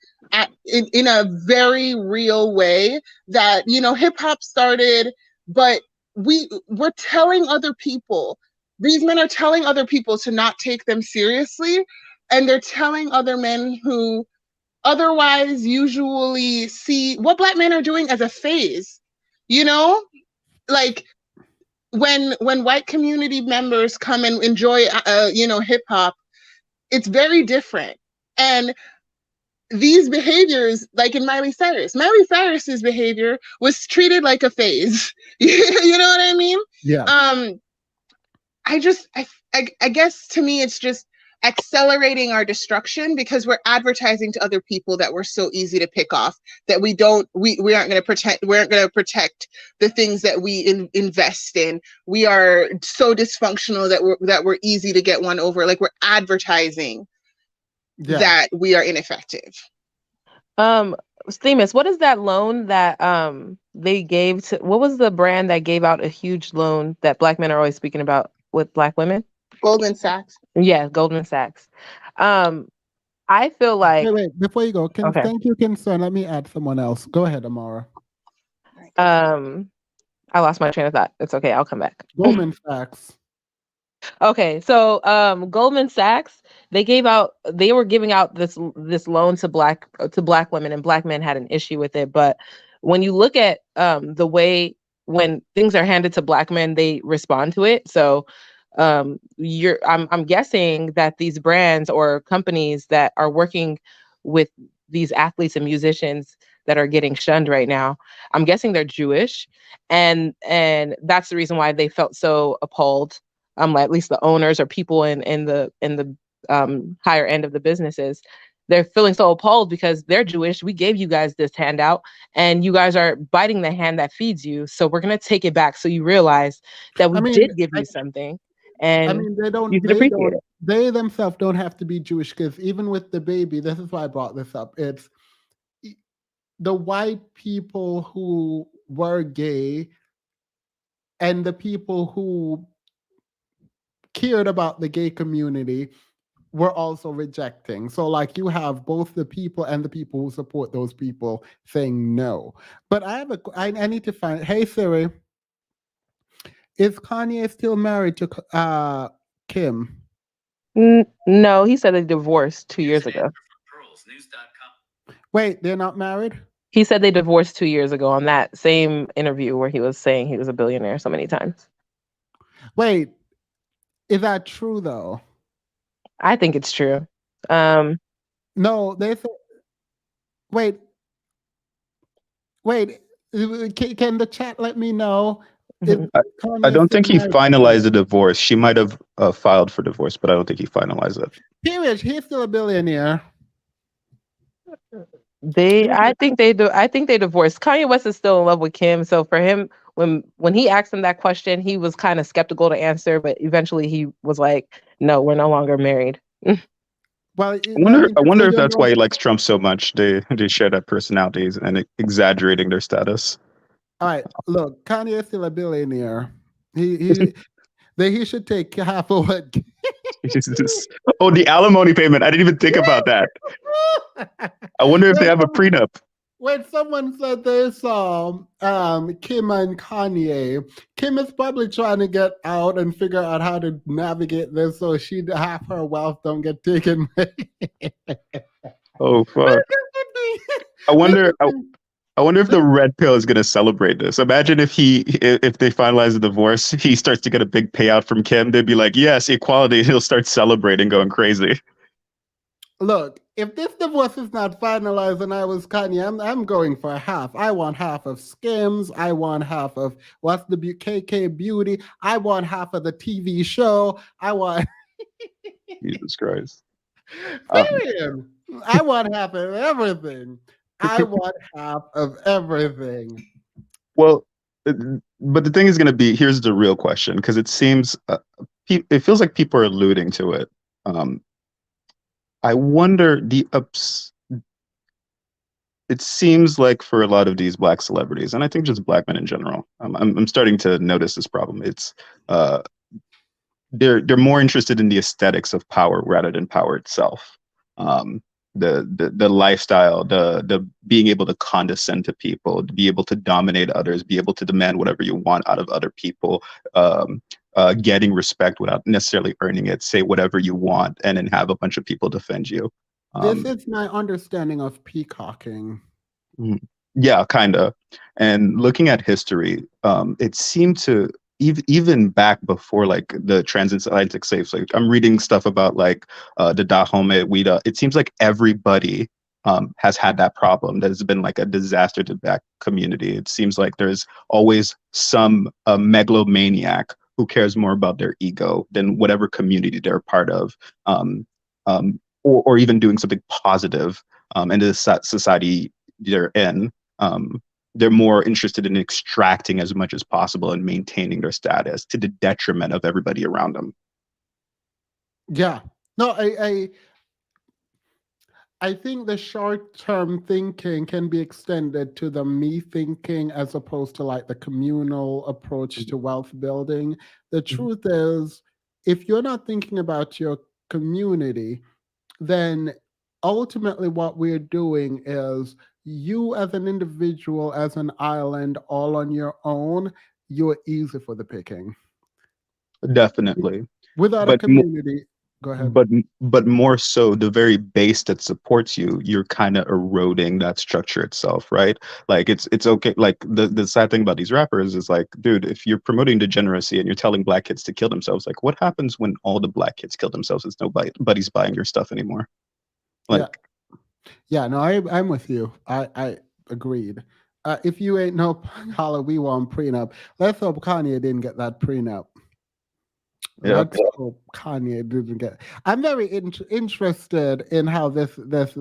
in a very real way. That, you know, hip hop started, but we're telling other people. These men are telling other people to not take them seriously, and they're telling other men who otherwise usually see what Black men are doing as a phase. You know, like when white community members come and enjoy, you know, hip hop, it's very different. And these behaviors, like in Miley Cyrus's behavior was treated like a phase. You know what I mean? Yeah. I guess to me, it's just accelerating our destruction because we're advertising to other people that we're so easy to pick off, that we aren't going to protect the things that we invest in. We are so dysfunctional that we're easy to get one over. Like, we're advertising that we are ineffective. Themis, what is that loan that they gave to, what was the brand that gave out a huge loan that Black men are always speaking about with Black women? Goldman Sachs. Yeah, Goldman Sachs. I feel like wait, before you go, thank you, Kinson. Let me add someone else. Go ahead, Amara. I lost my train of thought. It's okay, I'll come back. Goldman Sachs. Okay, so Goldman Sachs, they were giving out this loan to black women, and Black men had an issue with it. But when you look at the way when things are handed to Black men, they respond to it. So I'm guessing that these brands or companies that are working with these athletes and musicians that are getting shunned right now, I'm guessing they're Jewish, and that's the reason why they felt so appalled. At least the owners or people in the higher end of the businesses, they're feeling so appalled because they're Jewish. We gave you guys this handout, and you guys are biting the hand that feeds you. So we're gonna take it back, so you realize that we did give you something. And they themselves don't have to be Jewish, because even with the baby, this is why I brought this up. It's the white people who were gay and the people who cared about the gay community were also rejecting. So, like, you have both the people and the people who support those people saying no. But I need to find. Hey Siri, is Kanye still married to Kim? No, he said they divorced 2 years ago. Wait, they're not married? He said they divorced 2 years ago on that same interview where he was saying he was a billionaire so many times. Wait, is that true though? I think it's true. No, they said. Wait. Can the chat let me know? I don't think he finalized the divorce. She might have filed for divorce, but I don't think he finalized it. Period. He's still a billionaire. I think they divorced. Kanye West is still in love with Kim, so for him, when he asked him that question, he was kind of skeptical to answer, but eventually he was like, "No, we're no longer married." Well, I wonder if that's why he likes Trump so much. They share that personalities and exaggerating their status. All right, look, Kanye is still a billionaire. He should take half of what. Oh, the alimony payment! I didn't even think about that. I wonder if they have a prenup. When someone said they saw Kim and Kanye, Kim is probably trying to get out and figure out how to navigate this so half her wealth don't get taken. Oh fuck! I wonder. I wonder if the red pill is going to celebrate this. Imagine if if they finalize the divorce, he starts to get a big payout from Kim. They'd be like, yes, equality. He'll start celebrating, going crazy. Look, if this divorce is not finalized and I was Kanye, I'm going for half. I want half of Skims. I want half of what's the KK Beauty. I want half of the TV show. I want. Jesus Christ. Period. I want half of everything. I want half of everything. Well, but the thing is going to be, here's the real question, because it seems, it feels like people are alluding to it. I wonder it seems like for a lot of these Black celebrities, and I think just Black men in general, I'm starting to notice this problem. It's they're more interested in the aesthetics of power rather than power itself. The lifestyle, the being able to condescend to people, to be able to dominate others, be able to demand whatever you want out of other people, getting respect without necessarily earning it, say whatever you want, and then have a bunch of people defend you. This is my understanding of peacocking. Yeah, kind of. And looking at history, it seemed to even back before like the transatlantic slaves. Like I'm reading stuff about like the Dahomey, Ouida. It seems like everybody has had that problem. That has been like a disaster to that community. It seems like there's always some megalomaniac who cares more about their ego than whatever community they're part of, or even doing something positive in the society they're in. They're more interested in extracting as much as possible and maintaining their status to the detriment of everybody around them. Yeah. No, I think the short-term thinking can be extended to the me thinking as opposed to like the communal approach to wealth building. The truth is, if you're not thinking about your community, then ultimately what we're doing is you as an individual, as an island, all on your own, you're easy for the picking. Definitely. Without a community, go ahead. But more so, the very base that supports you, you're kind of eroding that structure itself, right? Like it's okay. Like the sad thing about these rappers is like, dude, if you're promoting degeneracy and you're telling Black kids to kill themselves, like what happens when all the Black kids kill themselves? It's nobody's buying your stuff anymore. Like, yeah, no, I'm with you. I agreed. If you ain't no holla, we want prenup. Let's hope Kanye didn't get that prenup. Yeah. Let's hope Kanye didn't get. I'm very interested in how this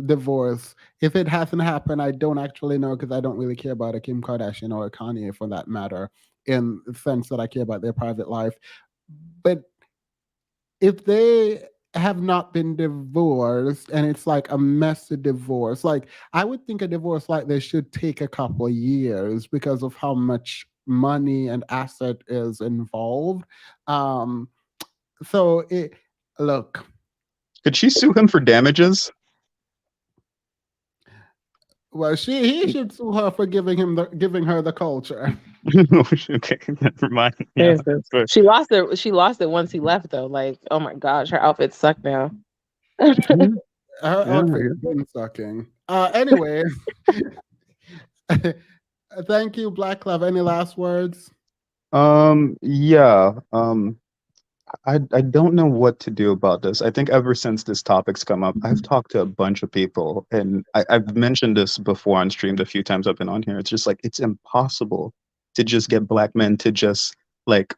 divorce, if it hasn't happened, I don't actually know because I don't really care about a Kim Kardashian or a Kanye for that matter, in the sense that I care about their private life. But if they have not been divorced and it's like a messy divorce, like I would think a divorce like this should take a couple of years because of how much money and asset is involved. So look, could she sue him for damages? Well, he should sue her for giving her the culture. Okay, never mind. Yeah, she lost it. She lost it once he left, though. Like, oh my gosh, her outfits suck now. Her outfit's been sucking. Anyway, thank you, Black Love. Any last words? Yeah. I don't know what to do about this. I think ever since this topic's come up, I've talked to a bunch of people, and I've mentioned this before on stream the few times I've been on here. It's just like it's impossible to just get Black men to just like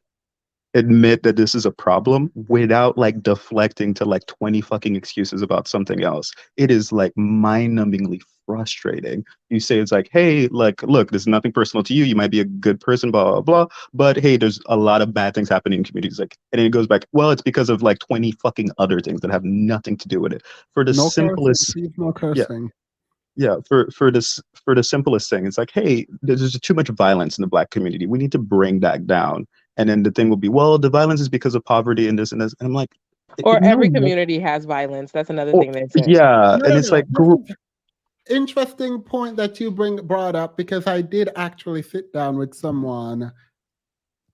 admit that this is a problem without like deflecting to like 20 fucking excuses about something else. It is like mind-numbingly frustrating. You say it's like, hey, like, look, there's nothing personal to you. You might be a good person, blah, blah, blah. But hey, there's a lot of bad things happening in communities. Like, and then it goes back, well, it's because of like 20 fucking other things that have nothing to do with it. For the simplest, no cursing. Yeah, for the simplest thing, it's like, hey, there's too much violence in the Black community. We need to bring that down. And then the thing will be, well, the violence is because of poverty and this and this. And I'm like, or every community has violence. That's another thing they say. Yeah, and it's like interesting point that you brought up, because I did actually sit down with someone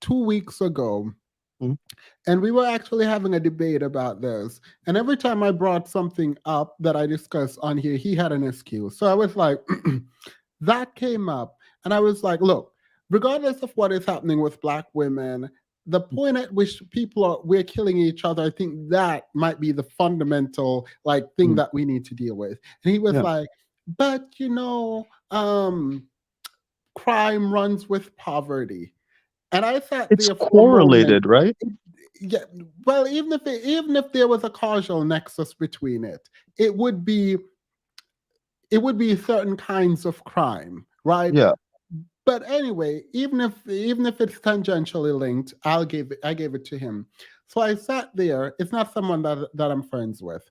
2 weeks ago. And we were actually having a debate about this. And every time I brought something up that I discussed on here, he had an excuse. So I was like, that came up, and I was like, look, regardless of what is happening with Black women, the point at which we're killing each other, I think that might be the fundamental like thing Mm. that we need to deal with. And he was Yeah. like, but crime runs with poverty. And I sat It's there for a moment. correlated, right? Yeah, well, even if there was a causal nexus between it, it would be certain kinds of crime, right? Yeah. But anyway, even if it's tangentially linked, I gave it to him. So I sat there. It's not someone that I'm friends with,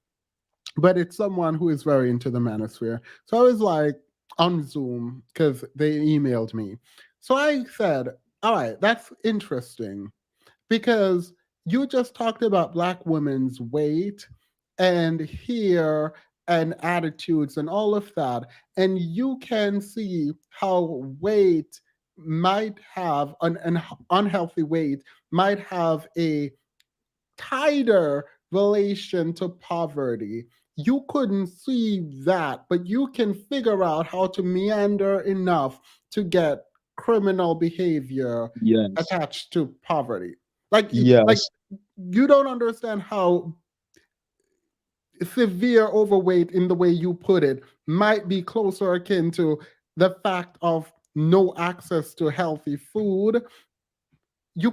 but it's someone who is very into the manosphere. So I was like on Zoom because they emailed me. So I said, all right, that's interesting because you just talked about Black women's weight and hair and attitudes and all of that. And you can see how weight might have an unhealthy weight might have a tighter relation to poverty. You couldn't see that, but you can figure out how to meander enough to get criminal behavior Yes. attached to poverty. Like Yes. you don't understand how severe overweight in the way you put it might be closer akin to the fact of no access to healthy food. You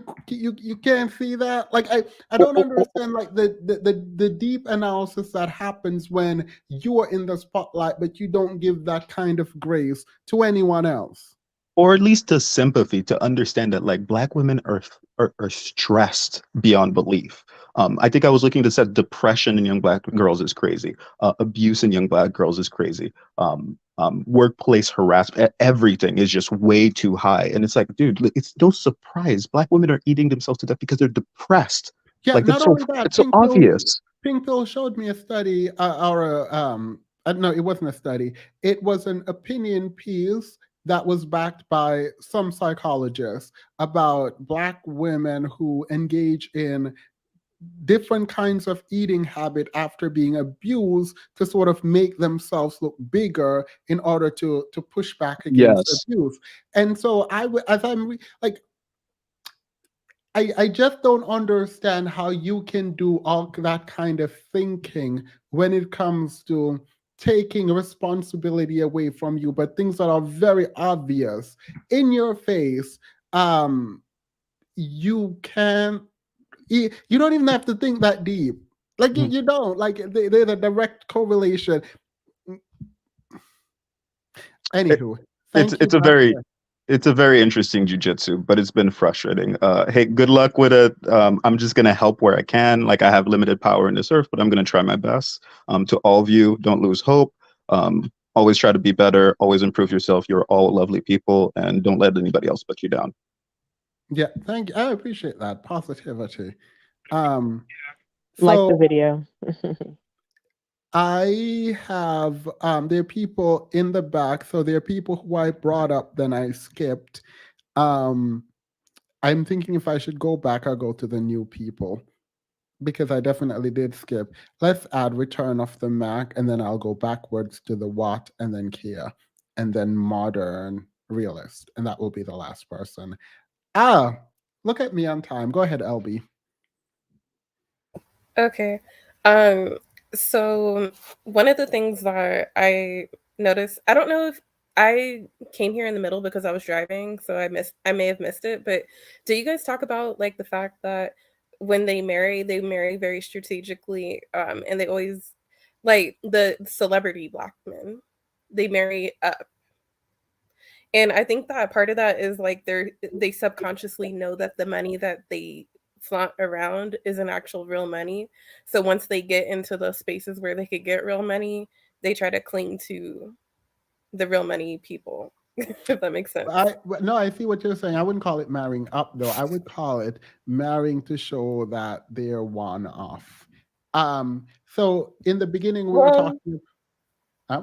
can't see that. Like I Or, don't or, or, understand like the deep analysis that happens when you are in the spotlight but you don't give that kind of grace to anyone else. or at least a sympathy to understand that like Black women are stressed beyond belief. I think I was looking to set depression in young Black girls is crazy. Abuse in young Black girls is crazy. Workplace harassment, everything is just way too high. And it's like, dude, it's no surprise. Black women are eating themselves to death because they're depressed. Yeah, Like not only that, it's so obvious. Pink Pill showed me a study, no, it wasn't a study. It was an opinion piece that was backed by some psychologists about Black women who engage in different kinds of eating habit after being abused to sort of make themselves look bigger in order to push back against Yes. abuse. And so as like I just don't understand how you can do all that kind of thinking when it comes to taking responsibility away from you, but things that are very obvious in your face. You can you don't even have to think that deep. Like Mhm. you don't like there's a direct correlation. Anywho, it's thank you, it's a Black. very it's a very interesting jujitsu, but it's been frustrating. Hey, good luck with it. I'm just gonna help where I can. Like I have limited power in this earth, but I'm gonna try my best. To all of you, don't lose hope. Always try to be better. Always improve yourself. You're all lovely people, and don't let anybody else put you down. Yeah, thank you. I appreciate that positivity. Like So the video. I have there are people in the back, so there are people who I brought up, then I skipped. Um, I'm thinking if I should go back, I'll go to the new people because I definitely did skip. Let's add Return of the Mac, and then I'll go backwards to the Watt, and then Kia, and then Modern Realist, and that will be the last person. Look at me on time. Go ahead, LB. Okay. So one of the things that I noticed, I don't know if I came here in the middle because I was driving, so I may have missed it, but do you guys talk about like the fact that when they marry very strategically, and they always like the celebrity Black men, they marry up. And I think that part of that is like they subconsciously know that the money that they flaunt around isn't actual real money. So once they get into those spaces where they could get real money, they try to cling to the real money people, if that makes sense. No, I see what you're saying. I wouldn't call it marrying up though. I would call it marrying to show that they're one off. So in the beginning we were Well, talking. Uh,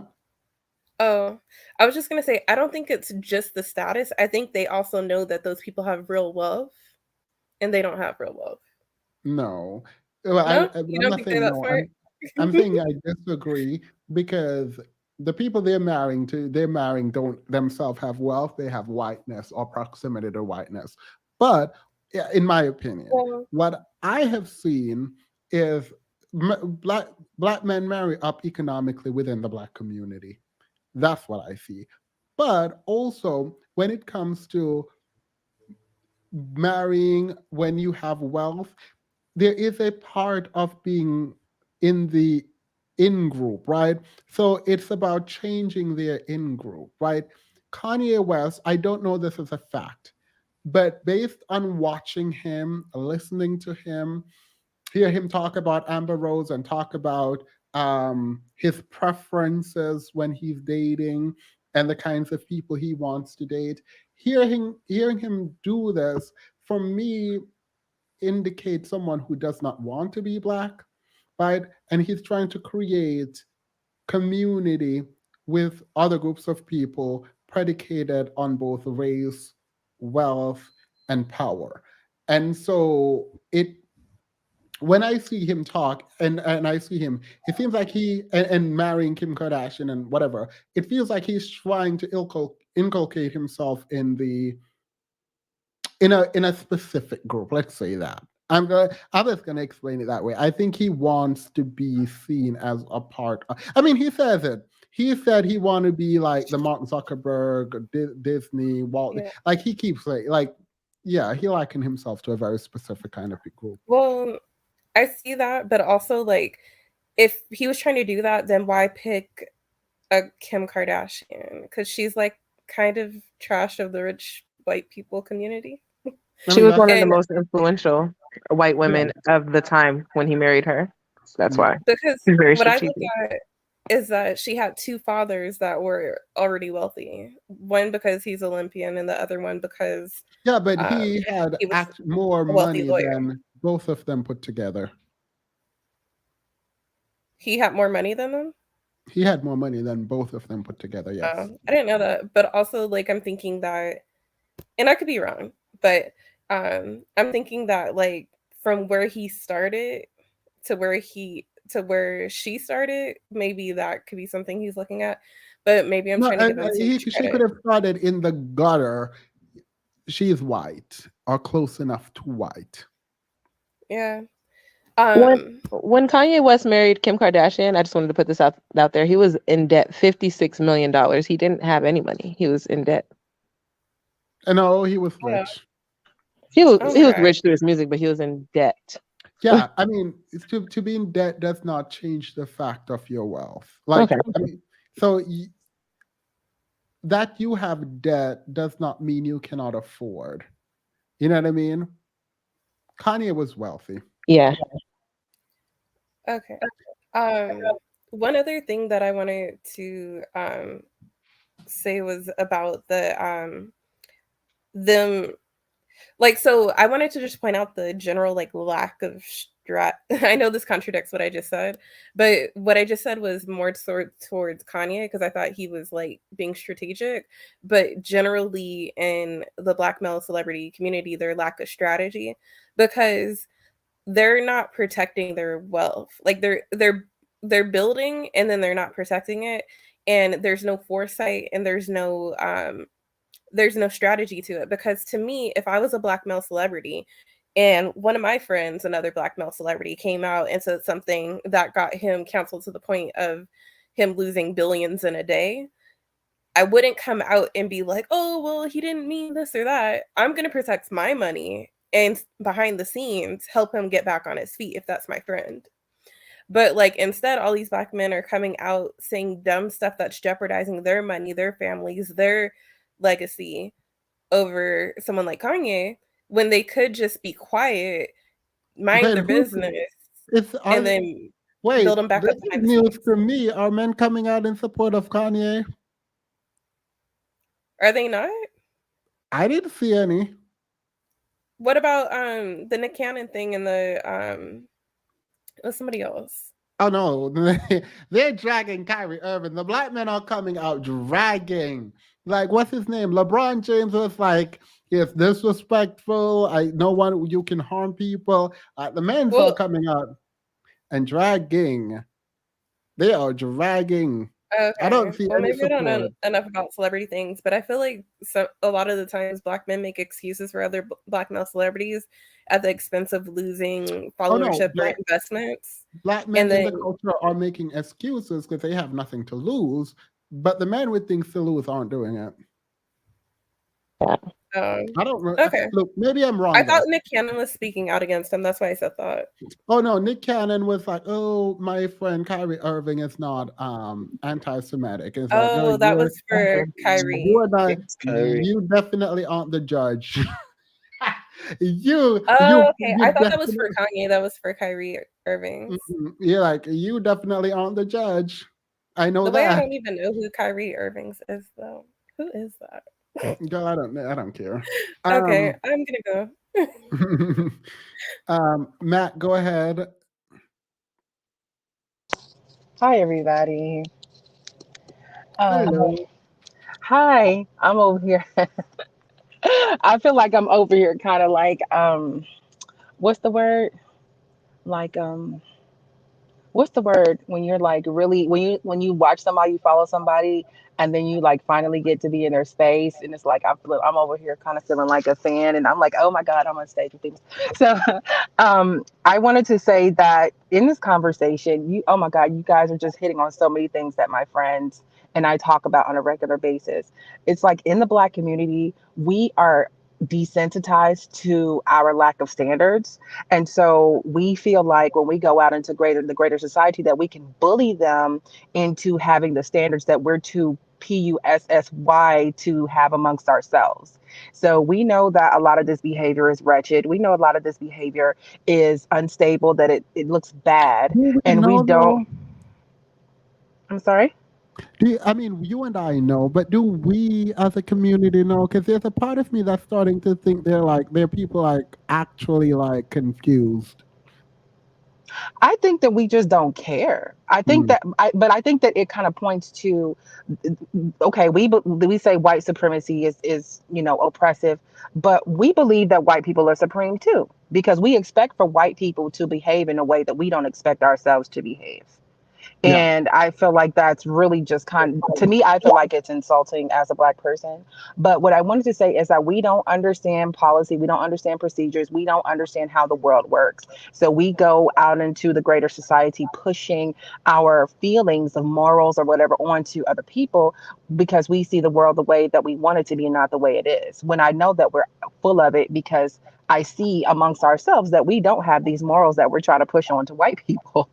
oh, I was just gonna say, I don't think it's just the status. I think they also know that those people have real wealth and they don't have real wealth. no, well, No? I'm You don't not think they're saying that no. smart? I'm saying I disagree because the people they're marrying don't themselves have wealth. They have whiteness or proximity to whiteness. But yeah, in my opinion, Well, what I have seen is black men marry up economically within the black community. That's what I see. But also, when it comes to marrying when you have wealth, there is a part of being in the in group, right? So it's about changing their in group, right? Kanye West, I don't know this as a fact, but based on watching him, listening to him, hear him talk about Amber Rose and talk about his preferences when he's dating and the kinds of people he wants to date. Hearing him do this, for me, indicates someone who does not want to be black, right? And he's trying to create community with other groups of people predicated on both race, wealth, and power. And so it when I see him talk and I see him, it seems like and marrying Kim Kardashian and whatever, it feels like he's trying to inculcate himself in a specific group. Let's say that. I'm just gonna explain it that way. I think he wants to be seen as a part of, I mean, he says it. He said he want to be like the Mark Zuckerberg, Disney, Walt. yeah. Like he keeps saying, like, yeah, he likened himself to a very specific kind of group. Well, I see that, but also like if he was trying to do that, then why pick a Kim Kardashian? Because she's like kind of trash of the rich white people community. I She mean, was that's one of the And most influential white yeah. women of the time when he married her. So that's Yeah. why. because He's very what I look strategic. at is that she had two fathers that were already wealthy. One because he's Olympian, and the other one because Yeah, but he had he was more a wealthy money lawyer. than both of them put together. He had more money than them. He had more money than both of them put together. Yes. I didn't know that, but also like I'm thinking that, and I could be wrong, but I'm thinking that like from where he started to where she started, maybe that could be something he's looking at. But maybe I'm No, trying to give him too much she could credit. have started in the gutter. She's white or close enough to white. Yeah. When Kanye West married Kim Kardashian, I just wanted to put this out there. He was in debt $56 million. He didn't have any money. He was in debt. And no, he was Yeah. rich. He was Okay. rich through his music, but he was in debt. Yeah, I mean, to be in debt does not change the fact of your wealth. Like, Okay. I mean, so that you have debt does not mean you cannot afford. You know what I mean? Kanye was wealthy. Yeah. Okay. One other thing that I wanted to say was about them, like, so I wanted to just point out the general like lack of I know this contradicts what I just said, but what I just said was more towards Kanye because I thought he was like being strategic, but generally in the black male celebrity community, their lack of strategy, because they're not protecting their wealth. Like they're building and then they're not protecting it, and there's no foresight and there's no strategy to it. Because to me, if I was a black male celebrity and one of my friends, another black male celebrity, came out and said something that got him canceled to the point of him losing billions in a day, I wouldn't come out and be like, oh, well, he didn't mean this or that. I'm going to protect my money and behind the scenes help him get back on his feet if that's my friend. But like instead, all these black men are coming out saying dumb stuff that's jeopardizing their money, their families, their legacy over someone like Kanye when they could just be quiet, mind But their business, and then wait, build them back this up is behind the news scenes. to me. Are men coming out in support of Kanye? Are they not? I didn't see any. What about the Nick Cannon thing and the somebody else? Oh no, they're dragging Kyrie Irving. The black men are coming out dragging. Like, what's his name? LeBron James was like, it's disrespectful. No one, you can harm people. The men are Well, coming out and dragging. They are dragging. I don't Okay. see Well, any maybe I don't know support. enough about celebrity things, but I feel like a lot of the times black men make excuses for other black male celebrities at the expense of losing Oh no, followership or investments. black men And in then, the culture are making excuses because they have nothing to lose, but the men with things to lose aren't doing it. I don't know. okay. Look, maybe I'm I wrong thought though. Nick Cannon was speaking out against him. That's why I said that. Oh no, Nick Cannon was like, "Oh, my friend Kyrie Irving is not anti-Semitic." It's like, "No, Oh, that you're was for you Kyrie. and I, you definitely aren't the judge. Oh, okay. You I thought that was for definitely Kanye. That was for Kyrie Irving's. you're like you definitely aren't the judge. I know The way I that." don't even know who Kyrie Irving's is, though. Who is that? Girl, I don't care. Okay, I'm gonna go. Matt, go ahead. Hi, everybody. Um, Hello. hi, I'm over here. I feel like I'm over here, kind of like, what's the word? Like, what's the word when you're like really when you watch somebody, you follow somebody, and then you like finally get to be in their space, and it's like I'm over here kind of feeling like a fan, and I'm like, oh my god, I'm on stage with things. So, I wanted to say that in this conversation, oh my god, you guys are just hitting on so many things that my friends and I talk about on a regular basis. It's like in the Black community, we are desensitized to our lack of standards, and so we feel like when we go out into the greater society that we can bully them into having the standards that we're too PUSSY to have amongst ourselves. So we know that a lot of this behavior is wretched. We know a lot of this behavior is unstable, that it looks bad. Do we And we know don't, though? I'm sorry? I mean, you and I know, but do we as a community know? Because there's a part of me that's starting to think they're people like actually like confused. I think that we just don't care. I think Mm. that, but I think that it kind of points to, okay, we say white supremacy is oppressive, but we believe that white people are supreme too, because we expect for white people to behave in a way that we don't expect ourselves to behave. Yeah. And I feel like that's really just to me, I feel like it's insulting as a Black person. But what I wanted to say is that we don't understand policy, we don't understand procedures, we don't understand how the world works. So we go out into the greater society pushing our feelings of morals or whatever onto other people because we see the world the way that we want it to be and not the way it is. When I know that we're full of it because I see amongst ourselves that we don't have these morals that we're trying to push onto white people.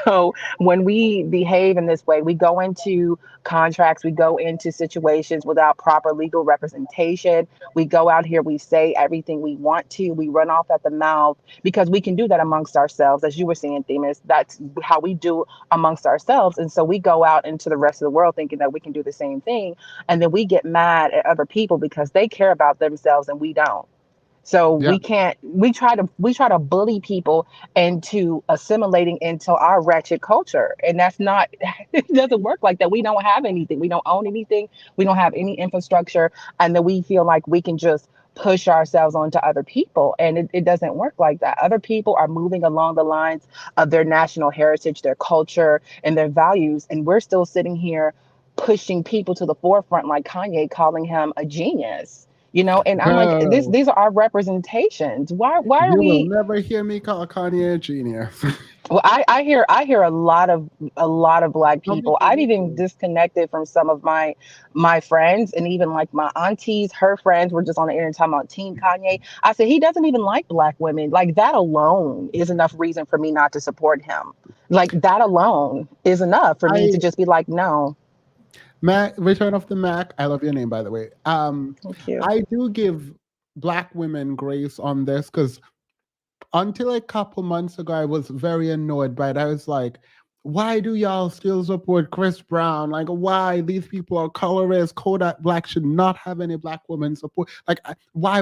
So when we behave in this way, we go into contracts, we go into situations without proper legal representation. We go out here, we say everything we want to, we run off at the mouth because we can do that amongst ourselves. As you were saying, Themis, that's how we do amongst ourselves. And so we go out into the rest of the world thinking that we can do the same thing. And then we get mad at other people because they care about themselves and we don't. So Yeah. we try to bully people into assimilating into our wretched culture. And that's not it doesn't work like that. We don't have anything. We don't own anything. We don't have any infrastructure. And then we feel like we can just push ourselves onto other people. And it doesn't work like that. Other people are moving along the lines of their national heritage, their culture, and their values. And we're still sitting here pushing people to the forefront, like Kanye calling him a genius. And I'm like, Girl, these are our representations. Why are you will we? never hear me call Kanye a genius. Well, I hear a lot of Black Some people. people I've do even too. disconnected from some of my friends, and even like my aunties, her friends were just on the internet talking about Team Kanye. I said he doesn't even like Black women. Like that alone is enough reason for me not to support him. Like that alone is enough for me to I just be like, no, Mac, Return of the Mac. I love your name, by the way. thank you. I do give Black women grace on this because until a couple months ago, I was very annoyed by it. I was like, why do y'all still support Chris Brown? Like, why these people are colorist? Kodak Black should not have any Black women support. Like, why?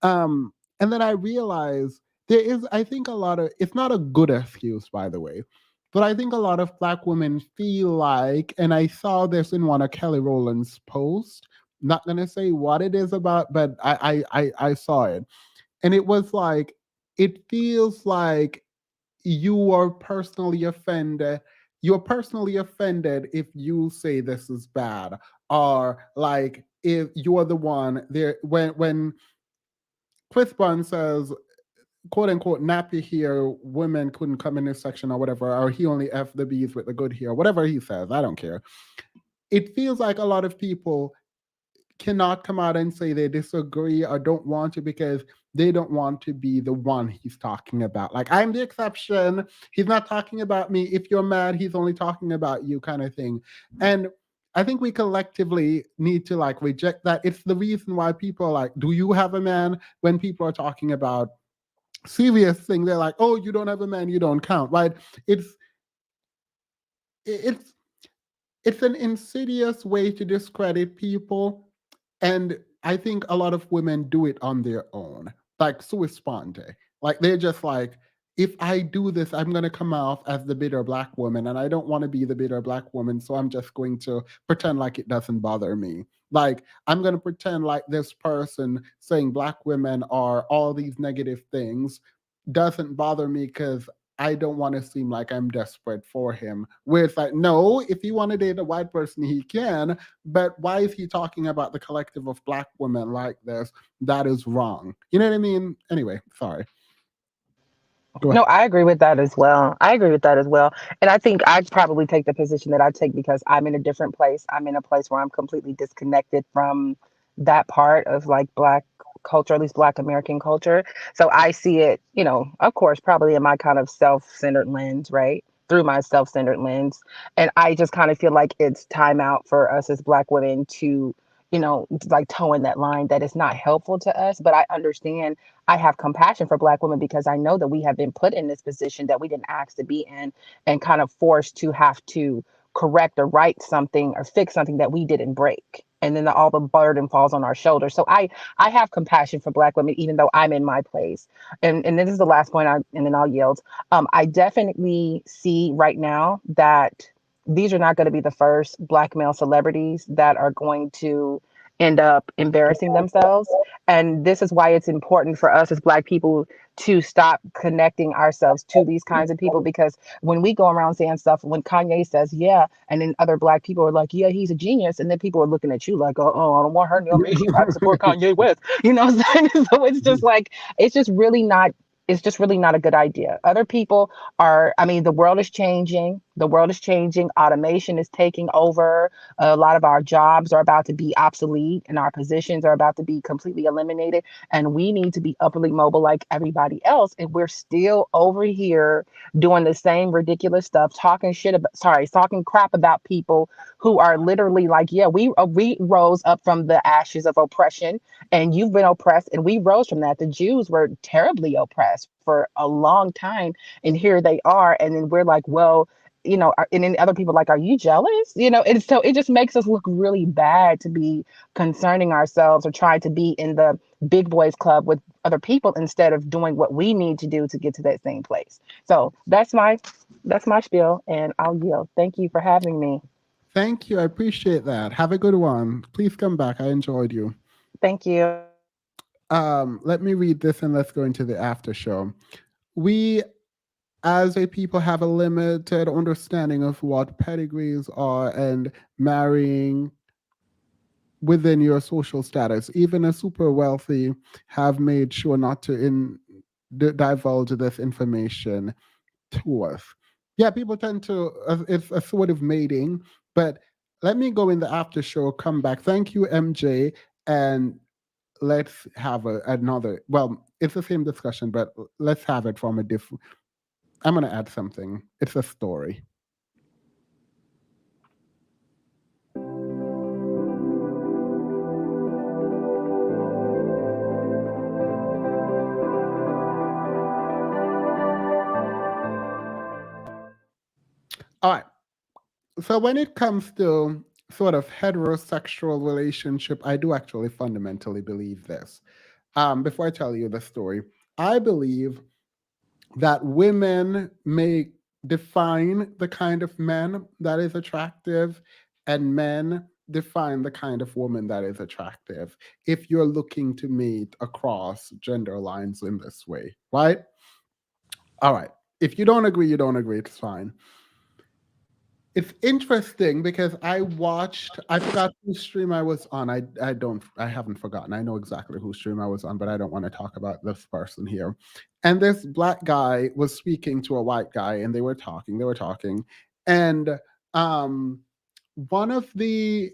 And then I realized there is, I think, a lot of. It's not a good excuse, by the way, but I think a lot of Black women feel like, and I saw this in one of Kelly Rowland's posts. Not gonna say what it is about, but I saw it, and it was like it feels like you are personally offended you're personally offended if you say this is bad, or like if you're the one there when Chris Brown says, quote unquote, nappy hair women couldn't come in this section or whatever, or he only F the bees with the good hair, whatever he says, I don't care. It feels like a lot of people cannot come out and say they disagree or don't want to because they don't want to be the one he's talking about. Like, I'm the exception. He's not talking about me. If you're mad, he's only talking about you, kind of thing. And I think we collectively need to like reject that. It's the reason why people are like, do you have a man? When people are talking about serious thing, they're like, oh, you don't have a man, you don't count, right? It's it's an insidious way to discredit people, and I think a lot of women do it on their own, like sui sponte. Like they're just like, if I do this, I'm gonna come off as the bitter black woman, and I don't want to be the bitter black woman, so I'm just going to pretend like it doesn't bother me. Like I'm gonna pretend like this person saying black women are all these negative things doesn't bother me because I don't want to seem like I'm desperate for him. Where it's like, no, if he want to date a white person, he can. But why is he talking about the collective of black women like this? That is wrong. You know what I mean? Anyway, sorry. Go No, ahead. I agree with that as well. I agree with that as well. And I think I'd probably take the position that I take because I'm in a different place. I'm in a place where I'm completely disconnected from that part of like black culture, at least black American culture. So I see it, of course, probably in my kind of self-centered lens, right? Through my self-centered lens. And I just kind of feel like it's time out for us as black women to, like towing that line that is not helpful to us. But I understand, I have compassion for black women because I know that we have been put in this position that we didn't ask to be in and kind of forced to have to correct or right something or fix something that we didn't break. And then all the burden falls on our shoulders. So I have compassion for black women, even though I'm in my place. And this is the last point, and then I'll yield. I definitely see right now that these are not going to be the first black male celebrities that are going to end up embarrassing themselves. And this is why it's important for us as black people to stop connecting ourselves to these kinds of people, because when we go around saying stuff, when Kanye says, yeah, and then other black people are like, yeah, he's a genius. And then people are looking at you like, oh, I don't want her near me. I support Kanye West. You know what I'm saying? So it's just like, it's just really not. It's just really not a good idea. Other people I mean, the world is changing. The world is changing. Automation is taking over. A lot of our jobs are about to be obsolete and our positions are about to be completely eliminated. And we need to be upwardly mobile like everybody else. And we're still over here doing the same ridiculous stuff, talking crap about people who are literally like, yeah, we rose up from the ashes of oppression, and you've been oppressed, and we rose from that. The Jews were terribly oppressed for a long time, and here they are. And then we're like, well, and then other people are like, are you jealous? And so it just makes us look really bad to be concerning ourselves or trying to be in the big boys club with other people instead of doing what we need to do to get to that same place. So that's my spiel, and I'll yield. Thank you for having me. Thank you. I appreciate that. Have a good one. Please come back. I enjoyed you. Thank you. Let me read this and let's go into the after show. We as a people have a limited understanding of what pedigrees are and marrying within your social status. Even a super wealthy have made sure not to divulge this information to us. Yeah, people tend to, it's a sort of mating, but let me go in the after show, come back. Thank you, MJ. And let's have another, well, it's the same discussion, but let's have it from a different, I'm going to add something. It's a story. All right. So when it comes to sort of heterosexual relationship, I do actually fundamentally believe this. Before I tell you the story, I believe that women may define the kind of man that is attractive, and men define the kind of woman that is attractive if you're looking to meet across gender lines in this way, right? All right. If you don't agree, you don't agree. It's fine. it's interesting because I forgot whose stream I was on. I haven't forgotten. I know exactly whose stream I was on, but I don't want to talk about this person here. And this black guy was speaking to a white guy, and they were talking. And um one of the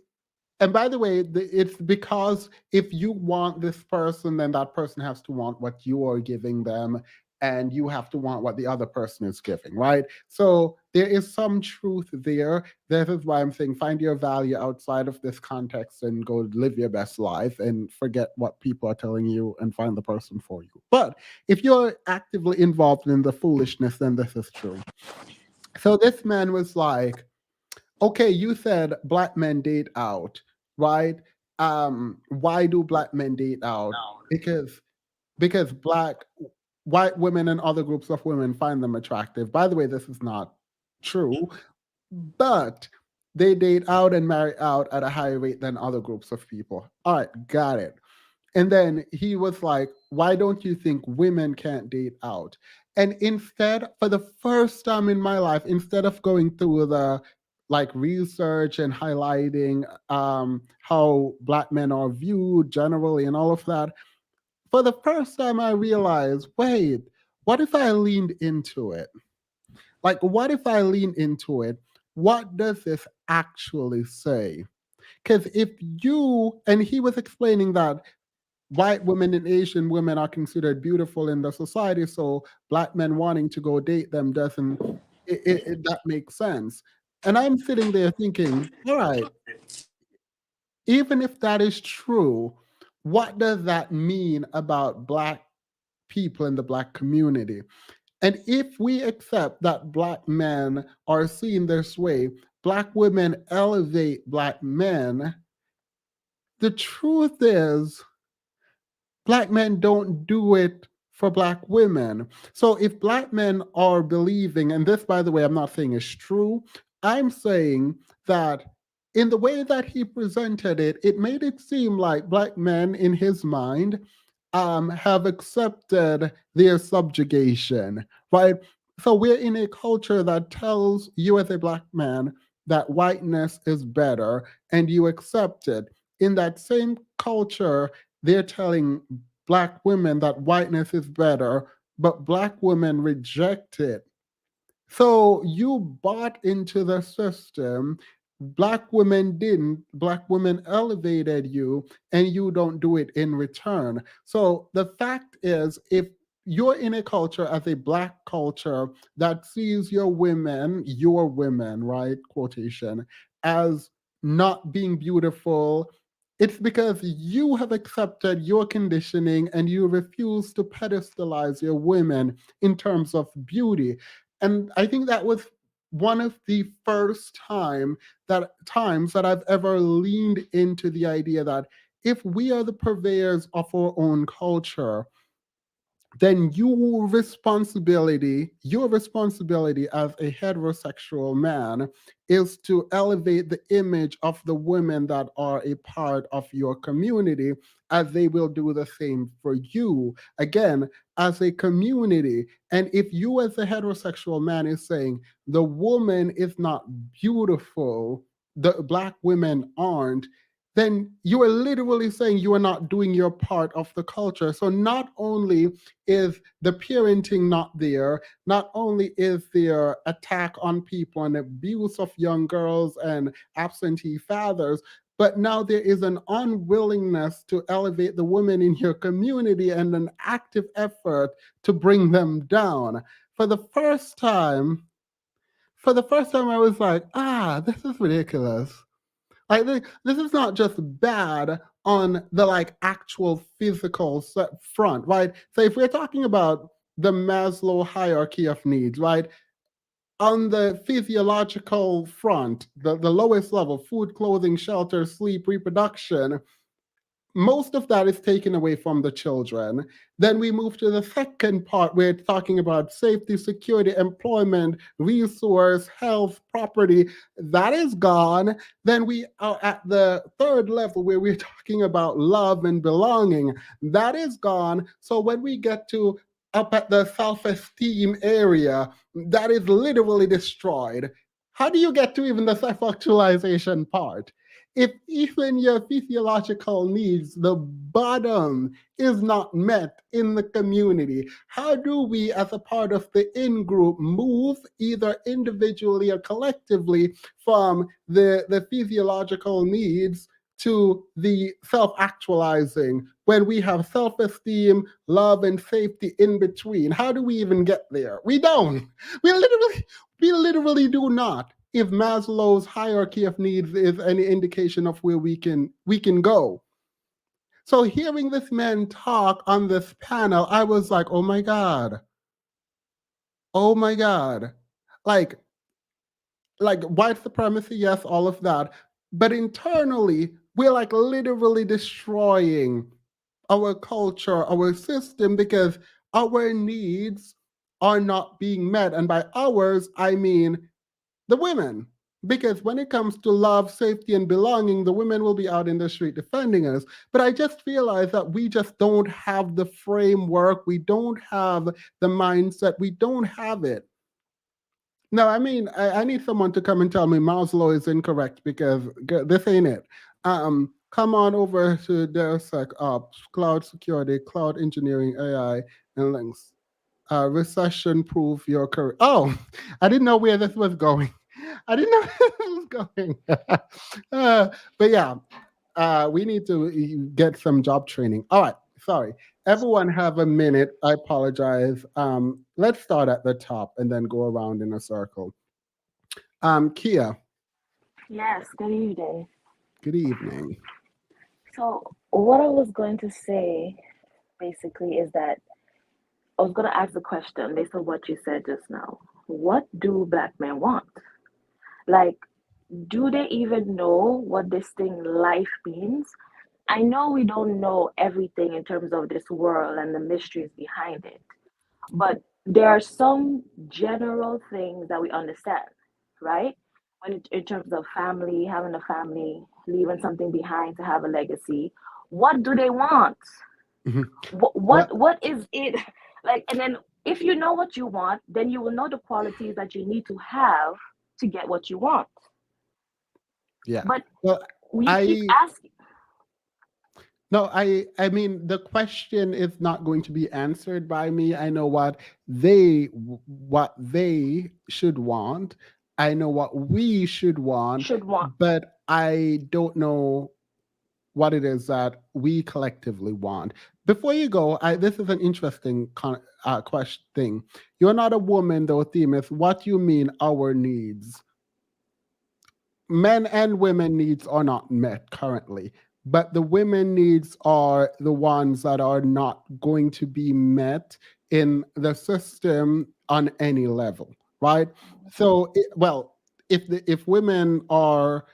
and by the way, it's because if you want this person, then that person has to want what you are giving them, and you have to want what the other person is giving, right? So there is some truth there. This is why I'm saying find your value outside of this context and go live your best life and forget what people are telling you and find the person for you. But if you're actively involved in the foolishness, then this is true. So this man was like, okay, you said black men date out, right? Why do black men date out? Because white women and other groups of women find them attractive. By the way, this is not true, but they date out and marry out at a higher rate than other groups of people. All right, got it. And then he was like, why don't you think women can't date out? And instead, for the first time in my life, instead of going through the like research and highlighting how black men are viewed generally and all of that, for the first time I realized, wait, what if I leaned into it? Like, what if I lean into it? What does this actually say? Because if you, and he was explaining that white women and Asian women are considered beautiful in the society, so black men wanting to go date them doesn't, that makes sense. And I'm sitting there thinking, all right, even if that is true, what does that mean about black people in the black community? And if we accept that black men are seen this way, black women elevate black men, the truth is black men don't do it for black women. So if black men are believing, and this, by the way, I'm not saying is true, I'm saying that in the way that he presented it, it made it seem like black men in his mind have accepted their subjugation, right? So we're in a culture that tells you as a black man that whiteness is better and you accept it. In that same culture, they're telling black women that whiteness is better, but black women reject it. So you bought into the system. Black women didn't. Black women elevated you, and you don't do it in return. So the fact is, if you're in a culture as a black culture that sees your women, right, quotation, as not being beautiful, it's because you have accepted your conditioning and you refuse to pedestalize your women in terms of beauty. And I think that was one of the first times that I've ever leaned into the idea that if we are the purveyors of our own culture, then your responsibility as a heterosexual man is to elevate the image of the women that are a part of your community, as they will do the same for you. Again, as a community. And if you as a heterosexual man is saying the woman is not beautiful, the black women aren't, then you are literally saying you are not doing your part of the culture. So not only is the parenting not there, not only is there attack on people and abuse of young girls and absentee fathers, but now there is an unwillingness to elevate the women in your community and an active effort to bring them down. For the first time, I was like, this is ridiculous. Like this is not just bad on the like actual physical front, right? So if we're talking about the Maslow hierarchy of needs, right? On the physiological front, the lowest level, food, clothing, shelter, sleep, reproduction, most of that is taken away from the children. Then we move to the second part where it's talking about safety, security, employment, resource, health, property. That is gone. Then we are at the third level where we're talking about love and belonging. That is gone. So when we get to up at the self-esteem area, that is literally destroyed. How do you get to even the self-actualization part? If even your physiological needs, the bottom, is not met in the community, how do we, as a part of the in-group, move either individually or collectively from the physiological needs to the self-actualizing when we have self-esteem, love, and safety in between? How do we even get there? We don't. We literally do not. If Maslow's hierarchy of needs is any indication of where we can go. So hearing this man talk on this panel, I was like, oh my God. Oh my God. Like white supremacy, yes, all of that. But internally, we're like literally destroying our culture, our system, because our needs are not being met. And by ours, I mean the women. Because when it comes to love, safety, and belonging, the women will be out in the street defending us. But I just realized that we just don't have the framework, we don't have the mindset, we don't have it. No, I mean, I need someone to come and tell me Maslow is incorrect because this ain't it. Come on over to DevSecOps, cloud security, cloud engineering, AI, and links. Recession-proof your career. Oh, I didn't know where this was going. I didn't know where this was going. But yeah, we need to get some job training. All right, sorry. Everyone have a minute. I apologize. Let's start at the top and then go around in a circle. Kia, Yes, good evening. good evening. So, what I was going to say basically is that I was going to ask the question based on what you said just now. What do black men want? Like, do they even know what this thing life means? I know we don't know everything in terms of this world and the mysteries behind it, but there are some general things that we understand, right? In terms of family, having a family, leaving something behind to have a legacy, what do they want? Mhm. What is it like? And then if you know what you want, then you will know the qualities that you need to have to get what you want. Yeah. But Well, we keep I asking. no, I mean the question is not going to be answered by me. I know what they should want. I know what we should want, Should want. but I don't know what it is that we collectively want. Before you go, this is an interesting question thing. You're not a woman, though. Theme is what you mean our needs. Men and women needs are not met currently, but the women needs are the ones that are not going to be met in the system on any level, right? So, well, if women are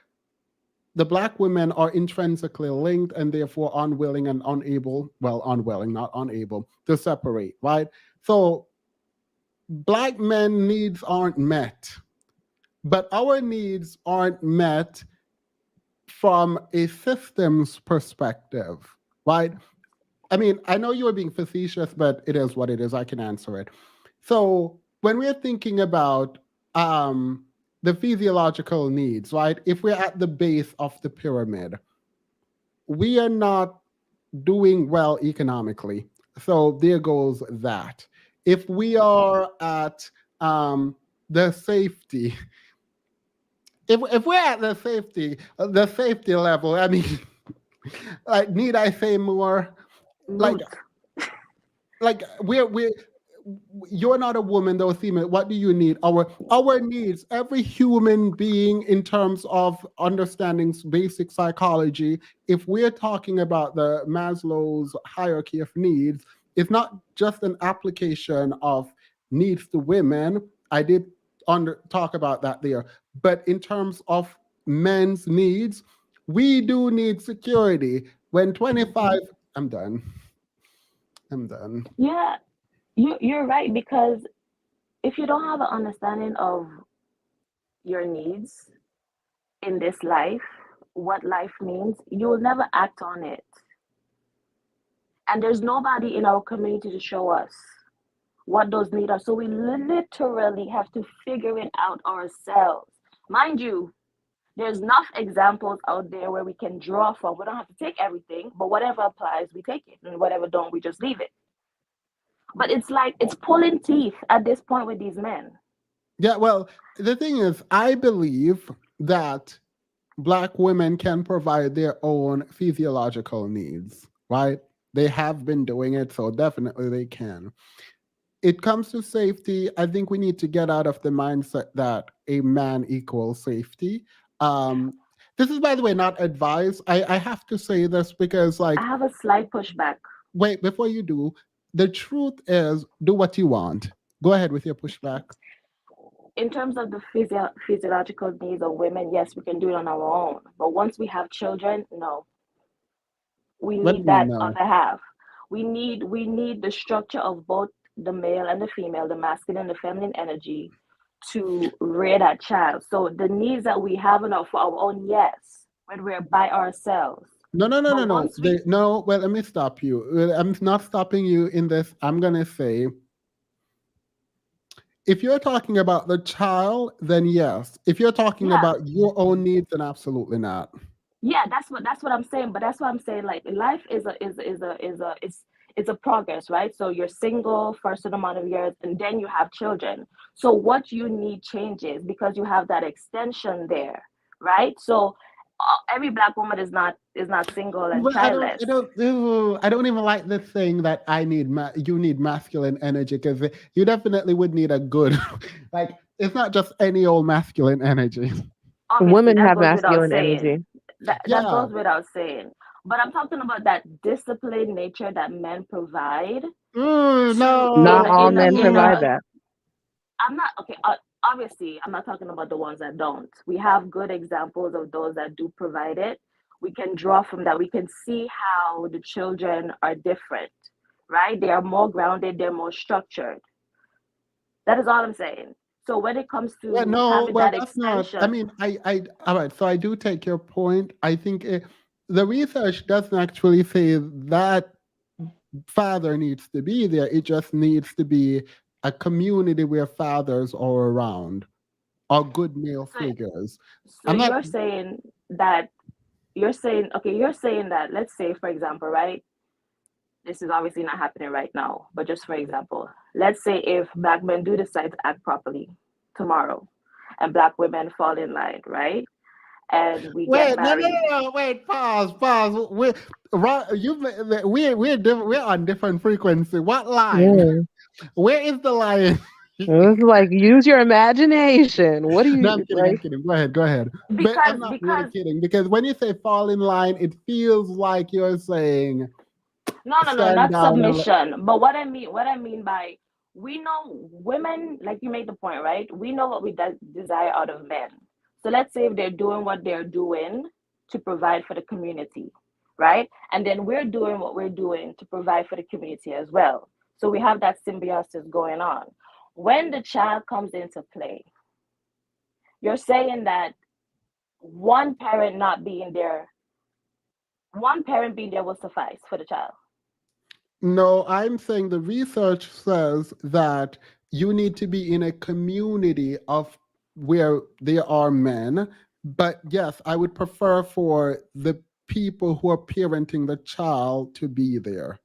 the black women are intrinsically linked and therefore unwilling and unable, well, unwilling, not unable, to separate, right? So black men needs aren't met, but our needs aren't met from a systems perspective, right? I mean, I know you were being facetious, but it is what it is. I can answer it. So when we're thinking about the physiological needs, right? If we're at the base of the pyramid, we are not doing well economically. So there goes that. If we are at the safety, if we're at the safety level, I mean, like, need I say more? Like, we're you're not a woman though, female. What do you need? Our needs, every human being in terms of understanding basic psychology, if we're talking about the Maslow's hierarchy of needs, it's not just an application of needs to women. I did talk about that there. But in terms of men's needs, we do need security. When 25, I'm done. Yeah, you're right, because if you don't have an understanding of your needs in this life, what life means, you will never act on it. And there's nobody in our community to show us what those needs are. So we literally have to figure it out ourselves. Mind you, there's enough examples out there where we can draw from. We don't have to take everything, but whatever applies, we take it, and whatever don't, we just leave it. But it's like it's pulling teeth at this point with these men. Yeah, well, the thing is, I believe that Black women can provide their own physiological needs, right? They have been doing it, so definitely they can. It comes to safety. I think we need to get out of the mindset that a man equals safety. Um, this is, by the way, not advice. I have to say this because, like, I have a slight pushback. wait, before you do, the truth is, do what you want. Go ahead with your pushback. In terms of the physiological needs of women, yes, we can do it on our own. But once we have children, no, we What do need you mean, that no? other half. We need the structure of both the male and the female, the masculine and the feminine energy, to rear that child. So the needs that we have enough for our own, yes, when we're by ourselves. No, no, no, But no, no. once we No, well, let me stop you. I'm not stopping you in this. I'm going to say, if you're talking about the child, then yes. If you're talking yeah, about your own needs, then absolutely not. yeah, that's what I'm saying. But that's what I'm saying. Like life is a progress, right? So you're single for a certain amount of years, and then you have children. So what you need changes because you have that extension there, right? So every Black woman is not single and Well, childless. I don't even like the thing that you need masculine energy, because you definitely would need a good, like, it's not just any old masculine energy. Obviously, Women that have goes without masculine saying. energy. That Yeah. goes without saying. But I'm talking about that disciplined nature that men provide to Not No, all men in provide a that. I'm not okay. Obviously, I'm not talking about the ones that don't. We have good examples of those that do provide it. We can draw from that. We can see how the children are different, right? They are more grounded. They're more structured. That is all I'm saying. So when it comes yeah, to no, having well, that that's not. I extension, mean, all right. So I do take your point. I think the research doesn't actually say that father needs to be there. It just needs to be a community where fathers are around, or good male so figures. so I'm not. you're saying that you're saying that, let's say for example, right? This is obviously not happening right now, but just for example, let's say if Black men do decide to act properly tomorrow and Black women fall in line, right? And we get Wait, no, no, married. no, no, wait, pause. We're right. We're on different frequency. What line? Mm. Where is the line? It's like use your imagination. What do No, you I'm kidding. I'm like? kidding. Go ahead. But I'm Because not really because kidding, because when you say fall in line, it feels like you're saying no, stand not down submission. But what I mean by, we know women, like you made the point, right? We know what we desire out of men. So let's say if they're doing what they're doing to provide for the community, right? And then we're doing what we're doing to provide for the community as well. So we have that symbiosis going on. When the child comes into play, you're saying that one parent not being there, one parent being there will suffice for the child. No, I'm saying the research says that you need to be in a community of where there are men. But yes, I would prefer for the people who are parenting the child to be there.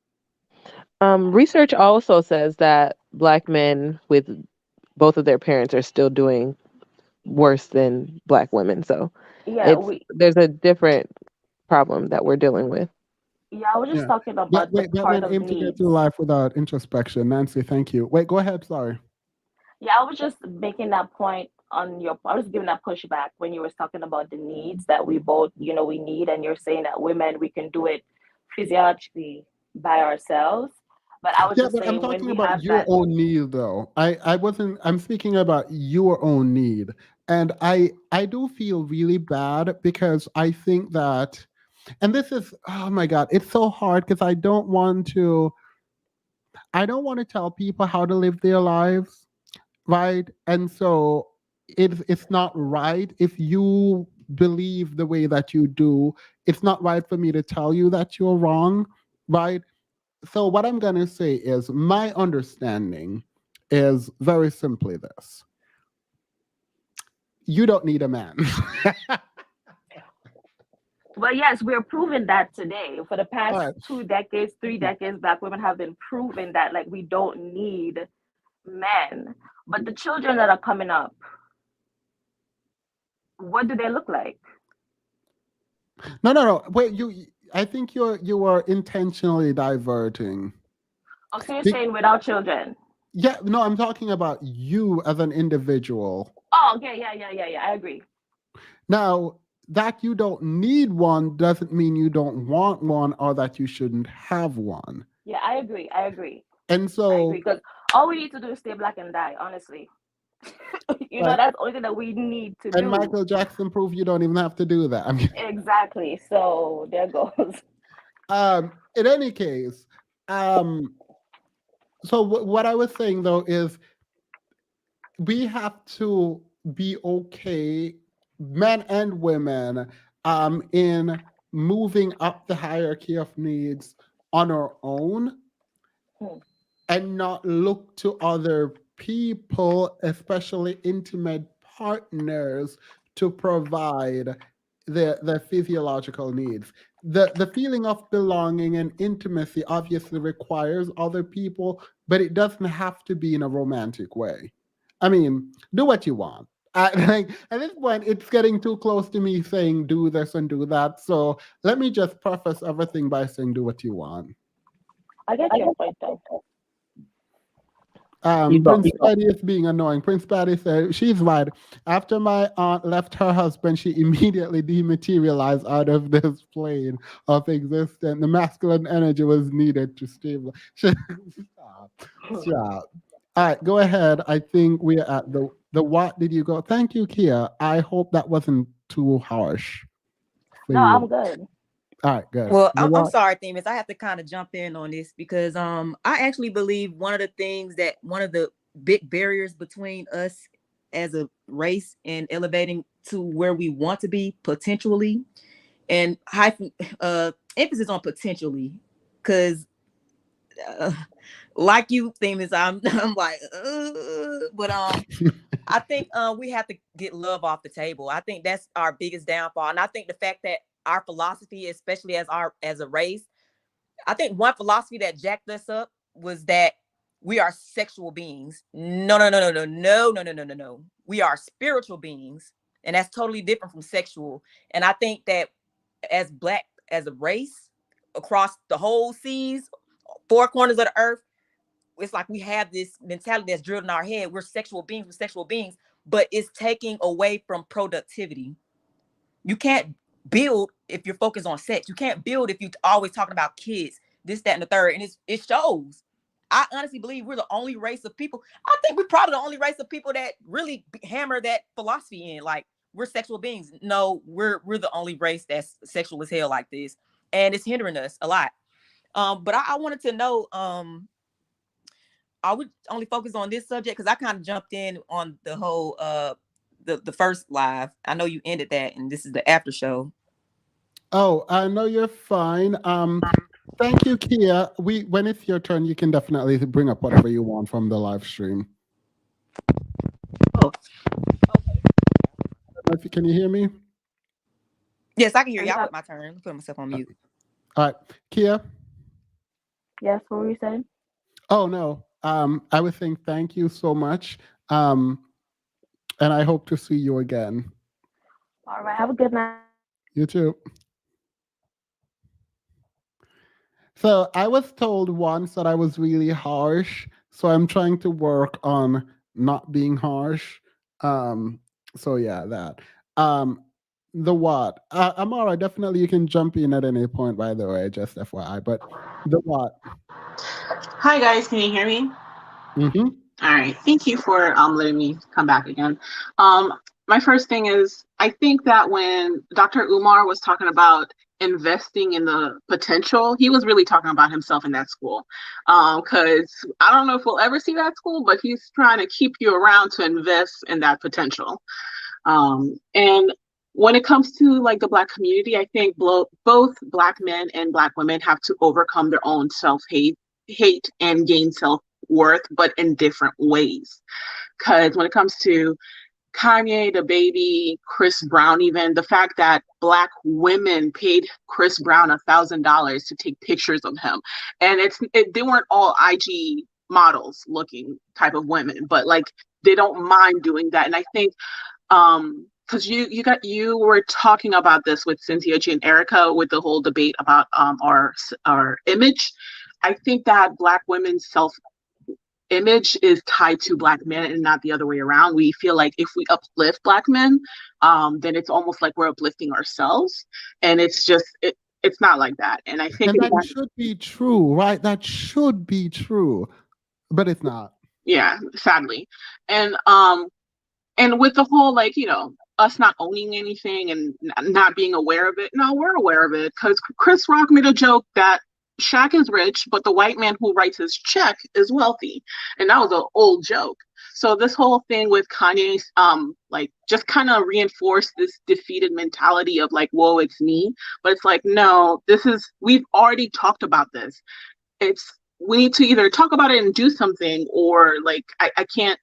Research also says that Black men with both of their parents are still doing worse than Black women. So Yeah, there's a different problem that we're dealing with. yeah, I was just Yeah. talking about the Black part men of aim to get needs. through life without introspection. Nancy, thank you. Wait, go ahead. Sorry. Yeah, I was just making that point on your. I was giving that pushback when you were talking about the needs that we both, we need, and you're saying that women we can do it physiologically by ourselves. But I was Yeah, just but I'm saying when talking we about have your that. own need, though. I wasn't. I'm speaking about your own need, and I do feel really bad because I think that, and this is, oh my God, it's so hard because I don't want to tell people how to live their lives, right? And so it's not right if you believe the way that you do. It's not right for me to tell you that you're wrong, right? So what I'm going to say is my understanding is very simply this. you don't need a man. Well, yes, we're proving that today. For the past Right. 2 decades, 3 decades, Black women have been proving that like we don't need men. But the children that are coming up, what do they look like? No. Wait, I think you are intentionally diverting. Oh, so you're Be- saying without children? yeah, no, I'm talking about you as an individual. Oh, okay, yeah. I agree. Now, that you don't need one doesn't mean you don't want one or that you shouldn't have one. Yeah, I agree. And I so, agree because all we need to do is stay black and die. Honestly, right, that's the only thing that we need to and do. Michael Jackson proved you don't even have to do that. I mean, Exactly. So there goes. in any case, so what I was saying though is we have to be okay, men and women, in moving up the hierarchy of needs on our own and not look to other people, especially intimate partners, to provide the physiological needs. The feeling of belonging and intimacy obviously requires other people, but it doesn't have to be in a romantic way. I mean, do what you want. Like, at this point, it's getting too close to me saying do this and do that. So let me just preface everything by saying do what you want. I get your point though. Prince Patty is being annoying. Prince Patty said she's right. After my aunt left her husband, she immediately dematerialized out of this plane of existence. The masculine energy was needed to stabilize. Stop. Stop. All right, go ahead. I think we're at the what did you go? Thank you, Kia. I hope that wasn't too harsh for No, you. I'm good. All right, good. Well, The I'm what? sorry, Themis. I have to kind of jump in on this because I actually believe one of the big barriers between us as a race and elevating to where we want to be potentially, and emphasis on potentially, because like you, Themis, I'm like, but I think we have to get love off the table. I think that's our biggest downfall, and I think the fact that our philosophy, especially as a race, I think one philosophy that jacked us up was that we are sexual beings. No. We are spiritual beings, and that's totally different from sexual. And I think that as Black, as a race, across the whole seas, four corners of the earth, it's like we have this mentality that's drilled in our head. We're sexual beings, but it's taking away from productivity. You can't build if you're focused on sex. You can't build if you're always talking about kids, this, that, and the third. And it shows. I honestly believe we're the only race of people. I think we're probably the only race of people that really hammer that philosophy in. Like, we're sexual beings. No, we're the only race that's sexual as hell like this. And it's hindering us a lot. But I wanted to know, I would only focus on this subject because I kind of jumped in on the whole the first live. I know you ended that, and this is the after show. Oh, I know you're fine. Thank you, Kia. When it's your turn, you can definitely bring up whatever you want from the live stream. Oh, okay. Can you hear me? Yes, I can hear you. I put my turn. Put myself on mute. All right, Kia. Yes, what were you saying? Oh no. I was saying thank you so much. And I hope to see you again. All right, have a good night. You too. So I was told once that I was really harsh, so I'm trying to work on not being harsh. So yeah, that. The what? Amara, definitely you can jump in at any point, by the way, just FYI. But the what? Hi guys, can you hear me? Mm-hmm. All right, thank you for letting me come back again. My first thing is, I think that when Dr. Umar was talking about investing in the potential, he was really talking about himself in that school. Because I don't know if we'll ever see that school, but he's trying to keep you around to invest in that potential. And when it comes to like the Black community, I think both Black men and Black women have to overcome their own self-hate and gain self-worth, but in different ways. Because when it comes to Kanye, the baby, Chris Brown, even the fact that Black women paid Chris Brown $1,000 to take pictures of him, and they weren't all IG models looking type of women, but like they don't mind doing that. And I think because you were talking about this with Cynthia G and Erica with the whole debate about our image. I think that Black women's self image is tied to Black men and not the other way around. We feel like if we uplift Black men, then it's almost like we're uplifting ourselves, and it's not like that. And I think And that should be true, right? That should be true, but it's not. Yeah, sadly. And with the whole, like, us not owning anything and not being aware of it. No, we're aware of it because Chris Rock made a joke that Shaq is rich, but the white man who writes his check is wealthy. And that was an old joke. So this whole thing with Kanye's, like, just kind of reinforced this defeated mentality of like, whoa, it's me. But it's like, no, we've already talked about this. We need to either talk about it and do something, or like, I can't,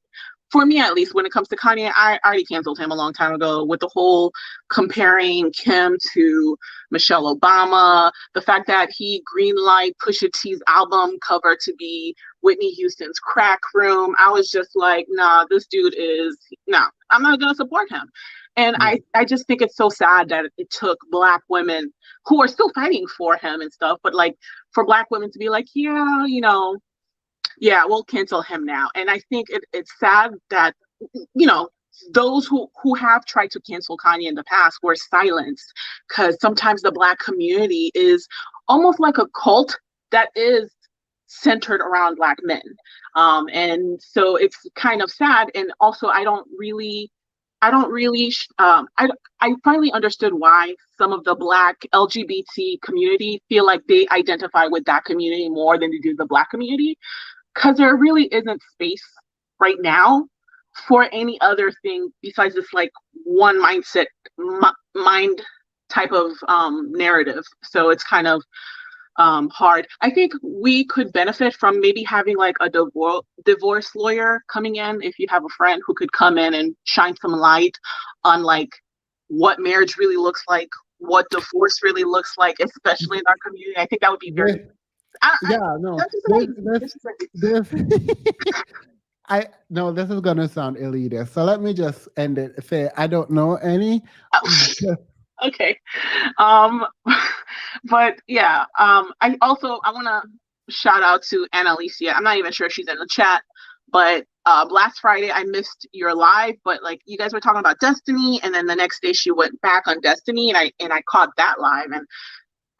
for me at least, when it comes to Kanye, I already canceled him a long time ago with the whole comparing Kim to Michelle Obama, the fact that he greenlight Pusha T's album cover to be Whitney Houston's Crack Room. I was just like, nah, this dude I'm not gonna support him. And I just think it's so sad that it took Black women who are still fighting for him and stuff, but like for Black women to be like, yeah, we'll cancel him now. And I think it's sad that, those who have tried to cancel Kanye in the past were silenced, because sometimes the Black community is almost like a cult that is centered around Black men. And so it's kind of sad. And also, I finally understood why some of the Black LGBT community feel like they identify with that community more than they do the Black community. Because there really isn't space right now for any other thing besides this like one mindset, mind type of narrative. So it's kind of hard. I think we could benefit from maybe having like a divorce lawyer coming in. If you have a friend who could come in and shine some light on like what marriage really looks like, what divorce really looks like, especially in our community. I think that would be very this is gonna sound elitist. So let me just end it. Say I don't know any. Okay. But yeah, I want to shout out to Annalicia. I'm not even sure if she's in the chat, but last Friday I missed your live, but like you guys were talking about Destiny, and then the next day she went back on Destiny, and I caught that live, and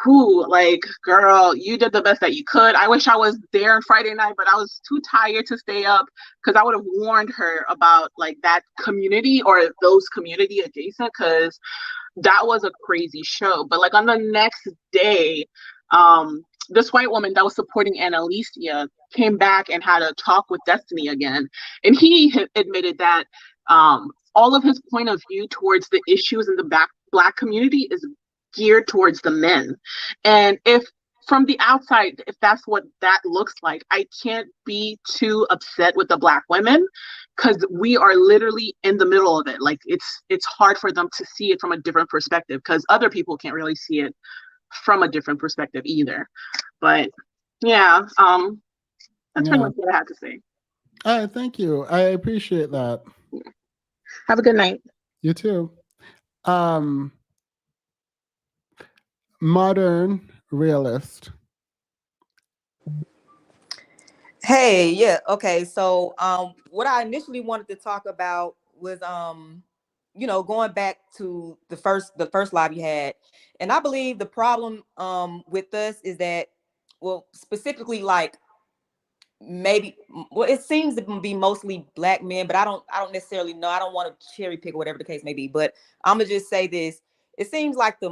like, girl, you did the best that you could. I wish I was there on Friday night, but I was too tired to stay up, because I would have warned her about like that community or those community adjacent, because that was a crazy show. But like on the next day, this white woman that was supporting Annalicia came back and had a talk with Destiny again, and he admitted that all of his point of view towards the issues in the Black community is geared towards the men. And if from the outside, if that's what that looks like, I can't be too upset with the Black women, because we are literally in the middle of it. Like it's hard for them to see it from a different perspective, because other people can't really see it from a different perspective either. But yeah, that's pretty much what I had to say. All right, thank you. I appreciate that. Have a good night. You too. Modern realist. Hey, yeah, okay. So what I initially wanted to talk about was going back to the first live you had. And I believe the problem with us is that, well, specifically like it seems to be mostly Black men, but I don't necessarily know. I don't want to cherry pick or whatever the case may be, but I'm gonna just say this. It seems like the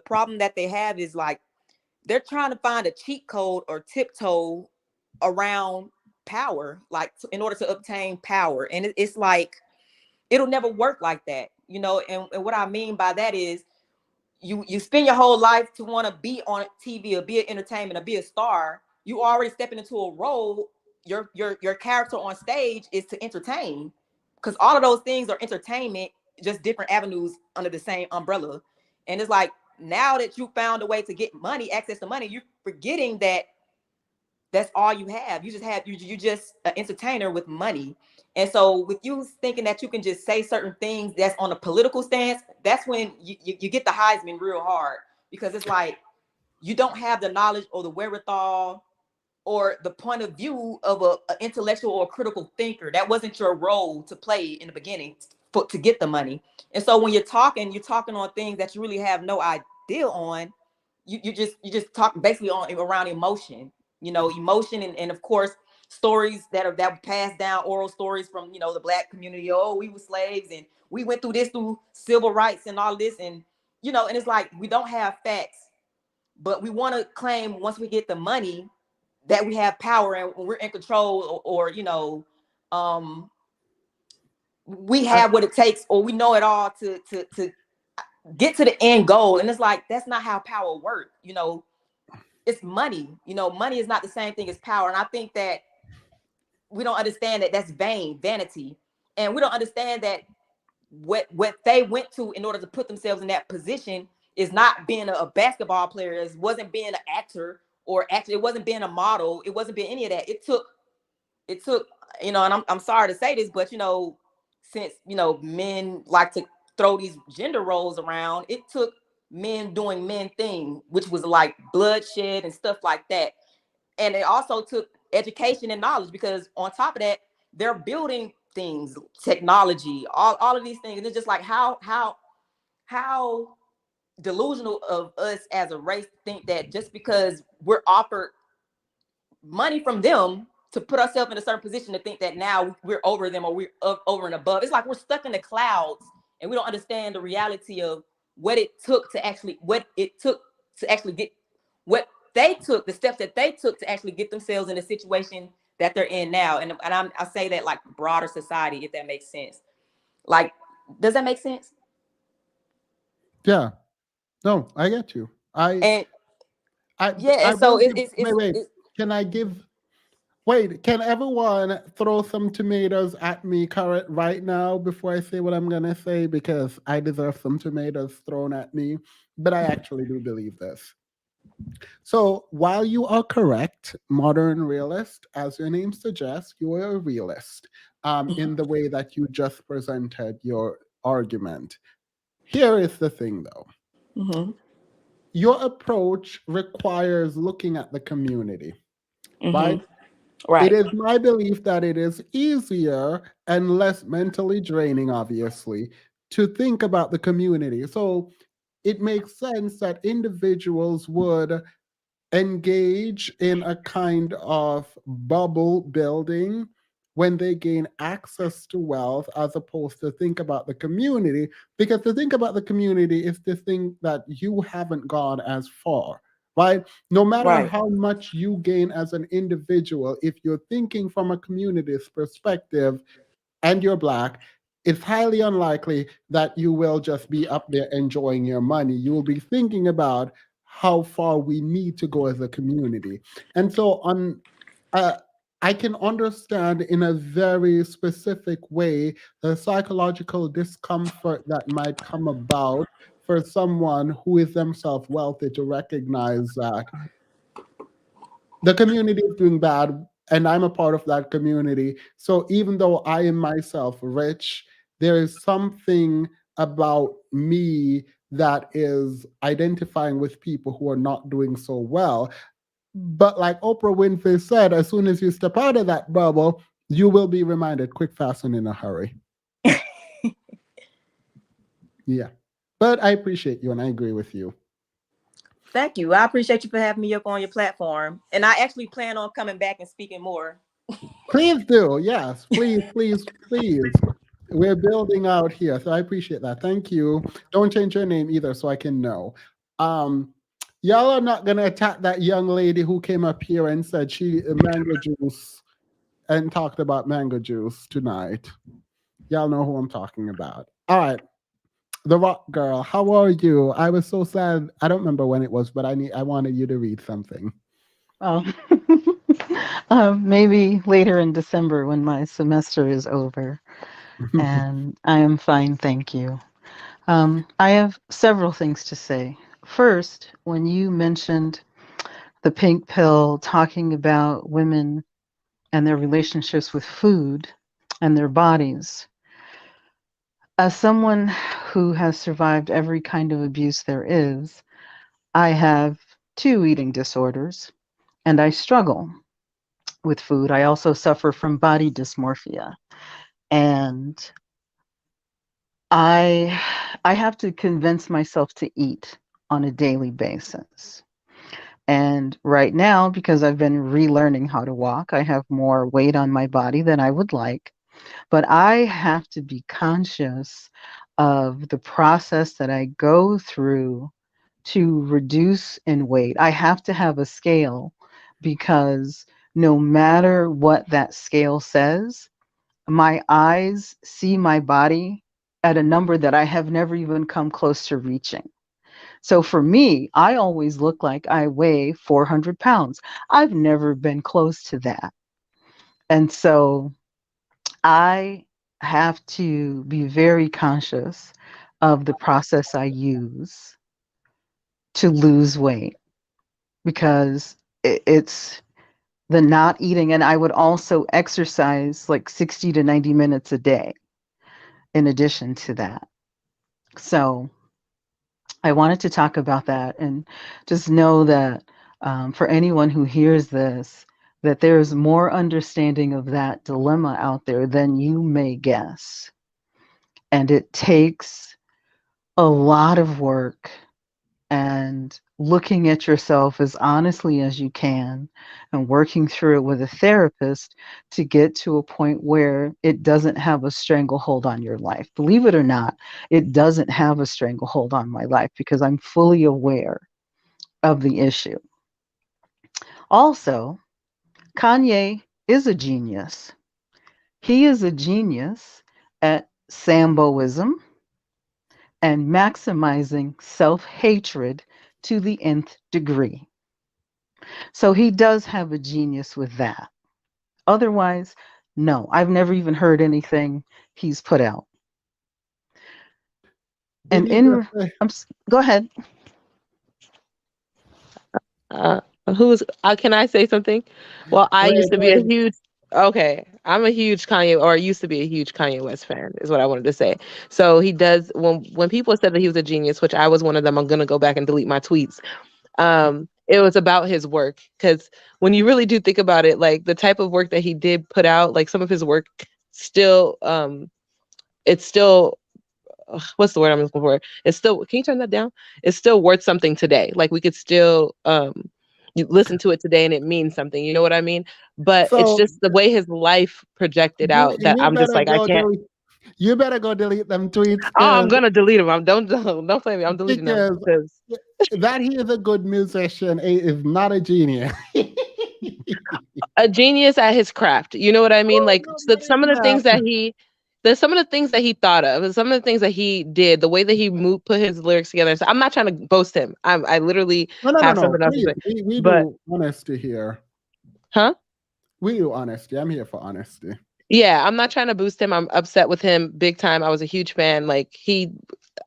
problem that they have is like they're trying to find a cheat code or tiptoe around power, like in order to obtain power. And it's like it'll never work like that, and what I mean by that is you spend your whole life to want to be on TV or be an entertainment or be a star. You already stepping into a role. Your character on stage is to entertain, because all of those things are entertainment, just different avenues under the same umbrella. And it's like, now that you found a way to get money, access to money, you're forgetting that that's all you have. You just have you just an entertainer with money. And so with you thinking that you can just say certain things that's on a political stance, that's when you get the Heisman real hard, because it's like you don't have the knowledge or the wherewithal or the point of view of a intellectual or critical thinker. That wasn't your role to play in the beginning to get the money. And so when you're talking on things that you really have no idea on. You just talk basically on around emotion, emotion, and of course stories that passed down, oral stories from the Black community. Oh, we were slaves and we went through this, through civil rights and all this, and and it's like we don't have facts, but we want to claim once we get the money that we have power and we're in control, or we have what it takes, or we know it all to get to the end goal. And it's like, that's not how power works. It's money. Money is not the same thing as power. And I think that we don't understand that that's vanity. And we don't understand that what they went to in order to put themselves in that position is not being a basketball player. It wasn't being an actor, or actually it wasn't being a model. It wasn't being any of that. It took, and I'm sorry to say this, but since men like to throw these gender roles around, it took men doing men things, which was like bloodshed and stuff like that. And it also took education and knowledge, because on top of that, they're building things, technology, all of these things. And it's just like how delusional of us as a race to think that just because we're offered money from them to put ourselves in a certain position, to think that now we're over them, or we're over and above. It's like we're stuck in the clouds and we don't understand the reality of what it took to actually get what they took, the steps that they took to actually get themselves in the situation that they're in now. And I say that like broader society, if that makes sense. Like, does that make sense? Yeah. No, I get you. And will so give, wait. Can I give? Wait, can everyone throw some tomatoes at me right now before I say what I'm gonna say? Because I deserve some tomatoes thrown at me. But I actually do believe this. So while you are correct, modern realist, as your name suggests, you are a realist in the way that you just presented your argument. Here is the thing, though. Mm-hmm. Your approach requires looking at the community, right? Right. It is my belief that it is easier and less mentally draining, obviously, to think about the community. So it makes sense that individuals would engage in a kind of bubble building when they gain access to wealth, as opposed to think about the community, because to think about the community is to think that you haven't gone as far, right? No matter how much you gain as an individual, if you're thinking from a community's perspective and you're Black, it's highly unlikely that you will just be up there enjoying your money. You will be thinking about how far we need to go as a community. And so I can understand in a very specific way the psychological discomfort that might come about for someone who is themselves wealthy to recognize that the community is doing bad and I'm a part of that community. So even though I am myself rich, there is something about me that is identifying with people who are not doing so well. But like Oprah Winfrey said, as soon as you step out of that bubble, you will be reminded quick, fast, and in a hurry. Yeah. But I appreciate you and I agree with you. Thank you. I appreciate you for having me up on your platform. And I actually plan on coming back and speaking more. Please do. Yes. Please, please, please. We're building out here. So I appreciate that. Thank you. Don't change your name either so I can know. Y'all are not going to attack that young lady who came up here and said she mango juice and talked about mango juice tonight. Y'all know who I'm talking about. All right. The Rock Girl, how are you? I was so sad. I don't remember when it was, but I wanted you to read something. Oh, maybe later in December when my semester is over. And I am fine, thank you. I have several things to say. First, when you mentioned the pink pill talking about women and their relationships with food and their bodies, as someone who has survived every kind of abuse there is, I have two eating disorders and I struggle with food. I also suffer from body dysmorphia. And I I have to convince myself to eat on a daily basis. And right now, because I've been relearning how to walk, I have more weight on my body than I would like. But I have to be conscious of the process that I go through to reduce in weight. I have to have a scale because no matter what that scale says, my eyes see my body at a number that I have never even come close to reaching. So for me, I always look like I weigh 400 pounds. I've never been close to that. And so I have to be very conscious of the process I use to lose weight because it's the not eating. And I would also exercise like 60 to 90 minutes a day in addition to that. So I wanted to talk about that and just know that for anyone who hears this, that there's more understanding of that dilemma out there than you may guess. And it takes a lot of work and looking at yourself as honestly as you can and working through it with a therapist to get to a point where it doesn't have a stranglehold on your life. Believe it or not, it doesn't have a stranglehold on my life because I'm fully aware of the issue. Also, Kanye is a genius. He is a genius at Samboism and maximizing self hatred to the nth degree. So he does have a genius with that. Otherwise, no, I've never even heard anything he's put out. Did And he just say? go ahead. Uh, who's can I say something? Well, I Wait, used to be a wait. huge okay. I'm a huge Kanye, or used to be a huge Kanye West fan, is what I wanted to say. So he does when people said that he was a genius, which I was one of them. I'm gonna go back and delete my tweets. It was about his work because when you really do think about it, like the type of work that he did put out, like some of his work still, it's still what's the word I'm looking for? It's still, can you turn that down? It's still worth something today. Like we could still you listen to it today and it means something. You know what I mean? But it's So just the way his life projected out that you I'm just better like, I go can't. delete. You better go delete them tweets Oh, I'm gonna delete them. I'm don't play me. I'm deleting them because because that he is a good musician is not a genius. a genius at his craft. You know what I mean? Oh, Like no, so not some of even the things that that. he there's some of the things that he thought of, and some of the things that he did, the way that he put his lyrics together. So I'm not trying to boast him. I literally No, no, no, have no. something else to Please, say. we But do honesty here. huh? We do honesty. I'm here for honesty. Yeah, I'm not trying to boost him. I'm upset with him big time. I was a huge fan.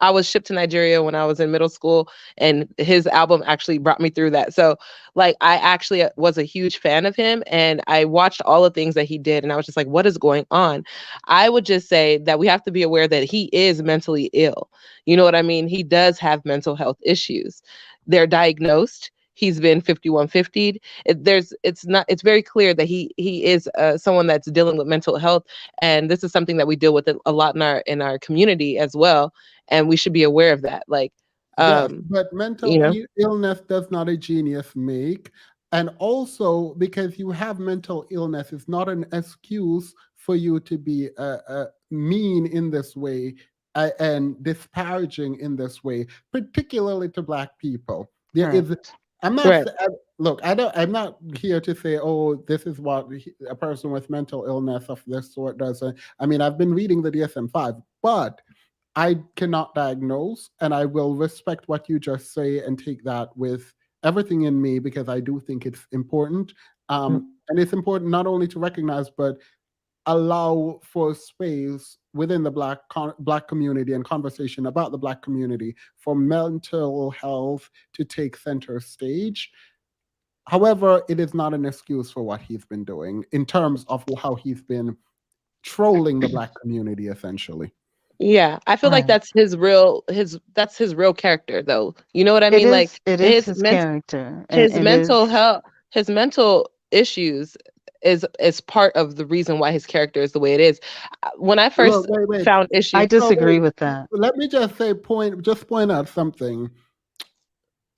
I was shipped to Nigeria when I was in middle school, and his album actually brought me through that. So, like, I actually was a huge fan of him, and I watched all the things that he did, and I was just like, what is going on? I would just say that we have to be aware that he is mentally ill. You know what I mean? He does have mental health issues. They're diagnosed. He's been 5150'd. It's very clear that he is someone that's dealing with mental health, and this is something that we deal with a lot in our community as well, and we should be aware of that. Like, Yes, but mental you know, illness does not a genius make. And also, because you have mental illness, it's not an excuse for you to be mean in this way and disparaging in this way, particularly to Black people. There Right. is, I'm not, right. look, I'm not here to say, oh, this is what a person with mental illness of this sort does. I mean, I've been reading the DSM-5, but I cannot diagnose, and I will respect what you just say and take that with everything in me because I do think it's important. And it's important not only to recognize, but allow for space within the black community and conversation about the black community for mental health to take center stage. However, it is not an excuse for what he's been doing in terms of how he's been trolling the black community, essentially. Yeah, I feel like Right. that's his real character though. You know what I mean? Like It is his his character, and his it mental is. health, his mental issues is part of the reason why his character is the way it is. When I Look, first wait. found I issues, disagree with that. Let me just point out something.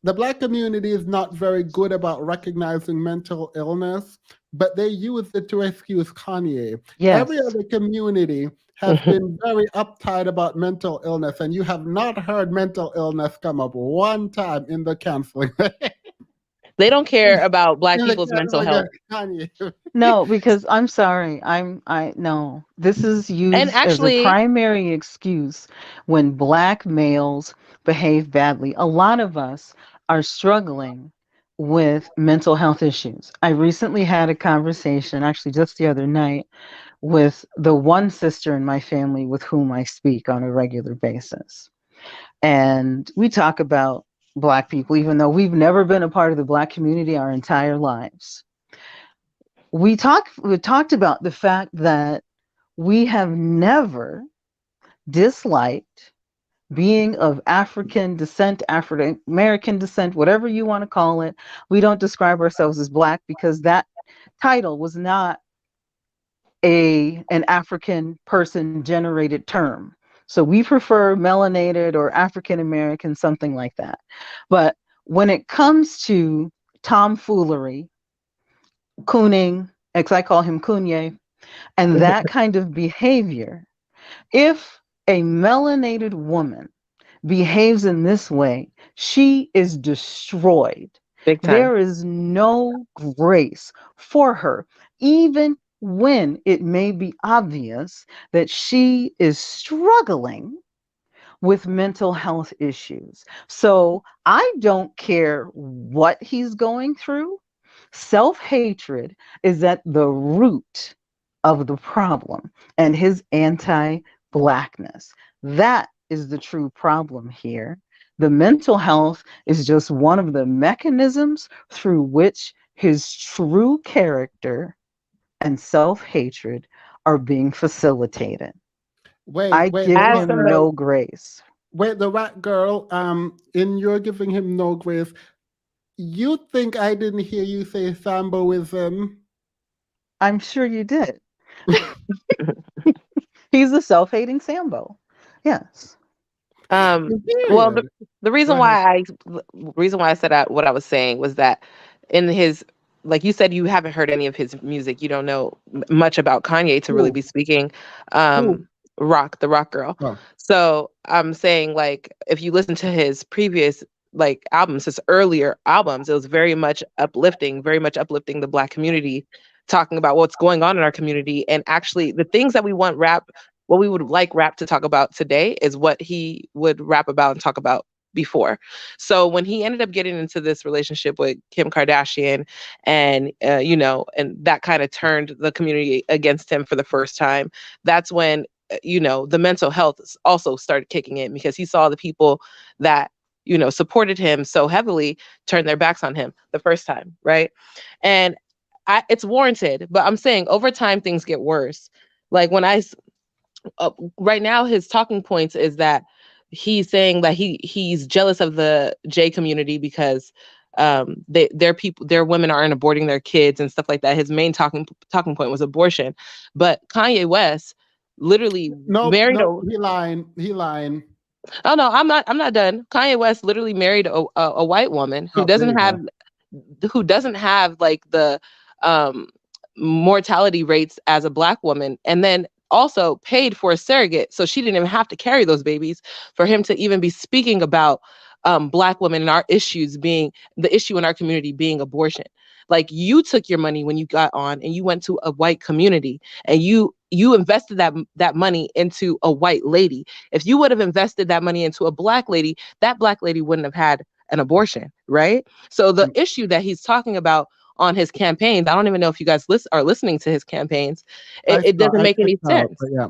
The black community is not very good about recognizing mental illness, but they use it to excuse Kanye. Every Yes. other community has been very uptight about mental illness, and you have not heard mental illness come up one time in the canceling. they don't care about black in the people's mental canceling health. against Kanye. No, because I'm sorry. I no. This is And used as a actually, primary excuse when black males behave badly. A lot of us are struggling with mental health issues. I recently had a conversation, actually just the other night, with the one sister in my family with whom I speak on a regular basis. And we talk about black people, even though we've never been a part of the black community our entire lives. We talked about the fact that we have never disliked being of African descent, African American descent, whatever you want to call it. We don't describe ourselves as black because that title was not an African person generated term. So we prefer melanated or African American, something like that. But when it comes to tomfoolery, cooning, as I call him Kunye, and that kind of behavior, if a melanated woman behaves in this way, she is destroyed. big time. There is no grace for her, even when it may be obvious that she is struggling with mental health issues. So I don't care what he's going through. Self hatred is at the root of the problem and his anti blackness. That is the true problem here. The mental health is just one of the mechanisms through which his true character and self hatred are being facilitated. I Wait, give As him somebody, no grace. wait, the rat girl, in you're giving him no grace. You think I didn't hear you say Samboism? I'm sure you did. He's a self hating Sambo. Yes. You well, did. the Go reason ahead. why I said what I was saying was that in his, like you said, you haven't heard any of his music. You don't know much about Kanye to really Who? be speaking. Who? The rock girl. Oh. So I'm saying, like, if you listen to his previous like albums, his earlier albums, it was very much uplifting the black community, talking about what's going on in our community, and actually the things that we want what we would like rap to talk about today is what he would rap about and talk about before. So when he ended up getting into this relationship with Kim Kardashian, and and that kind of turned the community against him for the first time, that's when the mental health also started kicking in, because he saw the people that supported him so heavily turn their backs on him the first time, right? And it's warranted, but I'm saying over time things get worse. Like right now his talking points is that he's saying that he's jealous of the J community because their women aren't aborting their kids and stuff like that. His main talking point was abortion, but Kanye West literally Nope, married nope. He lying. Oh no, I'm not done. Kanye West literally married a white woman Oh, there you go. who doesn't have like the um mortality rates as a black woman, and then also paid for a surrogate, so she didn't even have to carry those babies, for him to even be speaking about black women and our issues being the issue in our community being abortion. Like, you took your money when you got on and you went to a white community, and you invested that money into a white lady. If you would have invested that money into a black lady, that black lady wouldn't have had an abortion, right? So the issue that he's talking about on his campaigns. I don't even know if you guys are listening to his campaigns. It doesn't I make any checked out, sense. but yeah.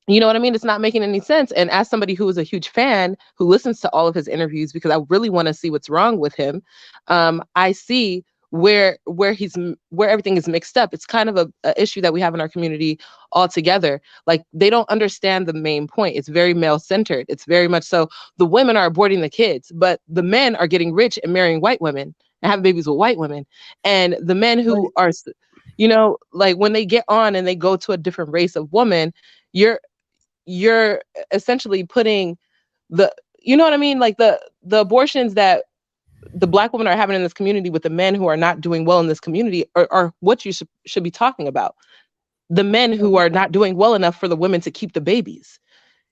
You know what I mean? It's not making any sense. And as somebody who is a huge fan who listens to all of his interviews because I really want to see what's wrong with him, I see where everything is mixed up. It's kind of a issue that we have in our community altogether. Like they don't understand the main point. It's very male centered. It's very much so the women are aborting the kids, but the men are getting rich and marrying white women and having babies with white women. And the men who are, you know, like when they get on and they go to a different race of woman, you're essentially putting you know what I mean? Like the abortions that the Black women are having in this community with the men who are not doing well in this community are what you should be talking about. The men who are not doing well enough for the women to keep the babies.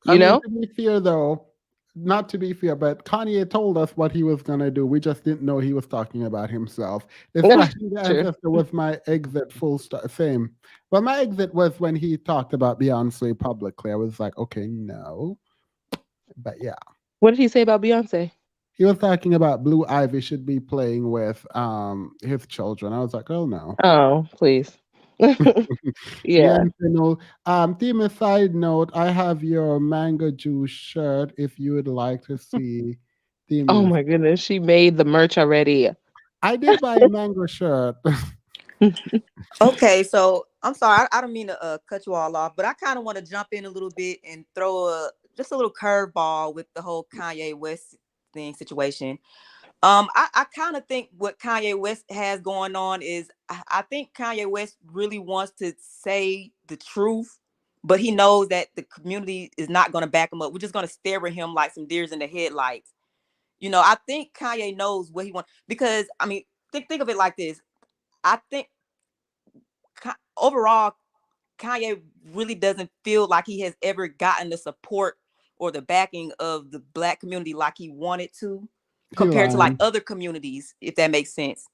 You know? To be fair though, not to be fair, but Kanye told us what he was gonna do. We just didn't know he was talking about himself. It's like the ancestor was my exit, full stop. Same. Well, my exit was when he talked about Beyonce publicly. I was like, okay, no. But yeah. What did he say about Beyonce? He was talking about Blue Ivy should be playing with his children. I was like, oh no. Oh, please. Yeah. Team, a side note, I have your mango juice shirt if you would like to see. Oh my goodness, she made the merch already. I did buy a mango shirt. Okay, so I'm sorry, I don't mean to cut you all off, but I kind of want to jump in a little bit and throw just a little curveball with the whole Kanye West thing situation. I kind of think what Kanye West has going on is I think Kanye West really wants to say the truth, but he knows that the community is not going to back him up. We're just going to stare at him like some deers in the headlights. You know, I think Kanye knows what he wants because, I mean, think of it like this. I think overall, Kanye really doesn't feel like he has ever gotten the support or the backing of the Black community like he wanted to, compared to like other communities, if that makes sense.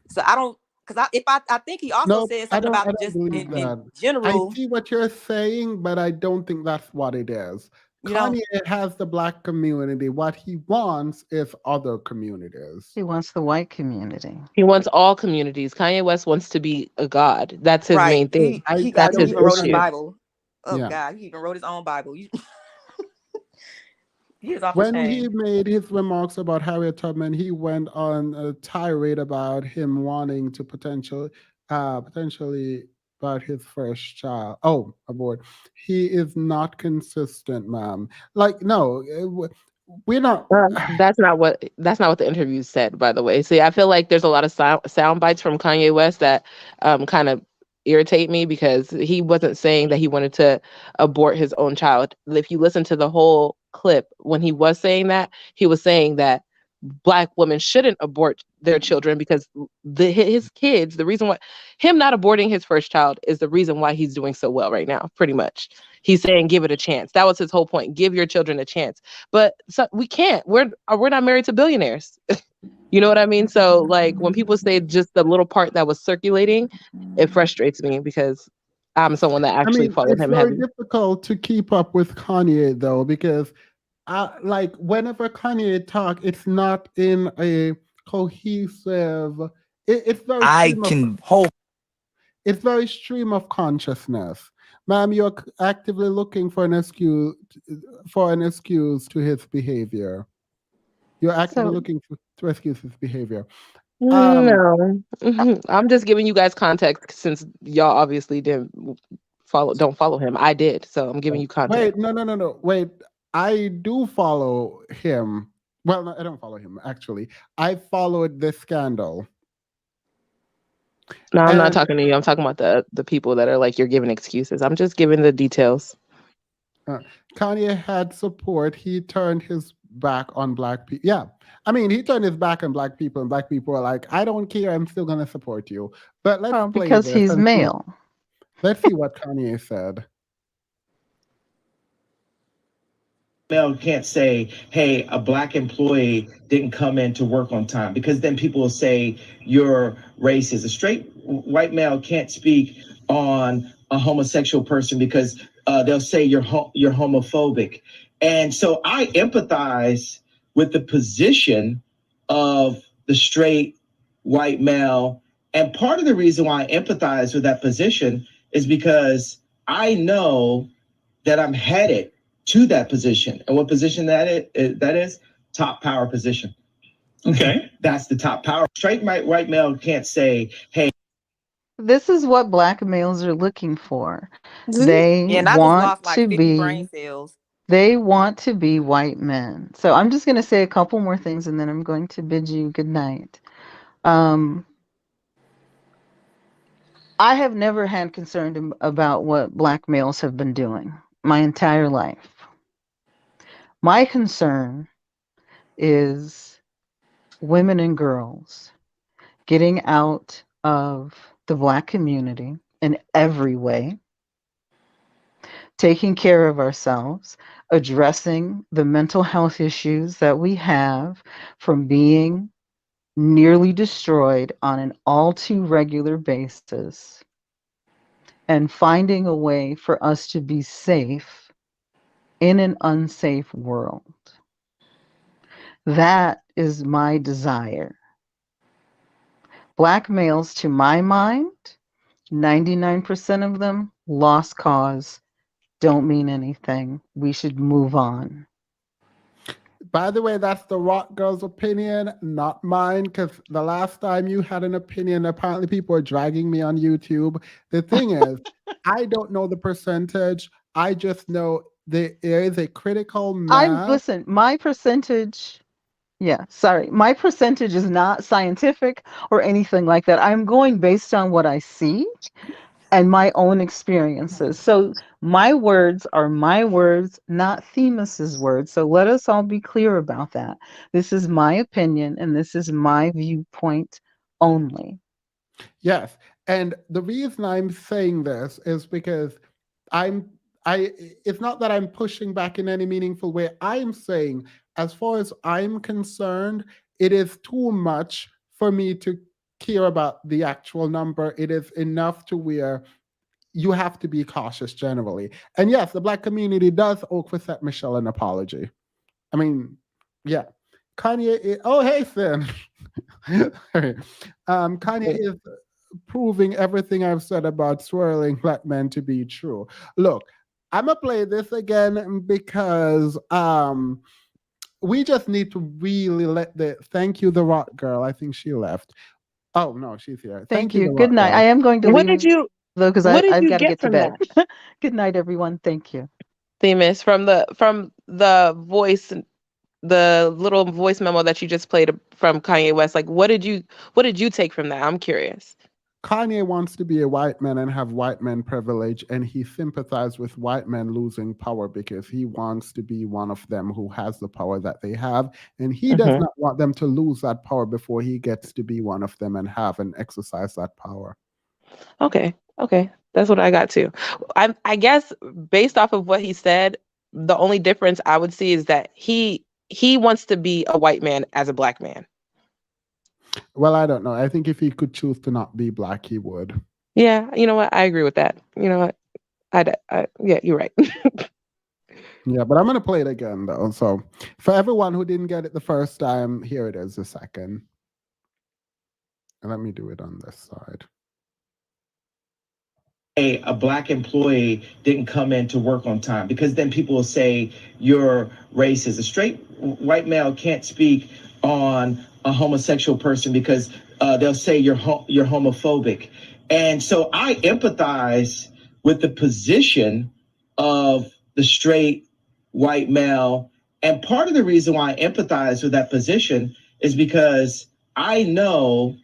So I don't, because I think he also said something about just in general. I see what you're saying, but I don't think that's what it is. Kanye has the Black community. What he wants is other communities. He wants the white community. He wants all communities. Kanye West wants to be a god. That's his main thing. He even wrote his Bible. Oh God, he even wrote his own Bible. He is off when the he chain. made his remarks about Harriet Tubman, he went on a tirade about him wanting to potentially about his first child. Oh, abort. He is not consistent, ma'am. Like, no, we're not. That's not what the interview said, by the way. See, I feel like there's a lot of sound bites from Kanye West that kind of irritate me because he wasn't saying that he wanted to abort his own child. If you listen to the whole clip, when he was saying that, he was saying that Black women shouldn't abort their children because his kids, the reason why him not aborting his first child is the reason why he's doing so well right now, pretty much. He's saying give it a chance. That was his whole point. Give your children a chance. But so we can't. We're not married to billionaires. You know what I mean? So like when people say just the little part that was circulating, it frustrates me because I'm someone that actually followed him heavy. It's very difficult to keep up with Kanye though, because like whenever Kanye talk, it's not in a cohesive. It's very. It's very stream of consciousness, ma'am. You're actively looking for an excuse to his behavior. You're actively looking to excuse his behavior. No, I'm just giving you guys context since y'all obviously don't follow him. I did, so I'm giving you context. Wait, no. Wait, I do follow him. Well, no, I don't follow him actually. I followed this scandal. No, I'm not talking to you. I'm talking about the people that are like you're giving excuses. I'm just giving the details. Kanye had support. He turned his back on Black people. Yeah. I mean, he turned his back on Black people, and Black people are like, I don't care. I'm still going to support you. But let's play because this he's male. Let's see what Kanye said. Male can't say, hey, a Black employee didn't come in to work on time, because then people will say you're racist. A straight white male can't speak on a homosexual person because they'll say you're homophobic. And so I empathize with the position of the straight white male And part of the reason why I empathize with that position is because I know that I'm headed to that position. And what position that is top power position. Okay. That's the top power. Straight white male can't say, hey. This is what black males are looking for. Yeah, They and I just want lost like to 50 brain be cells. they want to be white men. So I'm just going to say a couple more things and then I'm going to bid you good night. I have never had concern about what black males have been doing my entire life. My concern is women and girls getting out of the black community in every way, taking care of ourselves, addressing the mental health issues that we have from being nearly destroyed on an all too regular basis, and finding a way for us to be safe in an unsafe world. That is my desire. Black males, to my mind, 99% of them, lost cause, don't mean anything. We should move on. By the way, that's the Rock Girl's opinion, not mine, because the last time you had an opinion, apparently people were dragging me on YouTube. The thing is, I don't know the percentage. I just know there is a critical mass. Listen, my percentage, my percentage is not scientific or anything like that. I'm going based on what I see and my own experiences. So my words are my words, not Themis's words. So let us all be clear about that. This is my opinion and this is my viewpoint only. Yes. And the reason I'm saying this is because it's not that I'm pushing back in any meaningful way. I'm saying, as far as I'm concerned, it is too much for me to care about the actual number. It is enough to where you have to be cautious generally. And yes, the black community does owe Chrisette Michelle an apology. I mean, yeah. Kanye, oh, hey, Finn. Kanye is proving everything I've said about swirling black men to be true. Look, I'm gonna play this again because we just need to really let thank you, the Rock Girl. I think she left. Oh no, she's here. Thank you, you. the Good Rock night. Girl. I am going to What leave did you though because what did I've you got to get get to from bed. that? Good night, everyone. Thank you. Themis, from the voice, the little voice memo that you just played from Kanye West, like what did you take from that? I'm curious. Kanye wants to be a white man and have white men privilege, and he sympathizes with white men losing power because he wants to be one of them who has the power that they have, and he does not want them to lose that power before he gets to be one of them and have and exercise that power. Okay. That's what I got too. I guess based off of what he said, the only difference I would see is that he wants to be a white man as a black man. Well, I don't know. I think if he could choose to not be black, he would. Yeah, you know what? I agree with that. You know what? Yeah, you're right. Yeah, but I'm going to play it again, though. So for everyone who didn't get it the first time, here it is, the second. And let me do it on this side. A black employee didn't come in to work on time, because then people will say you're racist. A straight white male can't speak on a homosexual person because they'll say you're homophobic. And so I empathize with the position of the straight white male. And part of the reason why I empathize with that position is because I know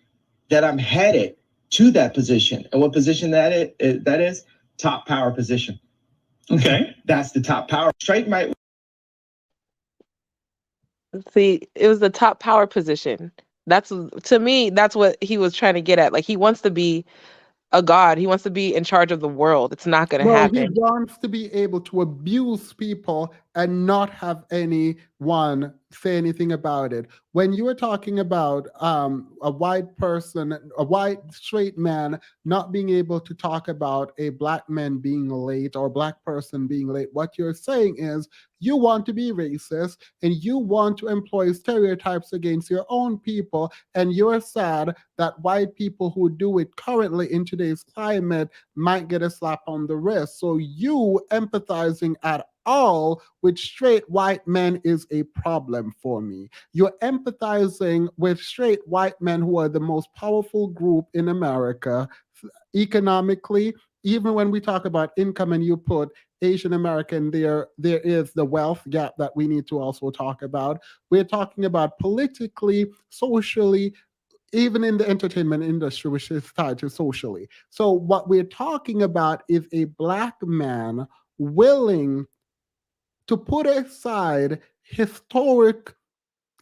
that I'm headed to that position. And what position that is top power position. Okay. That's the top power. Straight might. See, it was the top power position. To me, that's what he was trying to get at. Like he wants to be a god. He wants to be in charge of the world. It's not going to No, he happen. wants to be able to abuse people and not have anyone say anything about it. When you were talking about a white person, a white straight man not being able to talk about a black man being late or black person being late, what you're saying is you want to be racist and you want to employ stereotypes against your own people, and you're sad that white people who do it currently in today's climate might get a slap on the wrist. So you empathizing at all with straight white men is a problem for me. You're empathizing with straight white men who are the most powerful group in America economically. Even when we talk about income and you put Asian American, there is the wealth gap that we need to also talk about. We're talking about politically, socially, even in the entertainment industry, which is tied to socially. So what we're talking about is a black man willing to put aside historic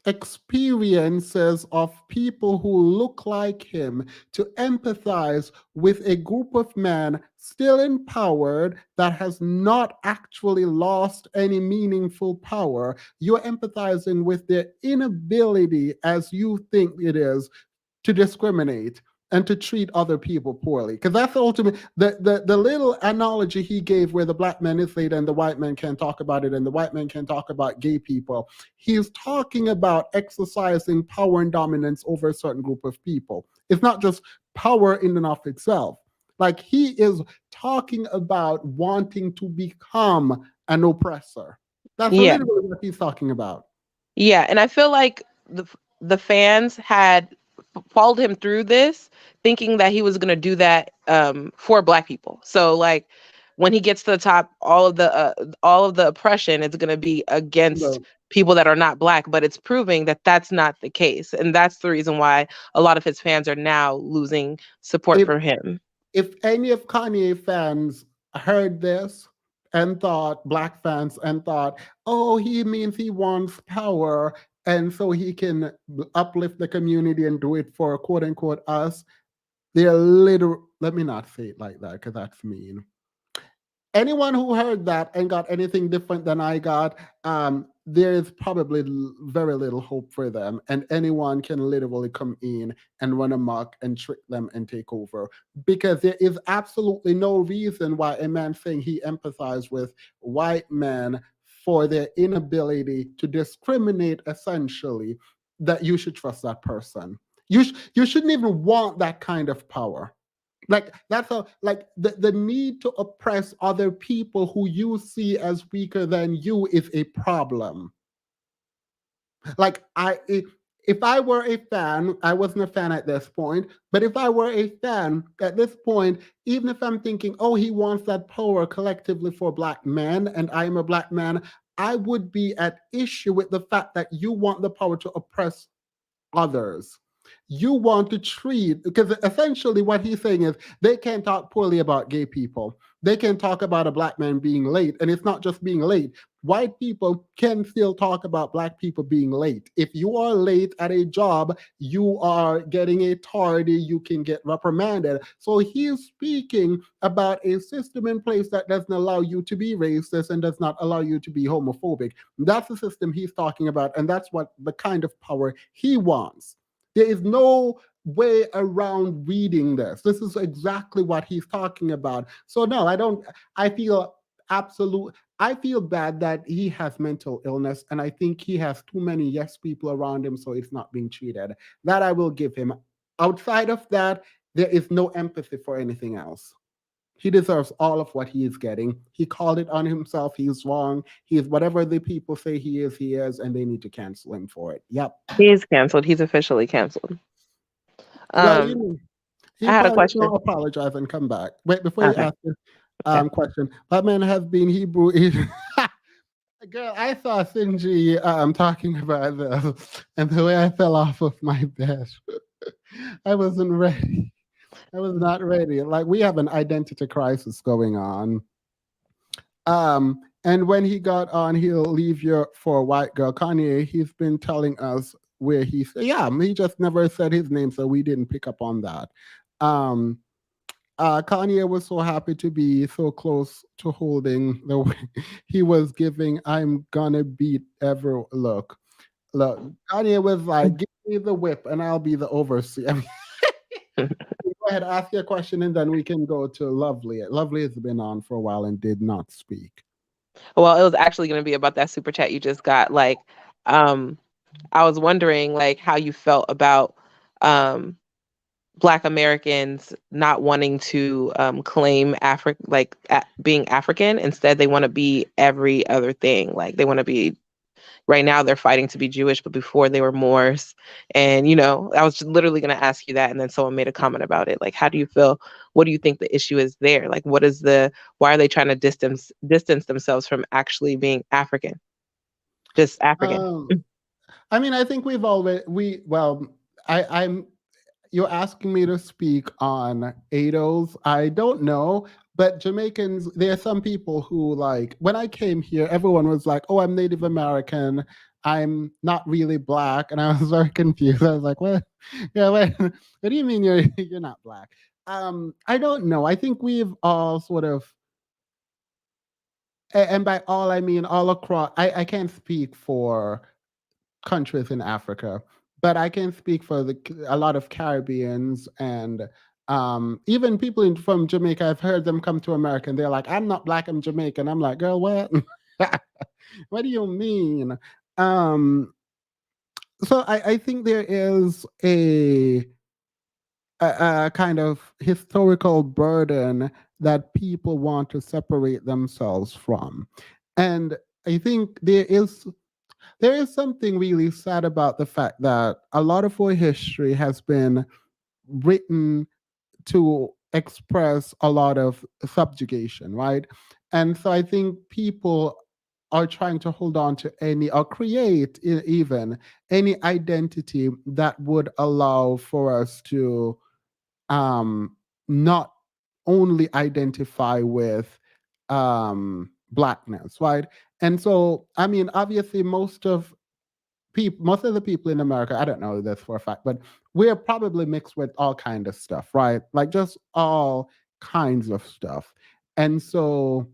experiences of people who look like him to empathize with a group of men still empowered that has not actually lost any meaningful power. You're empathizing with their inability, as you think it is, to discriminate and to treat other people poorly. Because that's ultimately the little analogy he gave where the black man is late and the white man can't talk about it and the white man can't talk about gay people. He's talking about exercising power and dominance over a certain group of people. It's not just power in and of itself. Like he is talking about wanting to become an oppressor. That's Yeah. literally what he's talking about. Yeah, and I feel like the fans had followed him through this, thinking that he was gonna do that for Black people. So like when he gets to the top, all of the oppression is gonna be against No. people that are not Black, but it's proving that that's not the case, and that's the reason why a lot of his fans are now losing support If for him. if any of Kanye fans heard this and thought, black fans, and thought, oh, he means he wants power and so he can uplift the community and do it for quote unquote us, they're literal. Let me not say it like that because that's mean. Anyone who heard that and got anything different than I got, there is probably very little hope for them. And anyone can literally come in and run amok and trick them and take over. Because there is absolutely no reason why a man saying he empathized with white men for their inability to discriminate essentially, that you should trust that person. You shouldn't even want that kind of power. Like that's a like the need to oppress other people who you see as weaker than you is a problem. Like if I were a fan, I wasn't a fan at this point, but if I were a fan at this point, even if I'm thinking, oh, he wants that power collectively for black men and I am a black man, I would be at issue with the fact that you want the power to oppress others. You want to treat, because essentially what he's saying is they can't talk poorly about gay people. They can talk about a black man being late, and it's not just being late. White people can still talk about black people being late. If you are late at a job, you are getting a tardy, you can get reprimanded. So he's speaking about a system in place that doesn't allow you to be racist and does not allow you to be homophobic. That's the system he's talking about, and that's what the kind of power he wants. There is no way around reading this. This is exactly what he's talking about. So no, I feel I feel bad that he has mental illness, and I think he has too many yes people around him, so it's not being treated. That I will give him. Outside of that, there is no empathy for anything else. He deserves all of what he is getting. He called it on himself. He's wrong. He is whatever the people say he is, and they need to cancel him for it. Yep. He is canceled. He's officially canceled. Well, you know, he I had a probably question. will apologize and come back. Wait, before you Okay. ask this Okay. question, that man has been Hebrew. Girl, I saw Sinji talking about this, and the way I fell off of my bed, I wasn't ready. I was not ready. Like we have an identity crisis going on. And when he got on, he'll leave you for a white girl. Kanye, he's been telling us where he just never said his name, so we didn't pick up on that. Um, Kanye was so happy to be so close to holding the he was giving I'm gonna beat every look. Kanye was like, give me the whip and I'll be the overseer. Go ahead, ask your question, and then we can go to Lovely. Lovely has been on for a while and did not speak. Well, it was actually going to be about that super chat you just got. Like, um, I was wondering, like, how you felt about um, Black Americans not wanting to claim being African. Instead, they want to be every other thing. Like, they want to be. Right now, they're fighting to be Jewish, but before they were Moors. And I was just literally going to ask you that, and then someone made a comment about it. Like, how do you feel? What do you think the issue is there? Like, why are they trying to distance themselves from actually being African? Just African. I mean, I think I'm you're asking me to speak on ADOs. I don't know, but Jamaicans, there are some people who, like, when I came here, everyone was like, oh, I'm Native American. I'm not really black. And I was very confused. I was like, what? Yeah, what do you mean you're not black? I don't know. I think we've all sort of, and by all I mean all across, I can't speak for countries in Africa, but I can speak for a lot of Caribbeans and even people from Jamaica. I've heard them come to America and they're like, "I'm not black, I'm Jamaican." I'm like, "Girl, what? What do you mean?" Um, so I think there is a kind of historical burden that people want to separate themselves from, and I think there is something really sad about the fact that a lot of our history has been written to express a lot of subjugation, right? And so I think people are trying to hold on to any or create even any identity that would allow for us to not only identify with blackness, right? And so, I mean, obviously, most of the people in America, I don't know this for a fact, but we're probably mixed with all kind of stuff, right? Like just all kinds of stuff. And so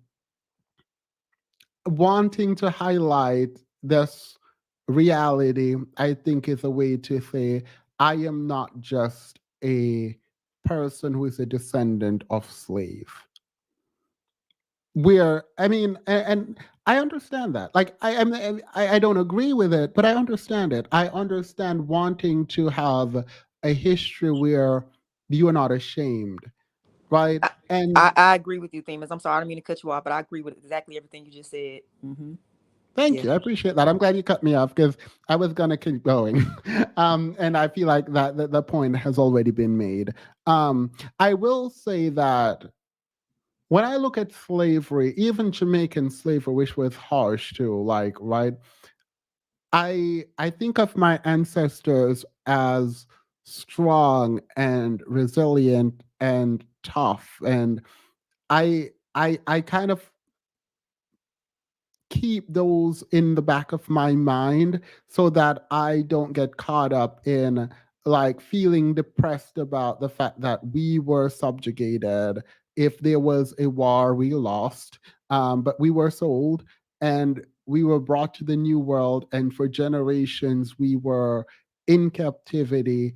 wanting to highlight this reality, I think is a way to say, I am not just a person who is a descendant of slave. I mean, and I understand that. Like, I don't agree with it, but I understand it. I understand wanting to have a history where you are not ashamed, right? And I agree with you, Themis. I'm sorry, I didn't mean to cut you off, but I agree with exactly everything you just said. thank you. I appreciate that. I'm glad you cut me off because I was gonna keep going. And I feel like that the point has already been made. I will say that when I look at slavery, even Jamaican slavery, which was harsh too, like, right? I think of my ancestors as strong and resilient and tough, and I kind of keep those in the back of my mind so that I don't get caught up in like feeling depressed about the fact that we were subjugated. If there was a war, we lost, but we were sold and we were brought to the new world. And for generations, we were in captivity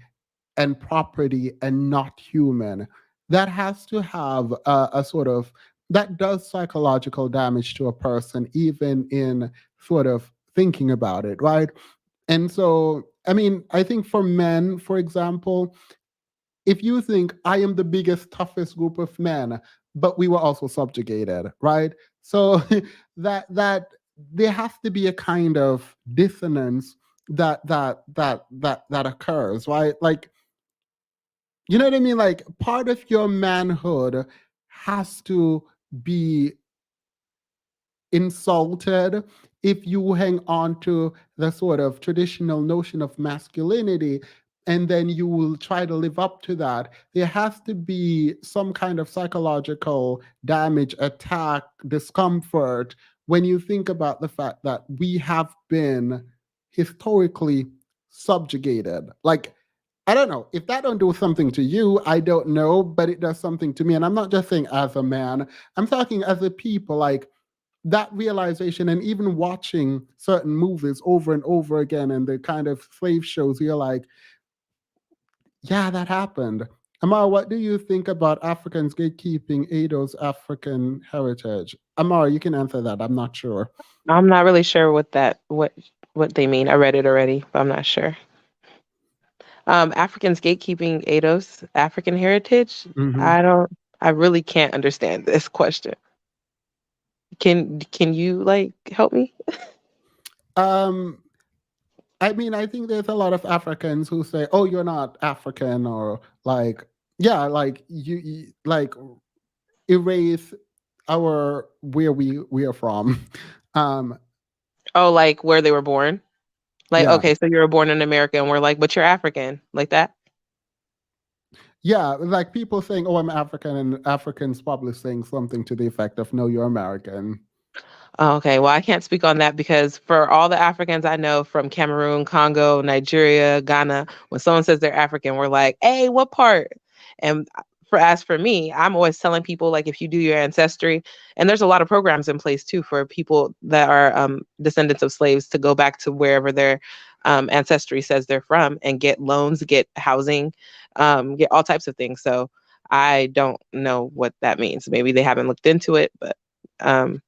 and property and not human. That has to have a sort of that does psychological damage to a person, even in sort of thinking about it, right? And so, I mean, I think for men, for example, if you think I am the biggest, toughest group of men, but we were also subjugated, right? So that there has to be a kind of dissonance that occurs, right? Like, you know what I mean? Like part of your manhood has to be insulted if you hang on to the sort of traditional notion of masculinity and then you will try to live up to that. There has to be some kind of psychological damage, attack, discomfort when you think about the fact that we have been historically subjugated. Like I don't know. If that don't do something to you, I don't know, but it does something to me. And I'm not just saying as a man, I'm talking as a people, like that realization, and even watching certain movies over and over again and the kind of slave shows, you're like, yeah, that happened. Amar, what do you think about Africans gatekeeping Ado's African heritage? Amar, you can answer that. I'm not sure. I'm not really sure what they mean. I read it already, but I'm not sure. Africans gatekeeping ADOS African heritage. Hmm. I don't. I really can't understand this question. Can you like help me? Um, I mean, I think there's a lot of Africans who say, "Oh, you're not African," or like, yeah, like you like erase our where we are from. Um, Oh, like where they were born. Like, yeah, okay, so you were born in America, and we're like, but you're African, like that. yeah, like people saying, "Oh, I'm African," and Africans probably saying something to the effect of, "No, you're American." Oh, okay, well, I can't speak on that because for all the Africans I know from Cameroon, Congo, Nigeria, Ghana, when someone says they're African, we're like, hey, what part? And as for me, I'm always telling people like if you do your ancestry, and there's a lot of programs in place too for people that are descendants of slaves to go back to wherever their ancestry says they're from and get loans, get housing, get all types of things. So I don't know what that means. Maybe they haven't looked into it, but um,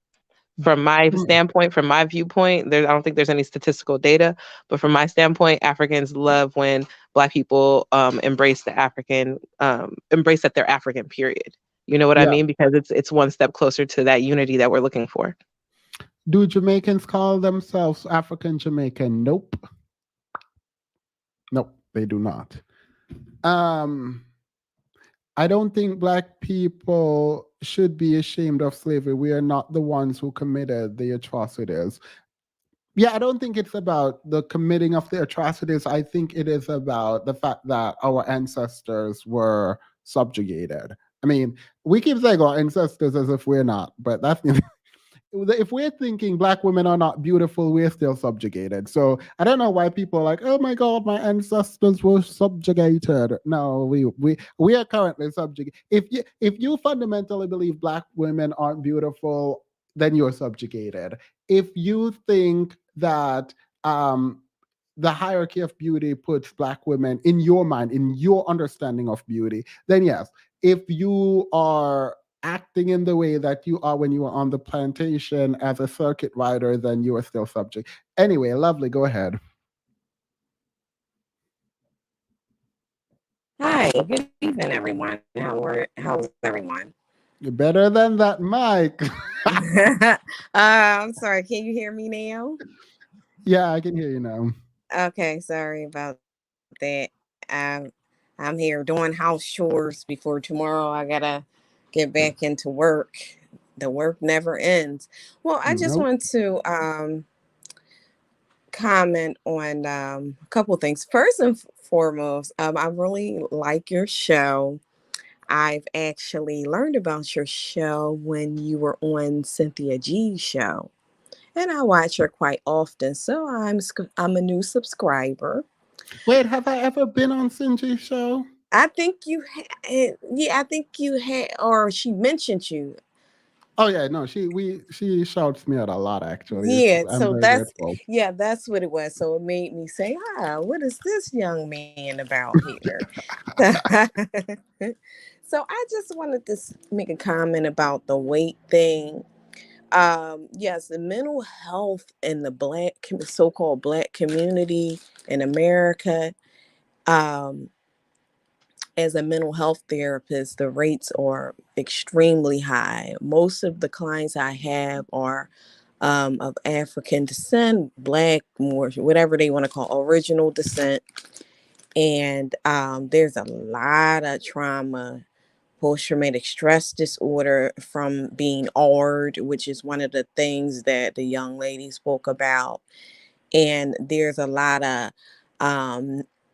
from my standpoint, from my viewpoint, I don't think there's any statistical data, but from my standpoint, Africans love when Black people embrace embrace that they're African, period. You know what I Yeah. mean? Because it's one step closer to that unity that we're looking for. Do Jamaicans call themselves African Jamaican? Nope. Nope, they do not. Um, I don't think Black people should be ashamed of slavery. We are not the ones who committed the atrocities. Yeah, I don't think it's about the committing of the atrocities. I think it is about the fact that our ancestors were subjugated. I mean, we keep saying our ancestors as if we're not, but that's if we're thinking Black women are not beautiful, we're still subjugated. So I don't know why people are like, oh my God, my ancestors were subjugated. No, we are currently subjugated. If you fundamentally believe Black women aren't beautiful, then you're subjugated. If you think that the hierarchy of beauty puts Black women in your mind, in your understanding of beauty, then yes. If you are acting in the way that you are when you are on the plantation as a circuit rider, then you are still subject. Anyway, lovely, go ahead. Hi, good evening, everyone. How's everyone? You're better than that, Mike. I'm sorry. Can you hear me now? Yeah, I can hear you now. Okay, sorry about that. Um, I'm here doing house chores before tomorrow. I gotta get back into work. The work never ends. Well, I just Nope. want to comment on a couple things. First and foremost, I really like your show. I've actually learned about your show when you were on Cynthia G's show, and I watch her quite often. So I'm a new subscriber. Wait, have I ever been on Sinji's show? I think you had, yeah, I think you had, or she mentioned you. Oh yeah, no, she shouts me out a lot actually. Yeah, I'm so very grateful. that's what it was. So it made me say, what is this young man about here? So I just wanted to make a comment about the weight thing. Yes, the mental health in the so-called Black community in America. Um, as a mental health therapist, the rates are extremely high. Most of the clients I have are of African descent, Black, more whatever they want to call original descent, and there's a lot of trauma, post-traumatic stress disorder from being ARD, which is one of the things that the young lady spoke about. And there's a lot of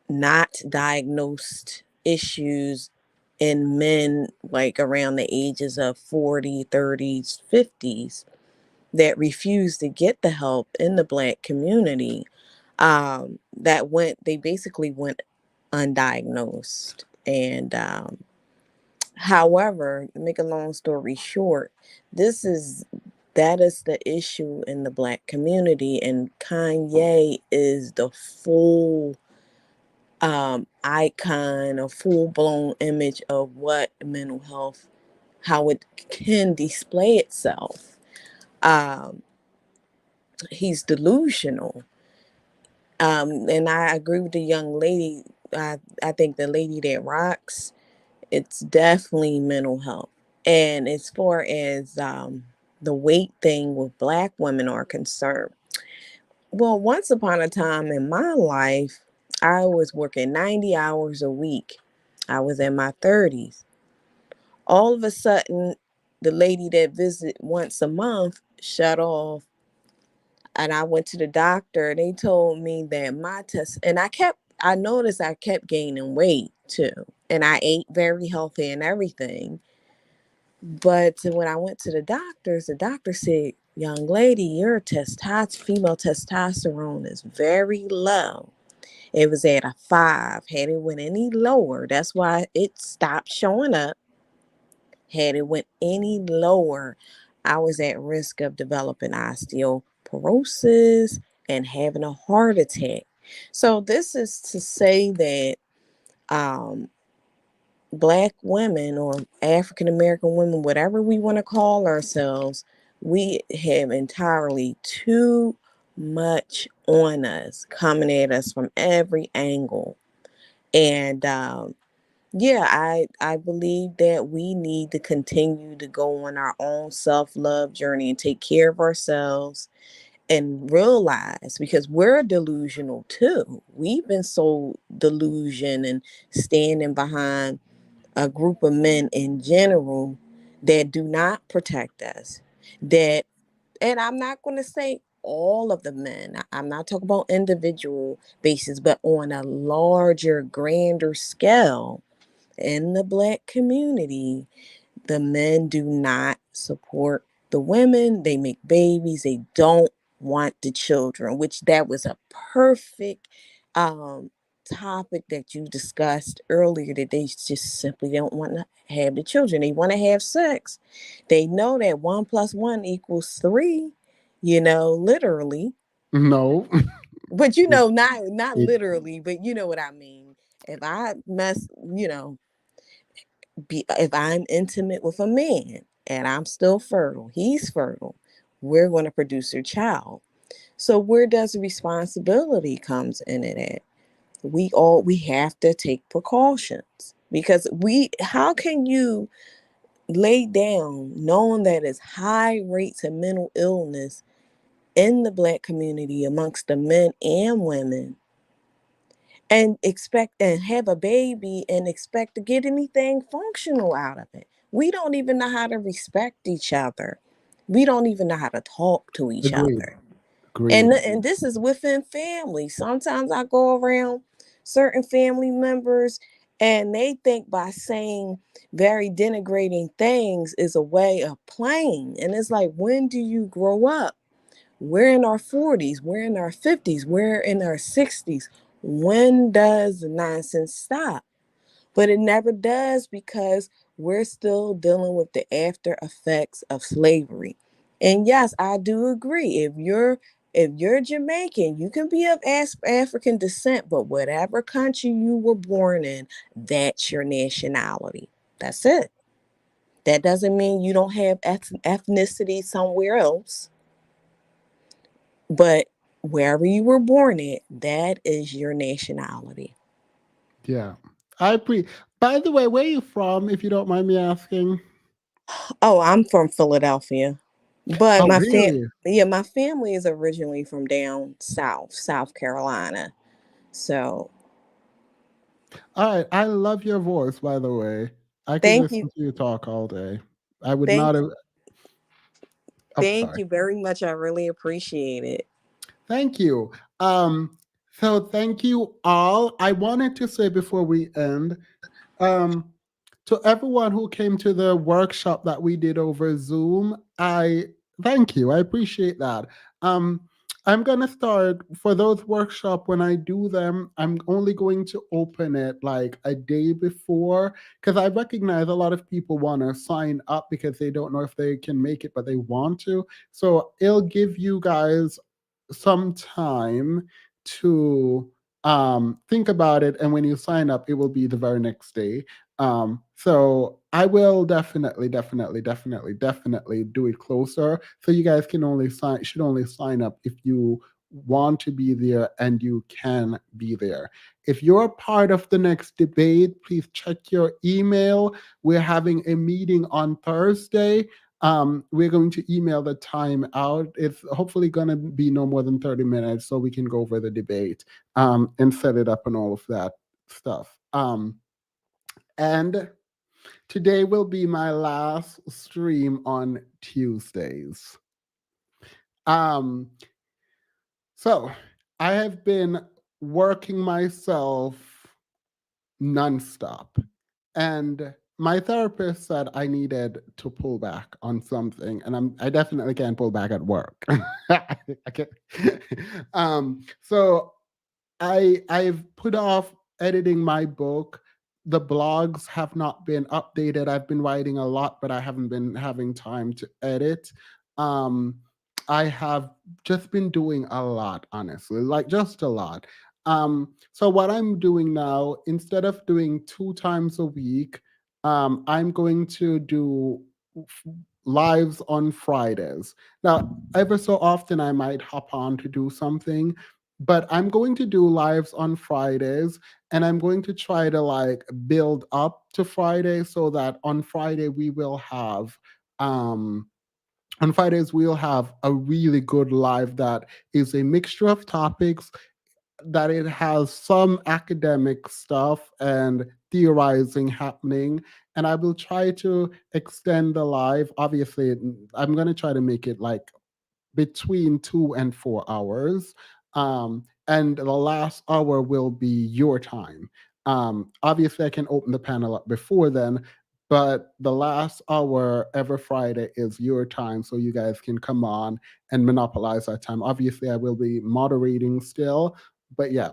not diagnosed issues in men like around the ages of 40, 30s, 50s that refuse to get the help in the Black community. They basically went undiagnosed. And however, to make a long story short, this is that is the issue in the Black community, and Kanye is the full icon, a full blown image of what mental health, how it can display itself. Um, he's delusional. And I agree with the young lady. I think the lady that rocks, it's definitely mental health. And as far as the weight thing with Black women are concerned, well, once upon a time in my life, I was working 90 hours a week. I was in my 30s. All of a sudden, the lady that visit once a month shut off, and I went to the doctor. They told me that my test, and I noticed I kept gaining weight too, and I ate very healthy and everything. But when I went to the doctor said, "Young lady, your female testosterone is very low." It was at a 5. Had it went any lower, that's why it stopped showing up. Had it went any lower, I was at risk of developing osteoporosis and having a heart attack. So this is to say that um, Black women or African American women, whatever we want to call ourselves, we have entirely too much on us, coming at us from every angle. And yeah, I believe that we need to continue to go on our own self-love journey and take care of ourselves and realize, because we're delusional too. We've been sold delusion and standing behind a group of men in general that do not protect us. That, and I'm not going to say all of the men. I'm not talking about individual basis, but on a larger, grander scale in the Black community, the men do not support the women. They make babies. They don't want the children, which that was a perfect um, topic that you discussed earlier, that they just simply don't want to have the children. They want to have sex. They know that 1 + 1 = 3, literally. No. But not It, literally, but you know what I mean. If I mess, if I'm intimate with a man and I'm still fertile, he's fertile, we're going to produce a child. So where does the responsibility comes in it at? We have to take precautions, because how can you lay down knowing that it's high rates of mental illness in the Black community amongst the men and women, and expect and have a baby and expect to get anything functional out of it? We don't even know how to respect each other. We don't even know how to talk to each agreed. other. Agreed. And this is within family. Sometimes I go around certain family members and they think by saying very denigrating things is a way of playing. And it's like, when do you grow up? We're in our 40s, we're in our 50s, we're in our 60s. When does the nonsense stop? But it never does, because we're still dealing with the after effects of slavery. And yes, I do agree. If you're Jamaican, you can be of African descent, but whatever country you were born in, that's your nationality. That's it. That doesn't mean you don't have ethnicity somewhere else. But wherever you were born at, that is your nationality. Yeah. By the way, where are you from, if you don't mind me asking? Oh, I'm from Philadelphia. But Oh, really? my family is originally from down south, South Carolina. So All right. I love your voice, by the way. I could thank you. listen to you talk all day. I would Thank not have. Oh, thank sorry. you very much. I really appreciate it. Thank you. So thank you all. I wanted to say before we end, um, to everyone who came to the workshop that we did over Zoom, I thank you. I appreciate that. Um, I'm gonna start for those workshop when I do them. I'm only going to open it like a day before because I recognize a lot of people want to sign up because they don't know if they can make it, but they want to. So it'll give you guys some time to think about it, and when you sign up it will be the very next day. So I will definitely do it closer, so you guys can only sign should only sign up if you want to be there and you can be there. If you're part of the next debate, please check your email. We're having a meeting on Thursday. We're going to email the time out. It's hopefully going to be no more than 30 minutes so we can go over the debate and set it up and all of that stuff. And today will be my last stream on Tuesdays. So I have been working myself nonstop. And my therapist said I needed to pull back on something, and I definitely can't pull back at work. I can't. So I've put off editing my book. The blogs have not been updated. I've been writing a lot, but I haven't been having time to edit. Um, I have just been doing a lot, honestly, like just a lot. So what I'm doing now, instead of doing 2 times a week, I'm going to do lives on Fridays. Now, ever so often I might hop on to do something, but I'm going to do lives on Fridays, and I'm going to try to like build up to Friday so that on Friday we will have on Fridays we'll have a really good live that is a mixture of topics, that it has some academic stuff and theorizing happening, and I will try to extend the live. Obviously, I'm going to try to make it like between 2 and 4 hours. And the last hour will be your time. Obviously, I can open the panel up before then, but the last hour every Friday is your time, so you guys can come on and monopolize that time. Obviously, I will be moderating still, but yeah.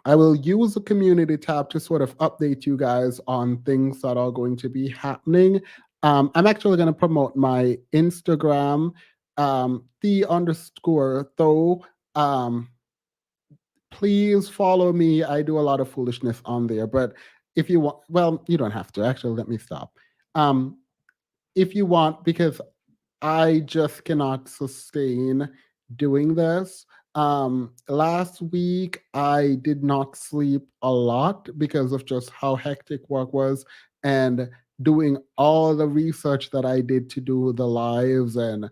I will use the community tab to sort of update you guys on things that are going to be happening. I'm actually going to promote my Instagram, the underscore though. Um, please follow me. I do a lot of foolishness on there, but if you want, well, you don't have to. Actually, let me stop. Um, if you want, because I just cannot sustain doing this. Last week, I did not sleep a lot because of just how hectic work was and doing all the research that I did to do the lives and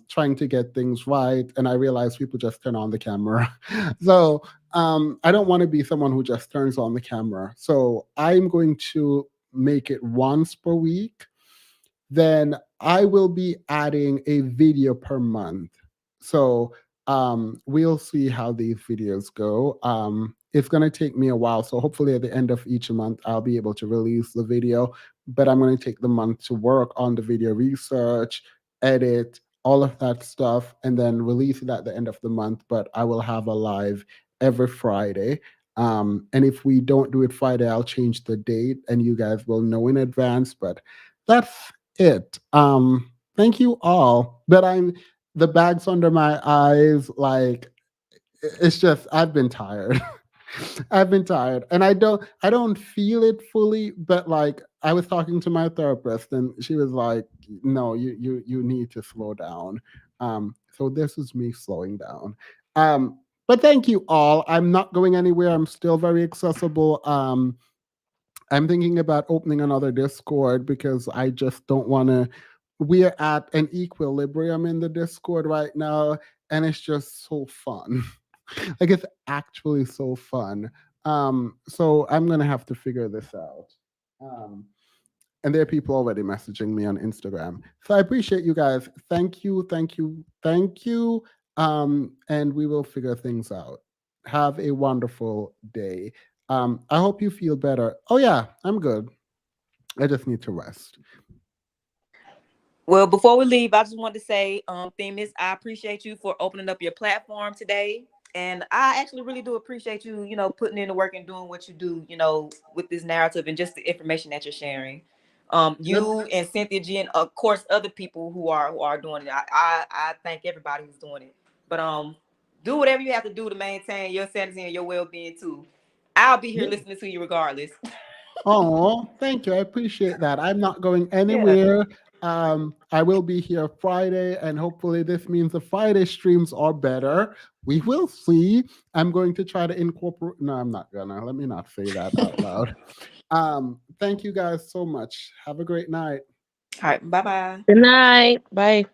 trying to get things right. And I realized people just turn on the camera. So I don't want to be someone who just turns on the camera. So I'm going to make it once per week. Then I will be adding a video per month. So we'll see how these videos go. It's going to take me a while. So hopefully at the end of each month, I'll be able to release the video. But I'm going to take the month to work on the video research, edit, all of that stuff, and then release it at the end of the month. But I will have a live every Friday. And if we don't do it Friday, I'll change the date and you guys will know in advance. But that's it. Thank you all. But the bags under my eyes, like it's just I've been tired. I've been tired. And I don't feel it fully, but like I was talking to my therapist and she was like, no, you need to slow down. So this is me slowing down. But thank you all. I'm not going anywhere. I'm still very accessible. I'm thinking about opening another Discord because I just don't want to. We're at an equilibrium in the Discord right now, and it's just so fun. Like it's actually so fun. So I'm gonna have to figure this out. Um, and there are people already messaging me on Instagram. So I appreciate you guys. Thank you, thank you, thank you. And we will figure things out. Have a wonderful day. I hope you feel better. Oh yeah, I'm good. I just need to rest. Well, before we leave, I just wanted to say, Themis, I appreciate you for opening up your platform today. And I actually really do appreciate you, putting in the work and doing what you do, with this narrative and just the information that you're sharing. You and Cynthia G, and of course other people who are doing it. I thank everybody who's doing it. But do whatever you have to do to maintain your sanity and your well-being too. I'll be here listening to you regardless. Oh, thank you. I appreciate that. I'm not going Yeah. anywhere. I will be here Friday, and hopefully this means the Friday streams are better. We will see. I'm going to try to incorporate. No, I'm not gonna. Let me not say that out loud. Thank you guys so much. Have a great night. All right. Bye-bye. Good night. Bye.